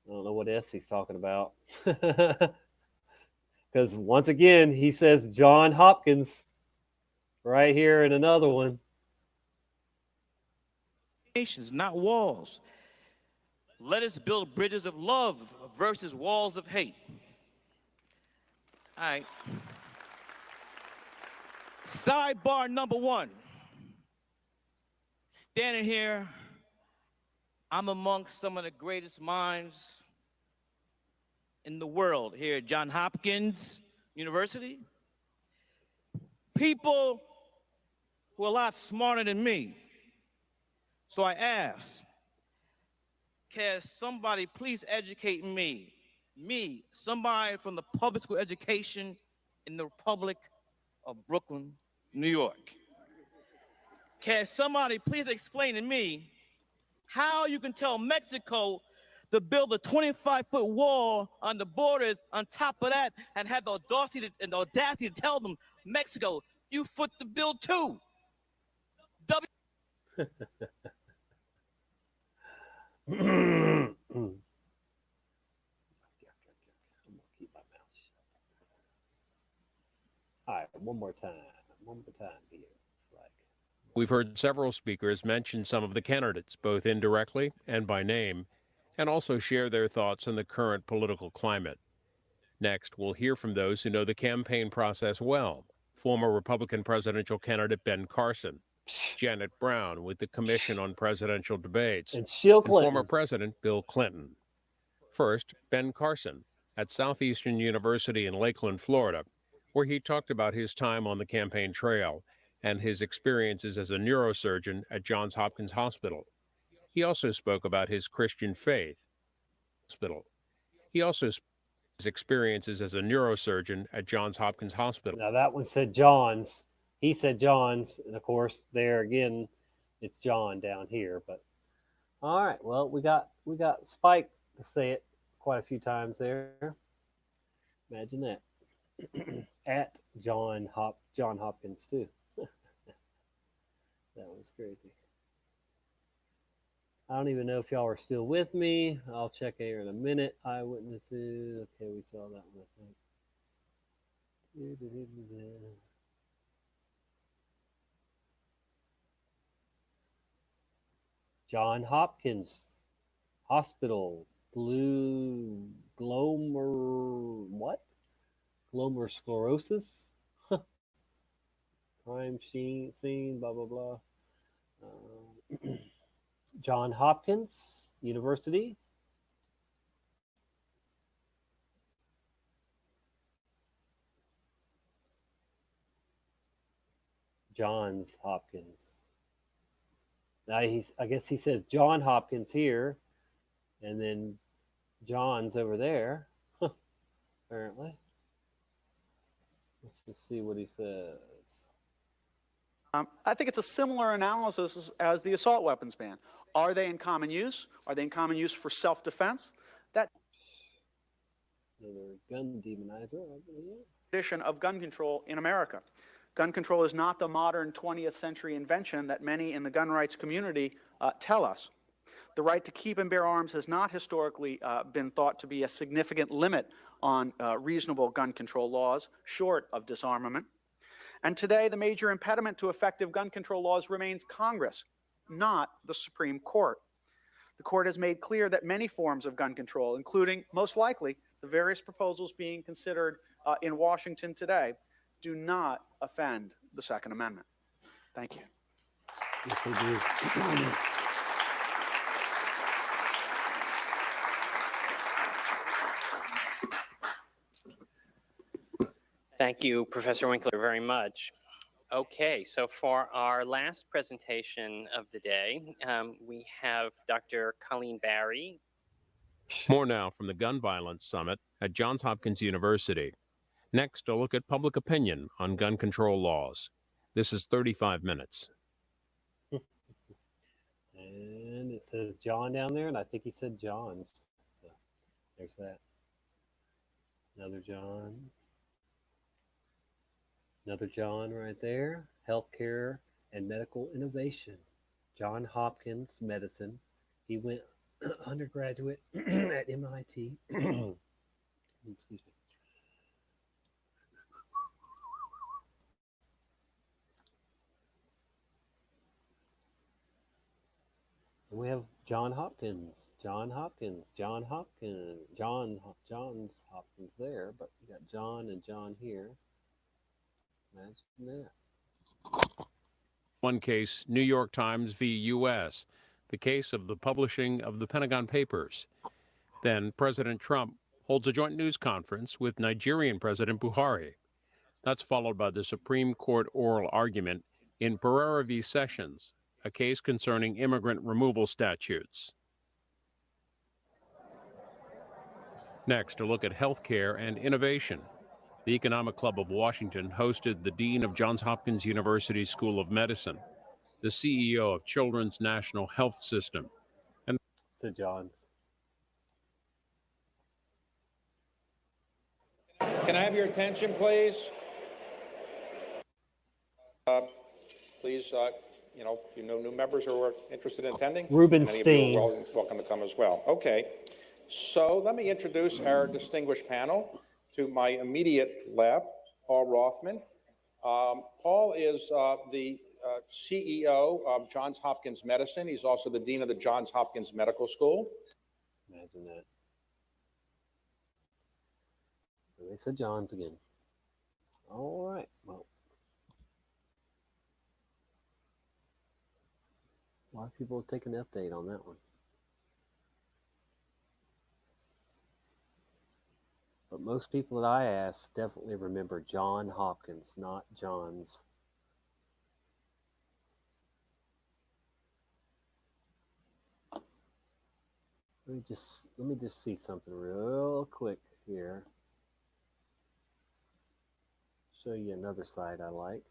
I don't know what S he's talking about. Because once again, he says Johns Hopkins right here in another one. Nations, not walls. Let us build bridges of love versus walls of hate. All right. Sidebar number one. Standing here, I'm amongst some of the greatest minds in the world here at Johns Hopkins University. People who are a lot smarter than me. So I ask, can somebody please educate me, somebody from the public school education in the Republic of Brooklyn, New York. Can somebody please explain to me how you can tell Mexico to build a 25-foot wall on the borders on top of that and have the audacity to tell them, Mexico, you foot the bill too. All right, one more time here. We've heard several speakers mention some of the candidates, both indirectly and by name, and also share their thoughts on the current political climate. Next, we'll hear from those who know the campaign process well. Former Republican presidential candidate Ben Carson, Janet Brown with the Commission on Presidential Debates, and Clinton. Former President Bill Clinton. First, Ben Carson at Southeastern University in Lakeland, Florida, where he talked about his time on the campaign trail and his experiences as a neurosurgeon at Johns Hopkins Hospital. He also spoke about his Christian faith. He also spoke about his experiences as a neurosurgeon at Johns Hopkins Hospital. Now that one said Johns. He said Johns, and of course there again, it's John down here. But all right, well we got Spike to say it quite a few times there. Imagine that. At John Hopkins too. That was crazy. I don't even know if y'all are still with me. I'll check here in a minute. Eyewitnesses. Okay, we saw that one, I think. Johns Hopkins Hospital. Glomerulosclerosis. Crime scene, blah, blah, blah. Johns Hopkins University. Johns Hopkins. Now I guess he says John Hopkins here, and then John's over there. Apparently. Let's just see what he says. I think it's a similar analysis as the assault weapons ban. Are they in common use? Are they in common use for self-defense? That another gun demonizer. tradition of gun control in America. Gun control is not the modern 20th century invention that many in the gun rights community tell us. The right to keep and bear arms has not historically been thought to be a significant limit on reasonable gun control laws, short of disarmament. And today, the major impediment to effective gun control laws remains Congress, not the Supreme Court. The court has made clear that many forms of gun control, including, most likely, the various proposals being considered in Washington today, do not offend the Second Amendment. Thank you. Yes, they do. Thank you, Professor Winkler, very much. Okay, so for our last presentation of the day, we have Dr. Colleen Barry. More now from the Gun Violence Summit at Johns Hopkins University. Next, a look at public opinion on gun control laws. This is 35 minutes. And it says John down there, and I think he said John's. So there's that. Another John. Another John right there. Healthcare and medical innovation. John Hopkins Medicine. He went undergraduate at MIT. Excuse me. We have John Hopkins, Johns Hopkins there, but you got John and John here. Imagine that. One case, New York Times v. U.S., the case of the publishing of the Pentagon Papers. Then President Trump holds a joint news conference with Nigerian President Buhari. That's followed by the Supreme Court oral argument in Pereira v. Sessions, a case concerning immigrant removal statutes. Next, a look at healthcare and innovation. The Economic Club of Washington hosted the Dean of Johns Hopkins University School of Medicine, the CEO of Children's National Health System, and Sir John. Can I have your attention, please? Please, new members who are interested in attending. Rubenstein. Many of you are welcome to come as well. Okay, so let me introduce our distinguished panel. To my immediate left, Paul Rothman. Paul is the CEO of Johns Hopkins Medicine. He's also the Dean of the Johns Hopkins Medical School. Imagine that. So they said John's again. All right. Well, a lot of people take an update on that one. But most people that I ask definitely remember John Hopkins, not John's. Let me just see something real quick here. Show you another site I like.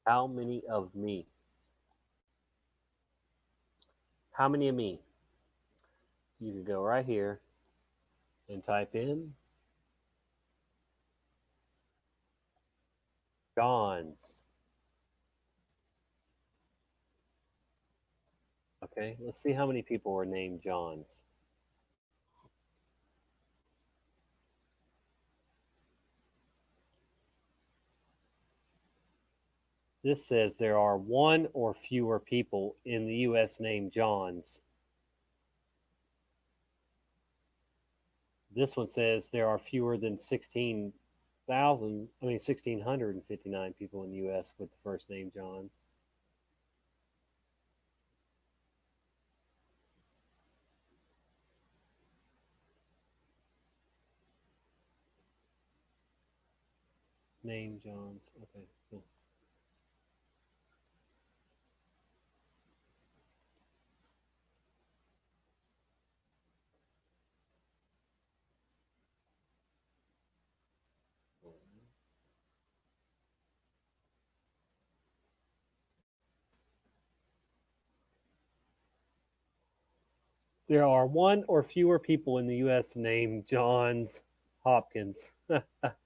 How many of me? How many of me? You can go right here and type in John's. Okay, let's see how many people are named John's. This says there are one or fewer people in the U.S. named Johns. This one says there are fewer than 1,659 people in the U.S. with the first name Johns. Name Johns. Okay, so. There are one or fewer people in the U.S. named Johns Hopkins.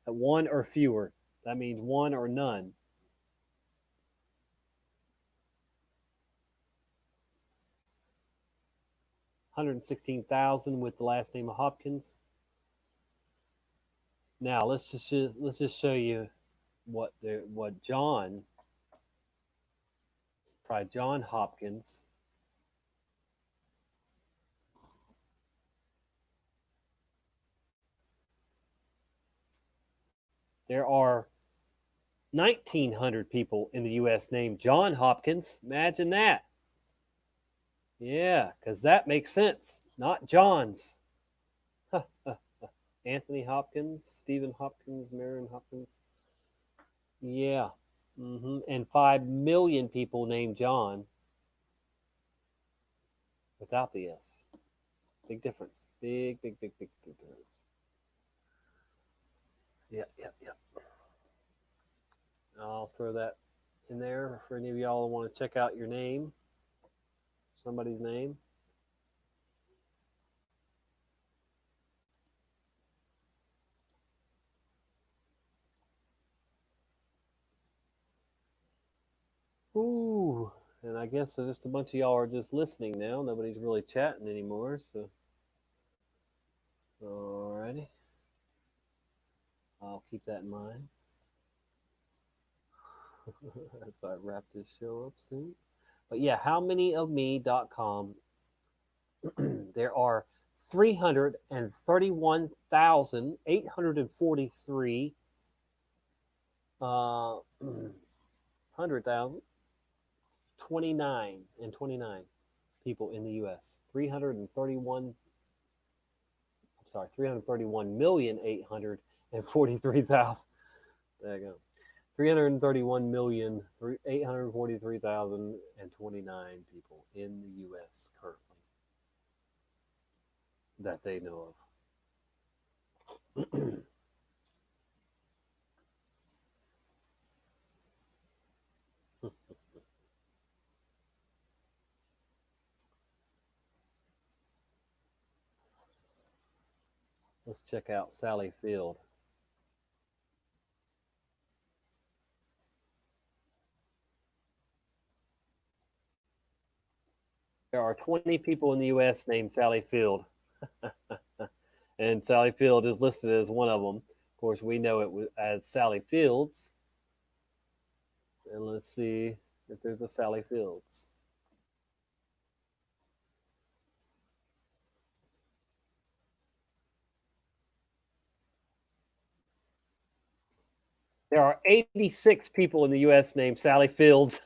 One or fewer. That means one or none. $116,000 with the last name of Hopkins. Now let's just show you what John, try John Hopkins. There are 1,900 people in the U.S. named John Hopkins. Imagine that. Yeah, because that makes sense. Not John's. Anthony Hopkins, Stephen Hopkins, Marion Hopkins. Yeah. And 5 million people named John without the S. Big difference. Big difference. Yeah. I'll throw that in there for any of y'all who want to check out your name, somebody's name. Ooh, and I guess just a bunch of y'all are just listening now. Nobody's really chatting anymore, so. Alrighty. I'll keep that in mind. So I wrap this show up soon. But yeah, howmanyofme.com. There are 331,843 100,000 29 people in the U.S. 331,843,000. There you go. 331,843,029 people in the U.S. currently that they know of. Let's check out Sally Field. There are 20 people in the U.S. named Sally Field. And Sally Field is listed as one of them. Of course, we know it as Sally Fields. And let's see if there's a Sally Fields. There are 86 people in the U.S. named Sally Fields.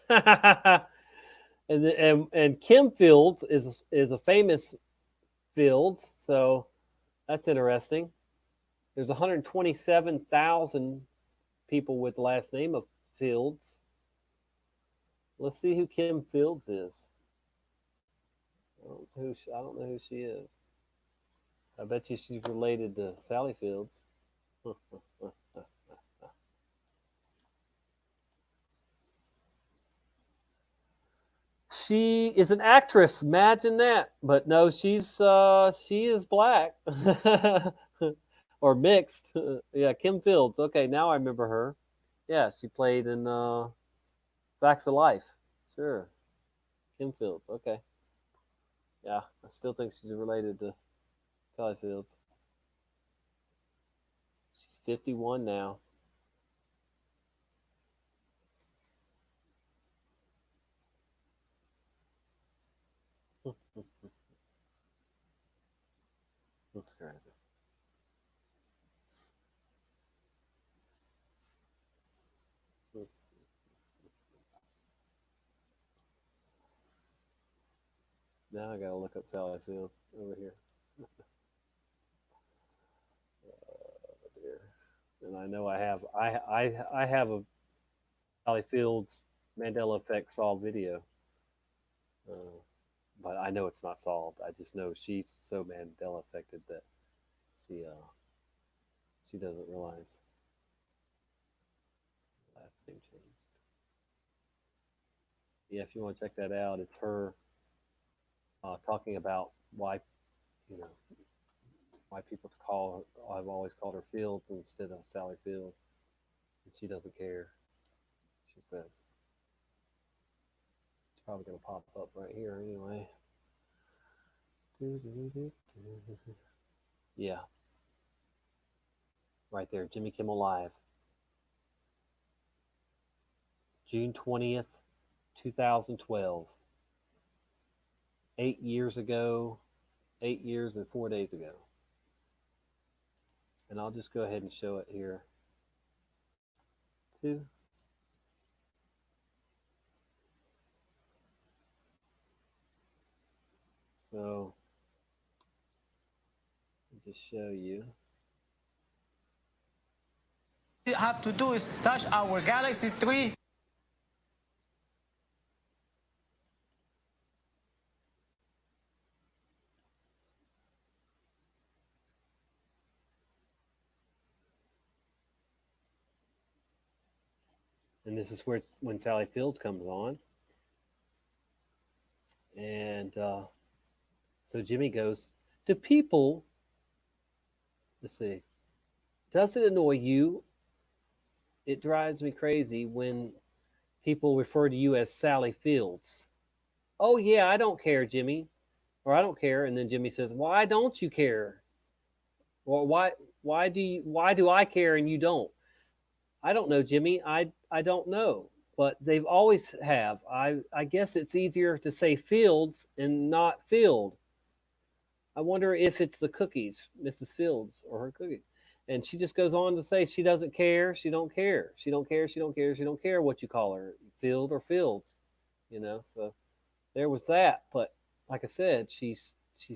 and Kim Fields is a famous Fields, so that's interesting. There's 127,000 people with the last name of Fields. Let's see who Kim Fields is. I don't know who she is. I bet you she's related to Sally Fields. She is an actress. Imagine that. But no, she is black or mixed. Yeah, Kim Fields. Okay, now I remember her. Yeah, she played in Facts of Life. Sure, Kim Fields. Okay. Yeah, I still think she's related to Sally Fields. She's 51 now. That's crazy. Now I gotta look up Sally Fields over here. Dear. And I know I have a Sally Fields Mandela effect solved video, but I know it's not solved. I just know she's so Mandela affected that she doesn't realize last name changed. Yeah, if you want to check that out, it's her talking about why people call her. I've always called her Fields instead of Sally Field, and she doesn't care. She says it's probably going to pop up right here anyway. Yeah, right there, Jimmy Kimmel Live. June 20th, 2012. 8 years ago, 8 years and 4 days ago. And I'll just go ahead and show it here too. So, I'll just show you. You have to do is touch our Galaxy 3. And this is where when Sally Fields comes on. And so Jimmy goes, do people, let's see, does it annoy you? It drives me crazy when people refer to you as Sally Fields. Oh, yeah, I don't care, Jimmy. Or I don't care. And then Jimmy says, why don't you care? Or why do I care and you don't? I don't know, Jimmy. I don't know. But they've always have. I guess it's easier to say Fields and not Field. I wonder if it's the cookies, Mrs. Fields, or her cookies. And she just goes on to say she doesn't care. She don't care. She don't care. She don't care. She don't care what you call her, Field or Fields. You know, so there was that. But like I said, she's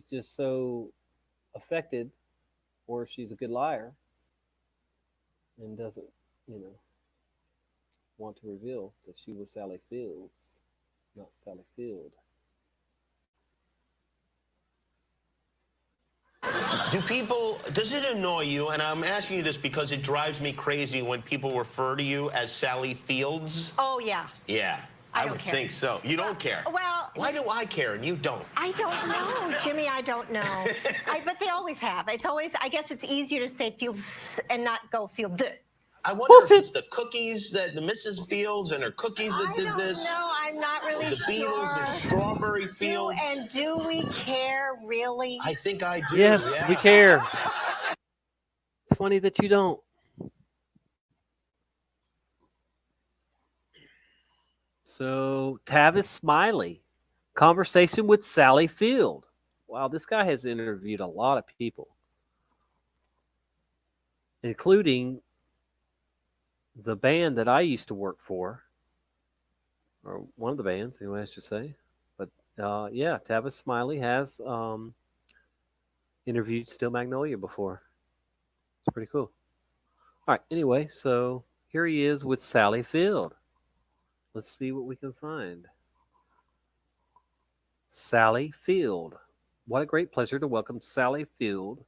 just so affected, or she's a good liar and doesn't, want to reveal that she was Sally Fields, not Sally Field. Does it annoy you, and I'm asking you this because it drives me crazy when people refer to you as Sally Fields? Oh, yeah. Yeah, I I don't would care. think so. You don't care? Well... Why do I care and you don't? I don't know, Jimmy, I don't know. But they always have. It's always, I guess it's easier to say Fields and not go Field. I wonder if it's the cookies that the Mrs. Fields and her cookies that did this. No, I'm not really the sure. Beatles and Strawberry Fields. Do we care, really? I think I do. Yes, yeah. we care. It's funny that you don't. So, Tavis Smiley, conversation with Sally Field. Wow, this guy has interviewed a lot of people, including the band that I used to work for, or one of the bands, anyway, I should say. But yeah, Tavis Smiley has interviewed Steel Magnolia before. It's pretty cool. All right, anyway, so here he is with Sally Field. Let's see what we can find. Sally Field. What a great pleasure to welcome Sally Field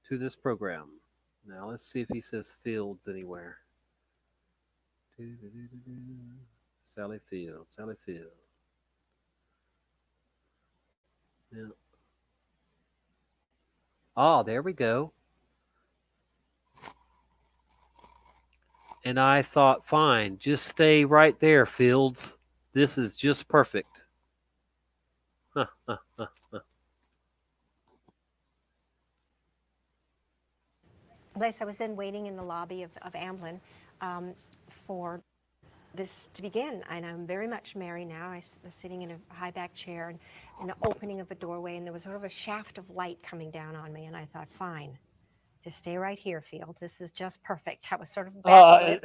to this program. Now let's see if he says Fields anywhere. Sally Field, Sally Field. Yeah. Oh, there we go. And I thought, fine, just stay right there, Fields. This is just perfect. Les, I was then waiting in the lobby of Amblin for this to begin, and I'm very much Mary now. I was sitting in a high back chair and in the opening of a doorway, and there was sort of a shaft of light coming down on me, and I thought, fine, just stay right here, Fields. This is just perfect. I was sort of back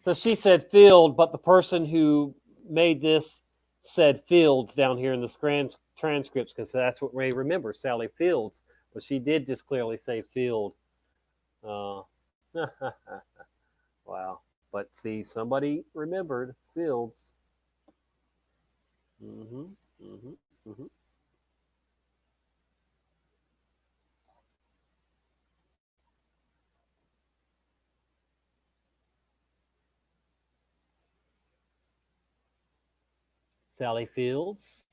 So she said Field, but the person who made this said Fields down here in the transcripts, because that's what Ray remembers, Sally Fields. But she did just clearly say Field. Wow. But see, somebody remembered Fields. Sally Fields.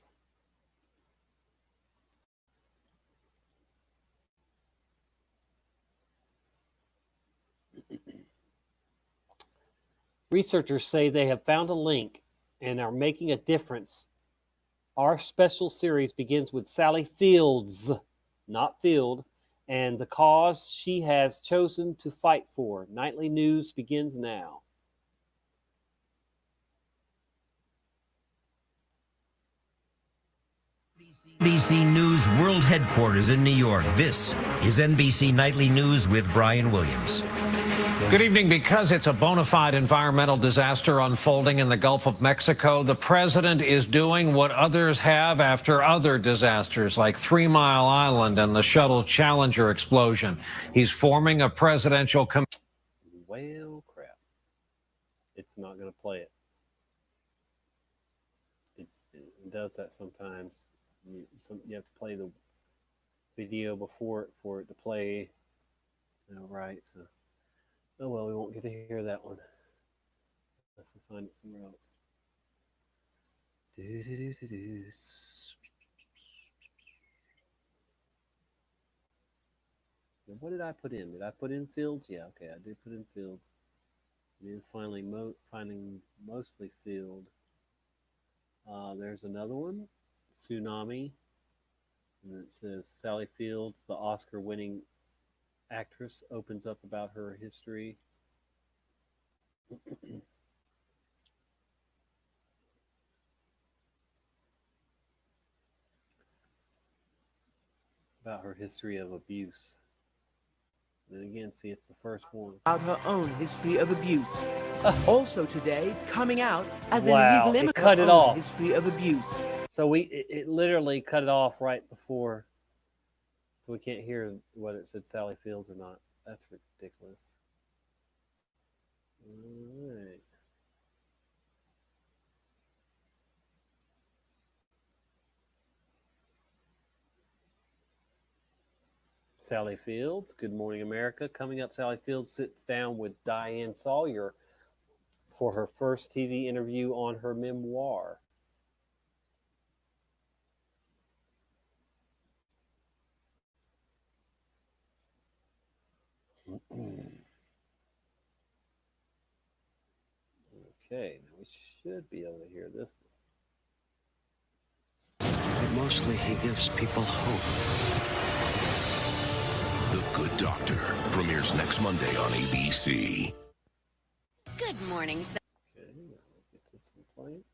Researchers say they have found a link and are making a difference. Our special series begins with Sally Fields, not Field, and the cause she has chosen to fight for. Nightly news begins now. NBC News World Headquarters in New York. This is NBC Nightly News with Brian Williams. Good evening. Because it's a bona fide environmental disaster unfolding in the Gulf of Mexico, the president is doing what others have after other disasters like 3 Mile Island and the Shuttle Challenger explosion. He's forming a presidential committee. Well, crap. It's not going to play it. It does that sometimes. You have to play the video before for it to play. Right, so. Oh, well, we won't get to hear that one. Unless we find it somewhere else. Now, what did I put in? Did I put in Fields? Yeah, okay, I did put in Fields. It is finally finding mostly Field. There's another one, Tsunami. And it says Sally Fields, the Oscar-winning actress, opens up about her history. About her history of abuse. And again, see, it's the first one. About her own history of abuse. Also today, coming out as Wow, an illegal it immigrant. cut it off. History of abuse. So it literally cut it off right before, so we can't hear whether it said Sally Fields or not. That's ridiculous. All right. Sally Fields, Good Morning America. Coming up, Sally Fields sits down with Diane Sawyer for her first TV interview on her memoir. Okay, now we should be able to hear this one. But mostly he gives people hope. The Good Doctor premieres next Monday on ABC. Good morning, sir. Okay, get this one playing.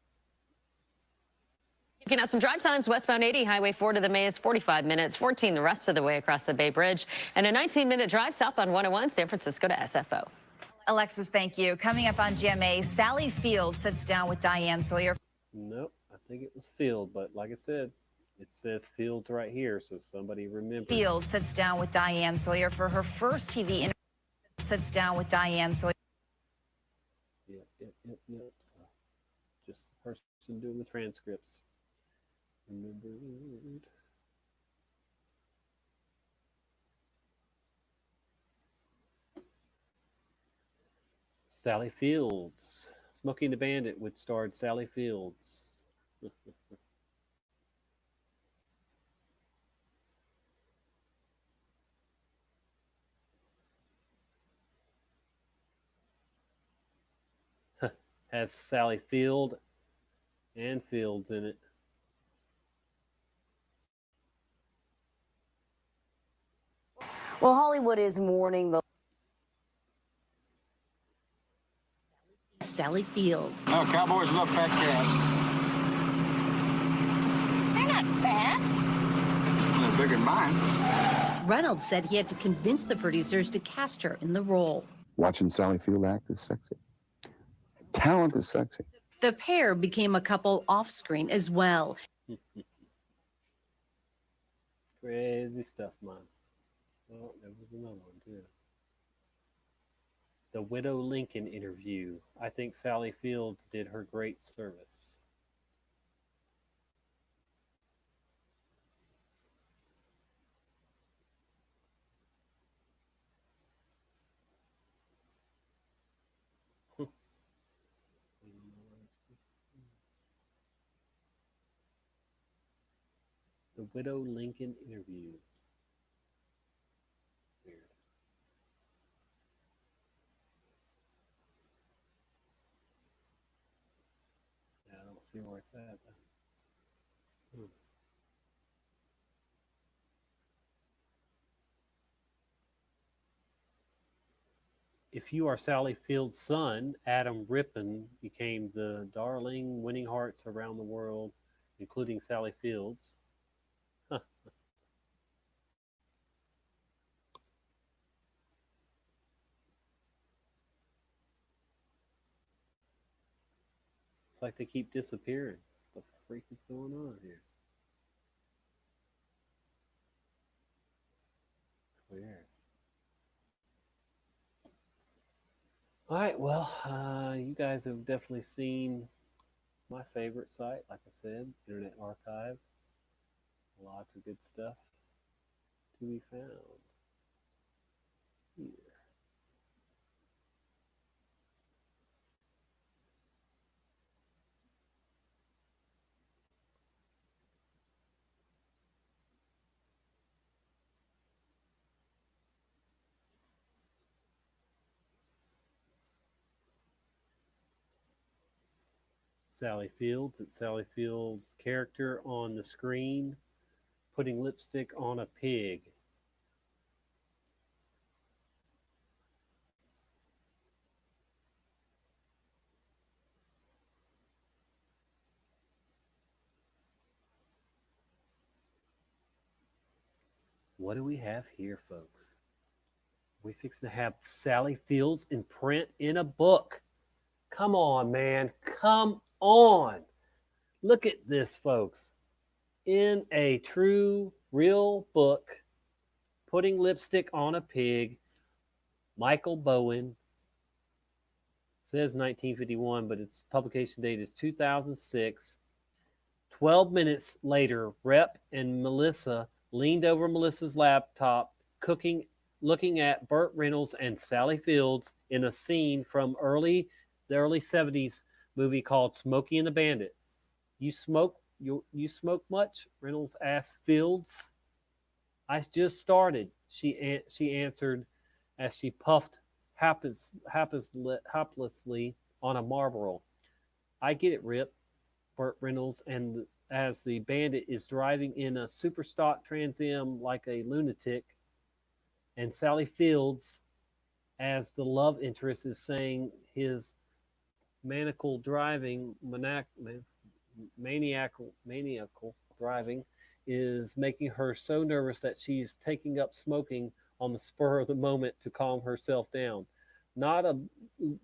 Looking at some drive times, westbound 80, Highway 4 to the May is 45 minutes, 14 the rest of the way across the Bay Bridge, and a 19-minute drive southbound 101, San Francisco to SFO. Alexis, thank you. Coming up on GMA, Sally Field sits down with Diane Sawyer. Nope, I think it was Field, but like I said, it says Fields right here, so somebody remember. Field sits down with Diane Sawyer for her first TV interview. Sits down with Diane Sawyer. Yep. So just the person doing the transcripts. Remembered. Sally Fields. Smokey and the Bandit, which starred Sally Fields. Has Sally Field and Fields in it. Well, Hollywood is mourning the Sally Field. No, cowboys love fat cats. They're not fat. They're bigger than mine. Reynolds said he had to convince the producers to cast her in the role. Watching Sally Field act is sexy. Talent is sexy. The pair became a couple off-screen as well. Crazy stuff, man. Well, there was another one, too. The Widow Lincoln interview. I think Sally Fields did her great service. The Widow Lincoln interview. Weird. Yeah, I don't see where it's at. If You Are Sally Fields' son, Adam Rippon, became the darling, winning hearts around the world, including Sally Fields. It's like they keep disappearing. What the freak is going on here? It's weird. All right, well, you guys have definitely seen my favorite site, like I said, Internet Archive. Lots of good stuff to be found here. Sally Fields. It's Sally Fields' character on the screen putting lipstick on a pig. What do we have here, folks? We fixing to have Sally Fields in print in a book. Come on, man. Come on. Look at this, folks. In a true, real book, putting lipstick on a pig, Michael Bowen. Says 1951, but its publication date is 2006. 12 minutes later, Rep and Melissa leaned over Melissa's laptop, looking at Burt Reynolds and Sally Fields in a scene from the early 70s movie called Smokey and the Bandit. You smoke much? Reynolds asked Fields. I just started, she answered as she puffed haplessly on a Marlboro. I get it, Rip, Burt Reynolds, and as the bandit is driving in a super stock Trans Am like a lunatic, and Sally Fields, as the love interest, is saying his maniacal driving driving is making her so nervous that she's taking up smoking on the spur of the moment to calm herself down. Not a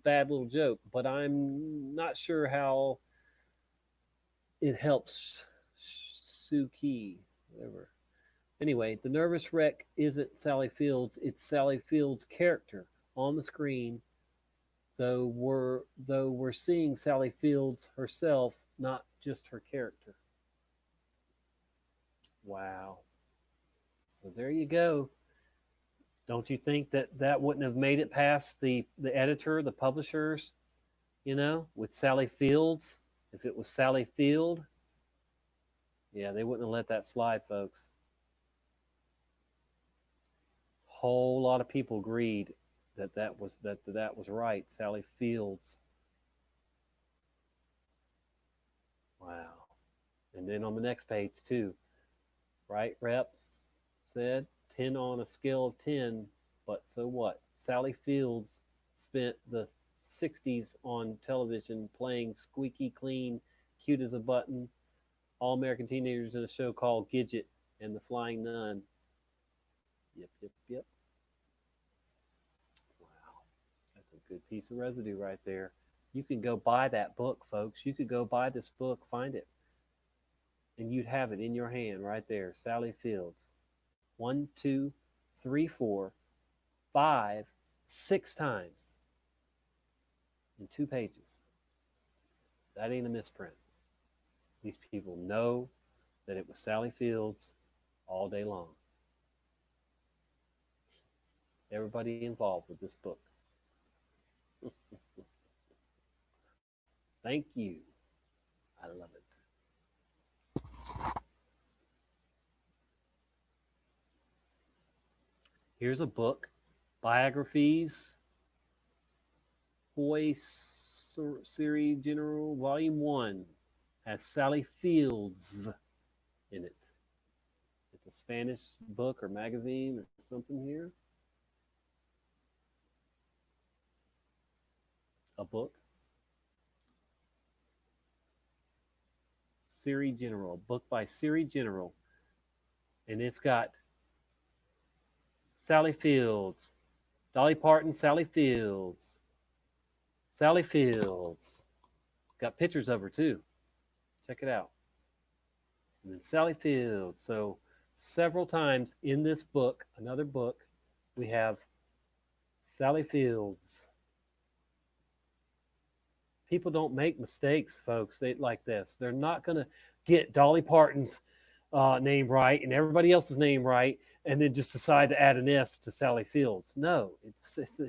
bad little joke, but I'm not sure how it helps Suki, whatever. Anyway, the nervous wreck isn't Sally Fields, it's Sally Fields' character on the screen. Though we're seeing Sally Fields herself, not just her character. Wow. So there you go. Don't you think that wouldn't have made it past the editor, the publishers, with Sally Fields? If it was Sally Field, yeah, they wouldn't have let that slide, folks. Whole lot of people agreed that was right, Sally Fields. Wow. And then on the next page too, right? Reps said 10 on a scale of 10, but so what? Sally Fields spent the 60s on television playing squeaky clean, cute as a button, all-American teenagers in a show called Gidget and the Flying Nun. Yep. Wow. That's a good piece of residue right there. You can go buy that book, folks. You could go buy this book, find it, and you'd have it in your hand right there. Sally Fields. 1, 2, 3, 4, 5, 6 times in 2 pages. That ain't a misprint. These people know that it was Sally Fields all day long. Everybody involved with this book. Thank you. I love it. Here's a book, Biographies, Hoy Serie General, Volume 1, has Sally Fields in it. It's a Spanish book or magazine or something here. A book. Serie General, book by Serie General. And it's got Sally Fields, Dolly Parton, Sally Fields, Got pictures of her too. Check it out. And then Sally Fields. So several times in this book, another book, we have Sally Fields. People don't make mistakes, folks. They like this. They're not going to get Dolly Parton's name right and everybody else's name right, and then just decide to add an S to Sally Fields. No, it's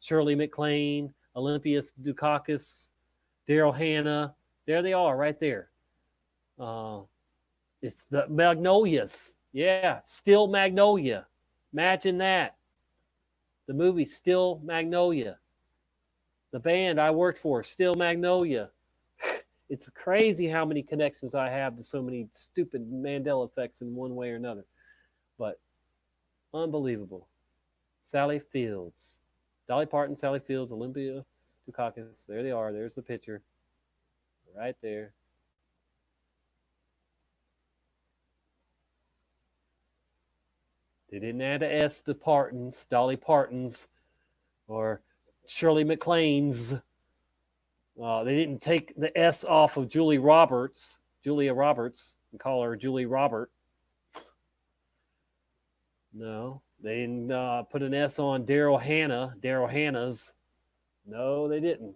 Shirley MacLaine, Olympias Dukakis, Daryl Hannah. There they are, right there. It's the Magnolias. Yeah, Still Magnolia. Imagine that. The movie Still Magnolia. The band I worked for, Still Magnolia. It's crazy how many connections I have to so many stupid Mandela effects in one way or another. But unbelievable. Sally Fields. Dolly Parton, Sally Fields, Olympia Dukakis. There they are. There's the picture. Right there. They didn't add an S to Parton's, Dolly Parton's, or Shirley MacLaine's. They didn't take the S off of Julia Roberts, and call her Julie Robert. No, they didn't put an S on Daryl Hannah's. No, they didn't.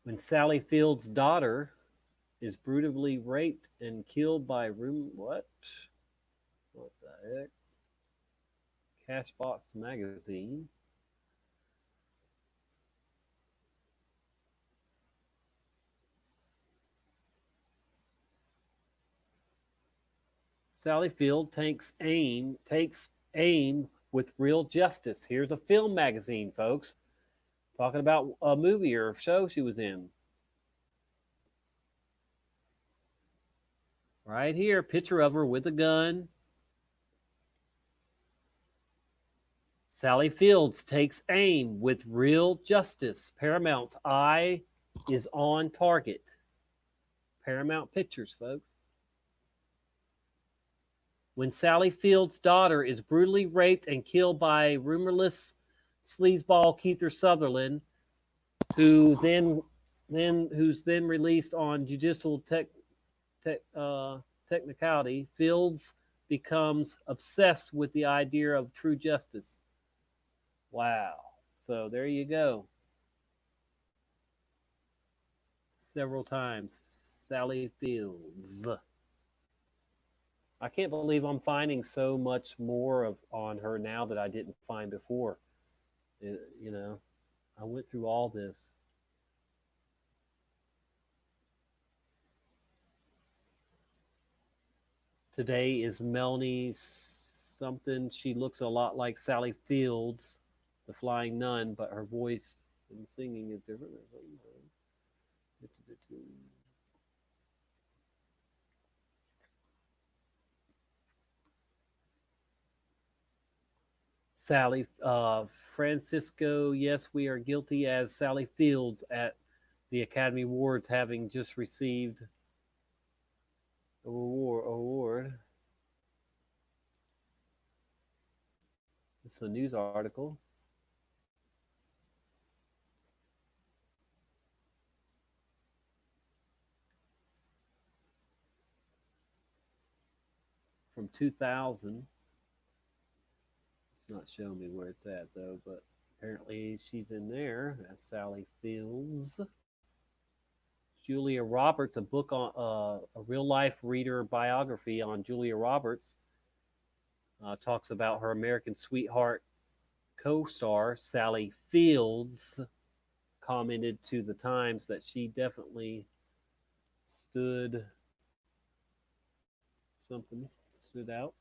When Sally Fields' daughter is brutally raped and killed by what the heck? Cashbox Magazine. Sally Field takes aim with real justice. Here's a film magazine, folks, talking about a movie or a show she was in. Right here, picture of her with a gun. Sally Fields takes aim with real justice. Paramount's eye is on target. Paramount Pictures, folks. When Sally Fields' daughter is brutally raped and killed by rumorless sleazeball Keith Sutherland, who's then released on judicial technicality, Fields becomes obsessed with the idea of true justice. Wow. So there you go. Several times. Sally Fields. I can't believe I'm finding so much more on her now that I didn't find before. You know, I went through all this. Today is Melanie something. She looks a lot like Sally Fields, the Flying Nun, but her voice and singing is different. Sally Francisco, yes, we are guilty as Sally Fields at the Academy Awards, having just received a award. It's a news article. From 2000. It's not showing me where it's at though, but apparently she's in there. That's Sally Fields. Julia Roberts, a book on a real life reader biography on Julia Roberts, talks about her American Sweetheart co-star Sally Fields. Commented to the Times that she definitely stood out.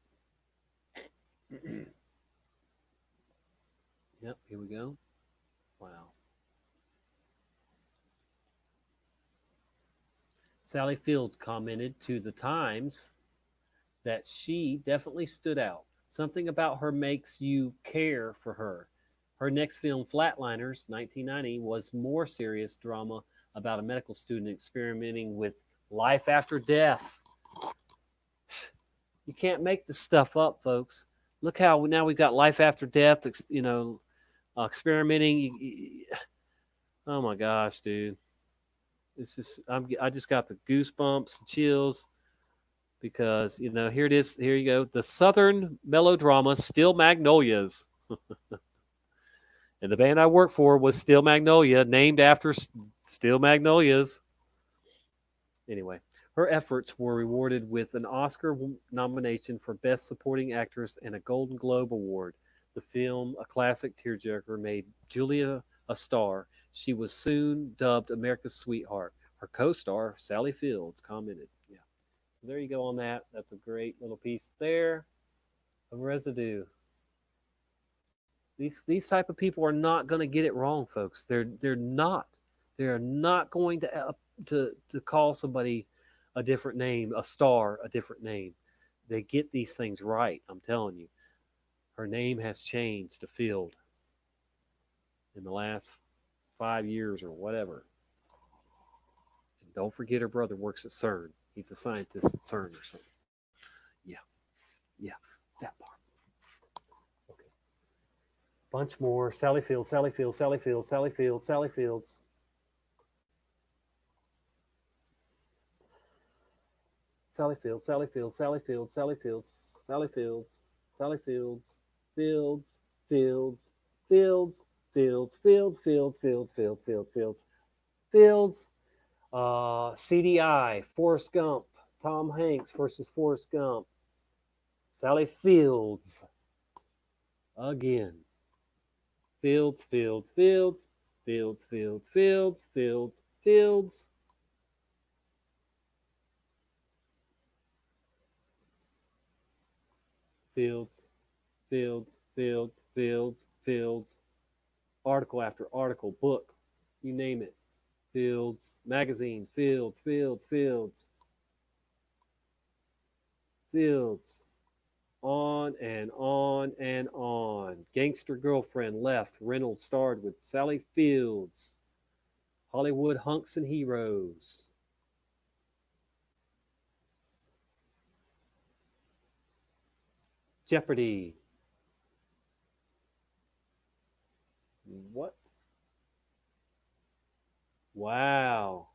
Yep, here we go. Wow. Sally Fields commented to the Times that she definitely stood out. Something about her makes you care for her. Her next film, Flatliners, 1990, was more serious drama about a medical student experimenting with Life after death. You can't make this stuff up, folks. Look how now we've got life after death, experimenting. Oh my gosh, dude. It's just I just got the goosebumps, the chills, because here it is. Here you go. The Southern melodrama Steel Magnolias. And the band I worked for was Steel Magnolia, named after Steel Magnolias. Anyway, her efforts were rewarded with an Oscar nomination for Best Supporting Actress and a Golden Globe Award. The film, a classic tearjerker, made Julia a star. She was soon dubbed America's sweetheart. Her co-star, Sally Fields, commented. Yeah. So there you go on that. That's a great little piece there of Residue. These type of people are not going to get it wrong, folks. They're not going to call somebody a different name, a star, a different name. They get these things right. I'm telling you. Her name has changed to Field in the last 5 years or whatever. And don't forget her brother works at CERN. He's a scientist at CERN or something. Yeah, that part. Bunch more. Sally Fields, Sally Fields, Sally Fields, Sally Fields, Sally Fields. Sally Fields, Sally Fields, Sally Fields, Sally Fields, Sally Fields, Sally Fields, Fields, Fields, Fields, Fields, Fields, Fields, Fields, Fields, Fields, Fields, Fields. CDI, Forrest Gump, Tom Hanks versus Forrest Gump. Sally Fields. Again. Fields, Fields, Fields, Fields, Fields, Fields, Fields, Fields. Fields, Fields, Fields, Fields, Fields. Article after article, book, you name it. Fields, magazine, Fields, Fields, Fields. Fields. On and on and on. Gangster Girlfriend left. Reynolds starred with Sally Fields. Hollywood Hunks and Heroes. Jeopardy. What? Wow.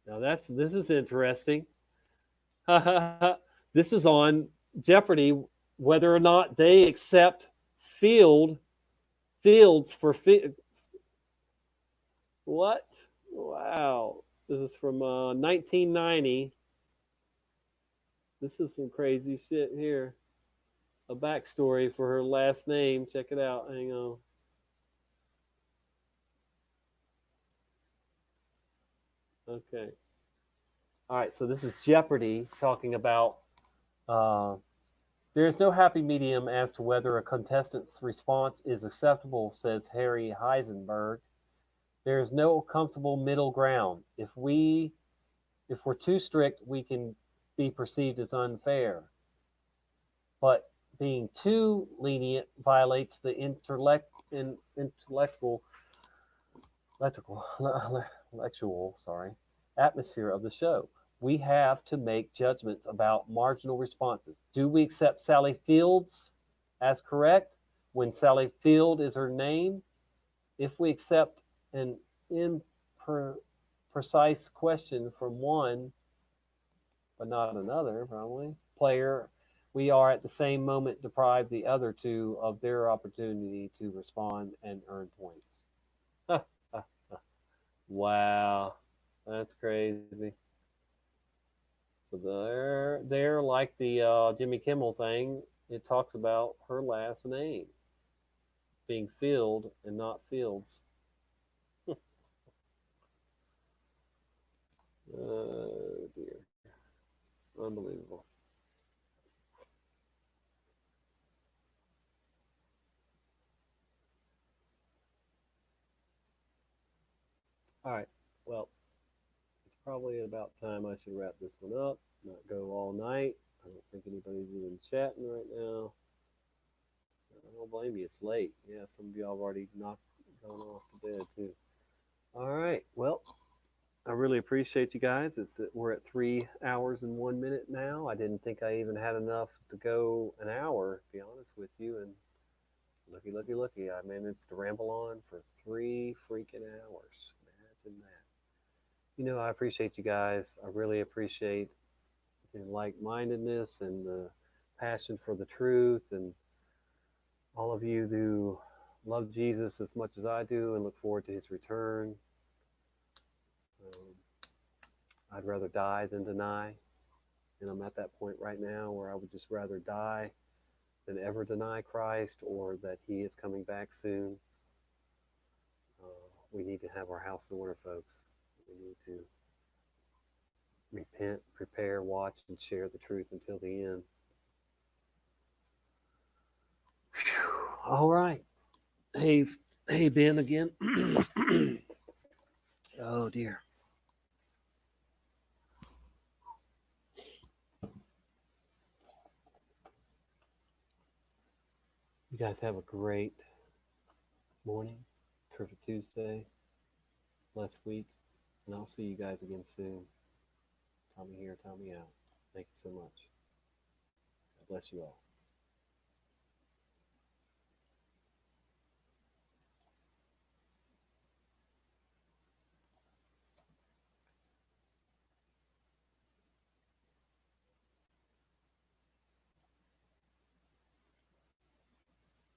Now this is interesting. This is on Jeopardy, whether or not they accept Fields for what? Wow. This is from 1990. This is some crazy shit here. A backstory for her last name. Check it out. Hang on. Okay. All right. So this is Jeopardy talking about there is no happy medium as to whether a contestant's response is acceptable, says Harry Heisenberg. There is no comfortable middle ground. If we're too strict, we can be perceived as unfair. But being too lenient violates the intellectual atmosphere of the show. We have to make judgments about marginal responses. Do we accept Sally Fields as correct when Sally Field is her name? If we accept an imprecise question from one, but not another, probably, player, we are at the same moment deprive the other two of their opportunity to respond and earn points. Wow, that's crazy. So they're like the Jimmy Kimmel thing. It talks about her last name being Field and not Fields. Oh dear, unbelievable. All right, well, it's probably about time I should wrap this one up, not go all night. I don't think anybody's even chatting right now. I don't blame you, it's late. Yeah, some of y'all have already gone off to bed too. All right, well, I really really appreciate you guys. We're at 3 hours and 1 minute now. I didn't think I even had enough to go an hour, to be honest with you. And looky, I managed to ramble on for 3 freaking hours. Imagine that. You know, I appreciate you guys. I really appreciate the like-mindedness and the passion for the truth, and all of you who love Jesus as much as I do and look forward to his return. I'd rather die than deny, and I'm at that point right now where I would just rather die than ever deny Christ, or that he is coming back soon. We need to have our house in order, folks. We need to repent, prepare, watch, and share the truth until the end. Whew. All right. Hey, Ben again. Oh dear. You guys have a great morning, terrific Tuesday, blessed week, and I'll see you guys again soon. Tommy here, Tommy out. Thank you so much. God bless you all.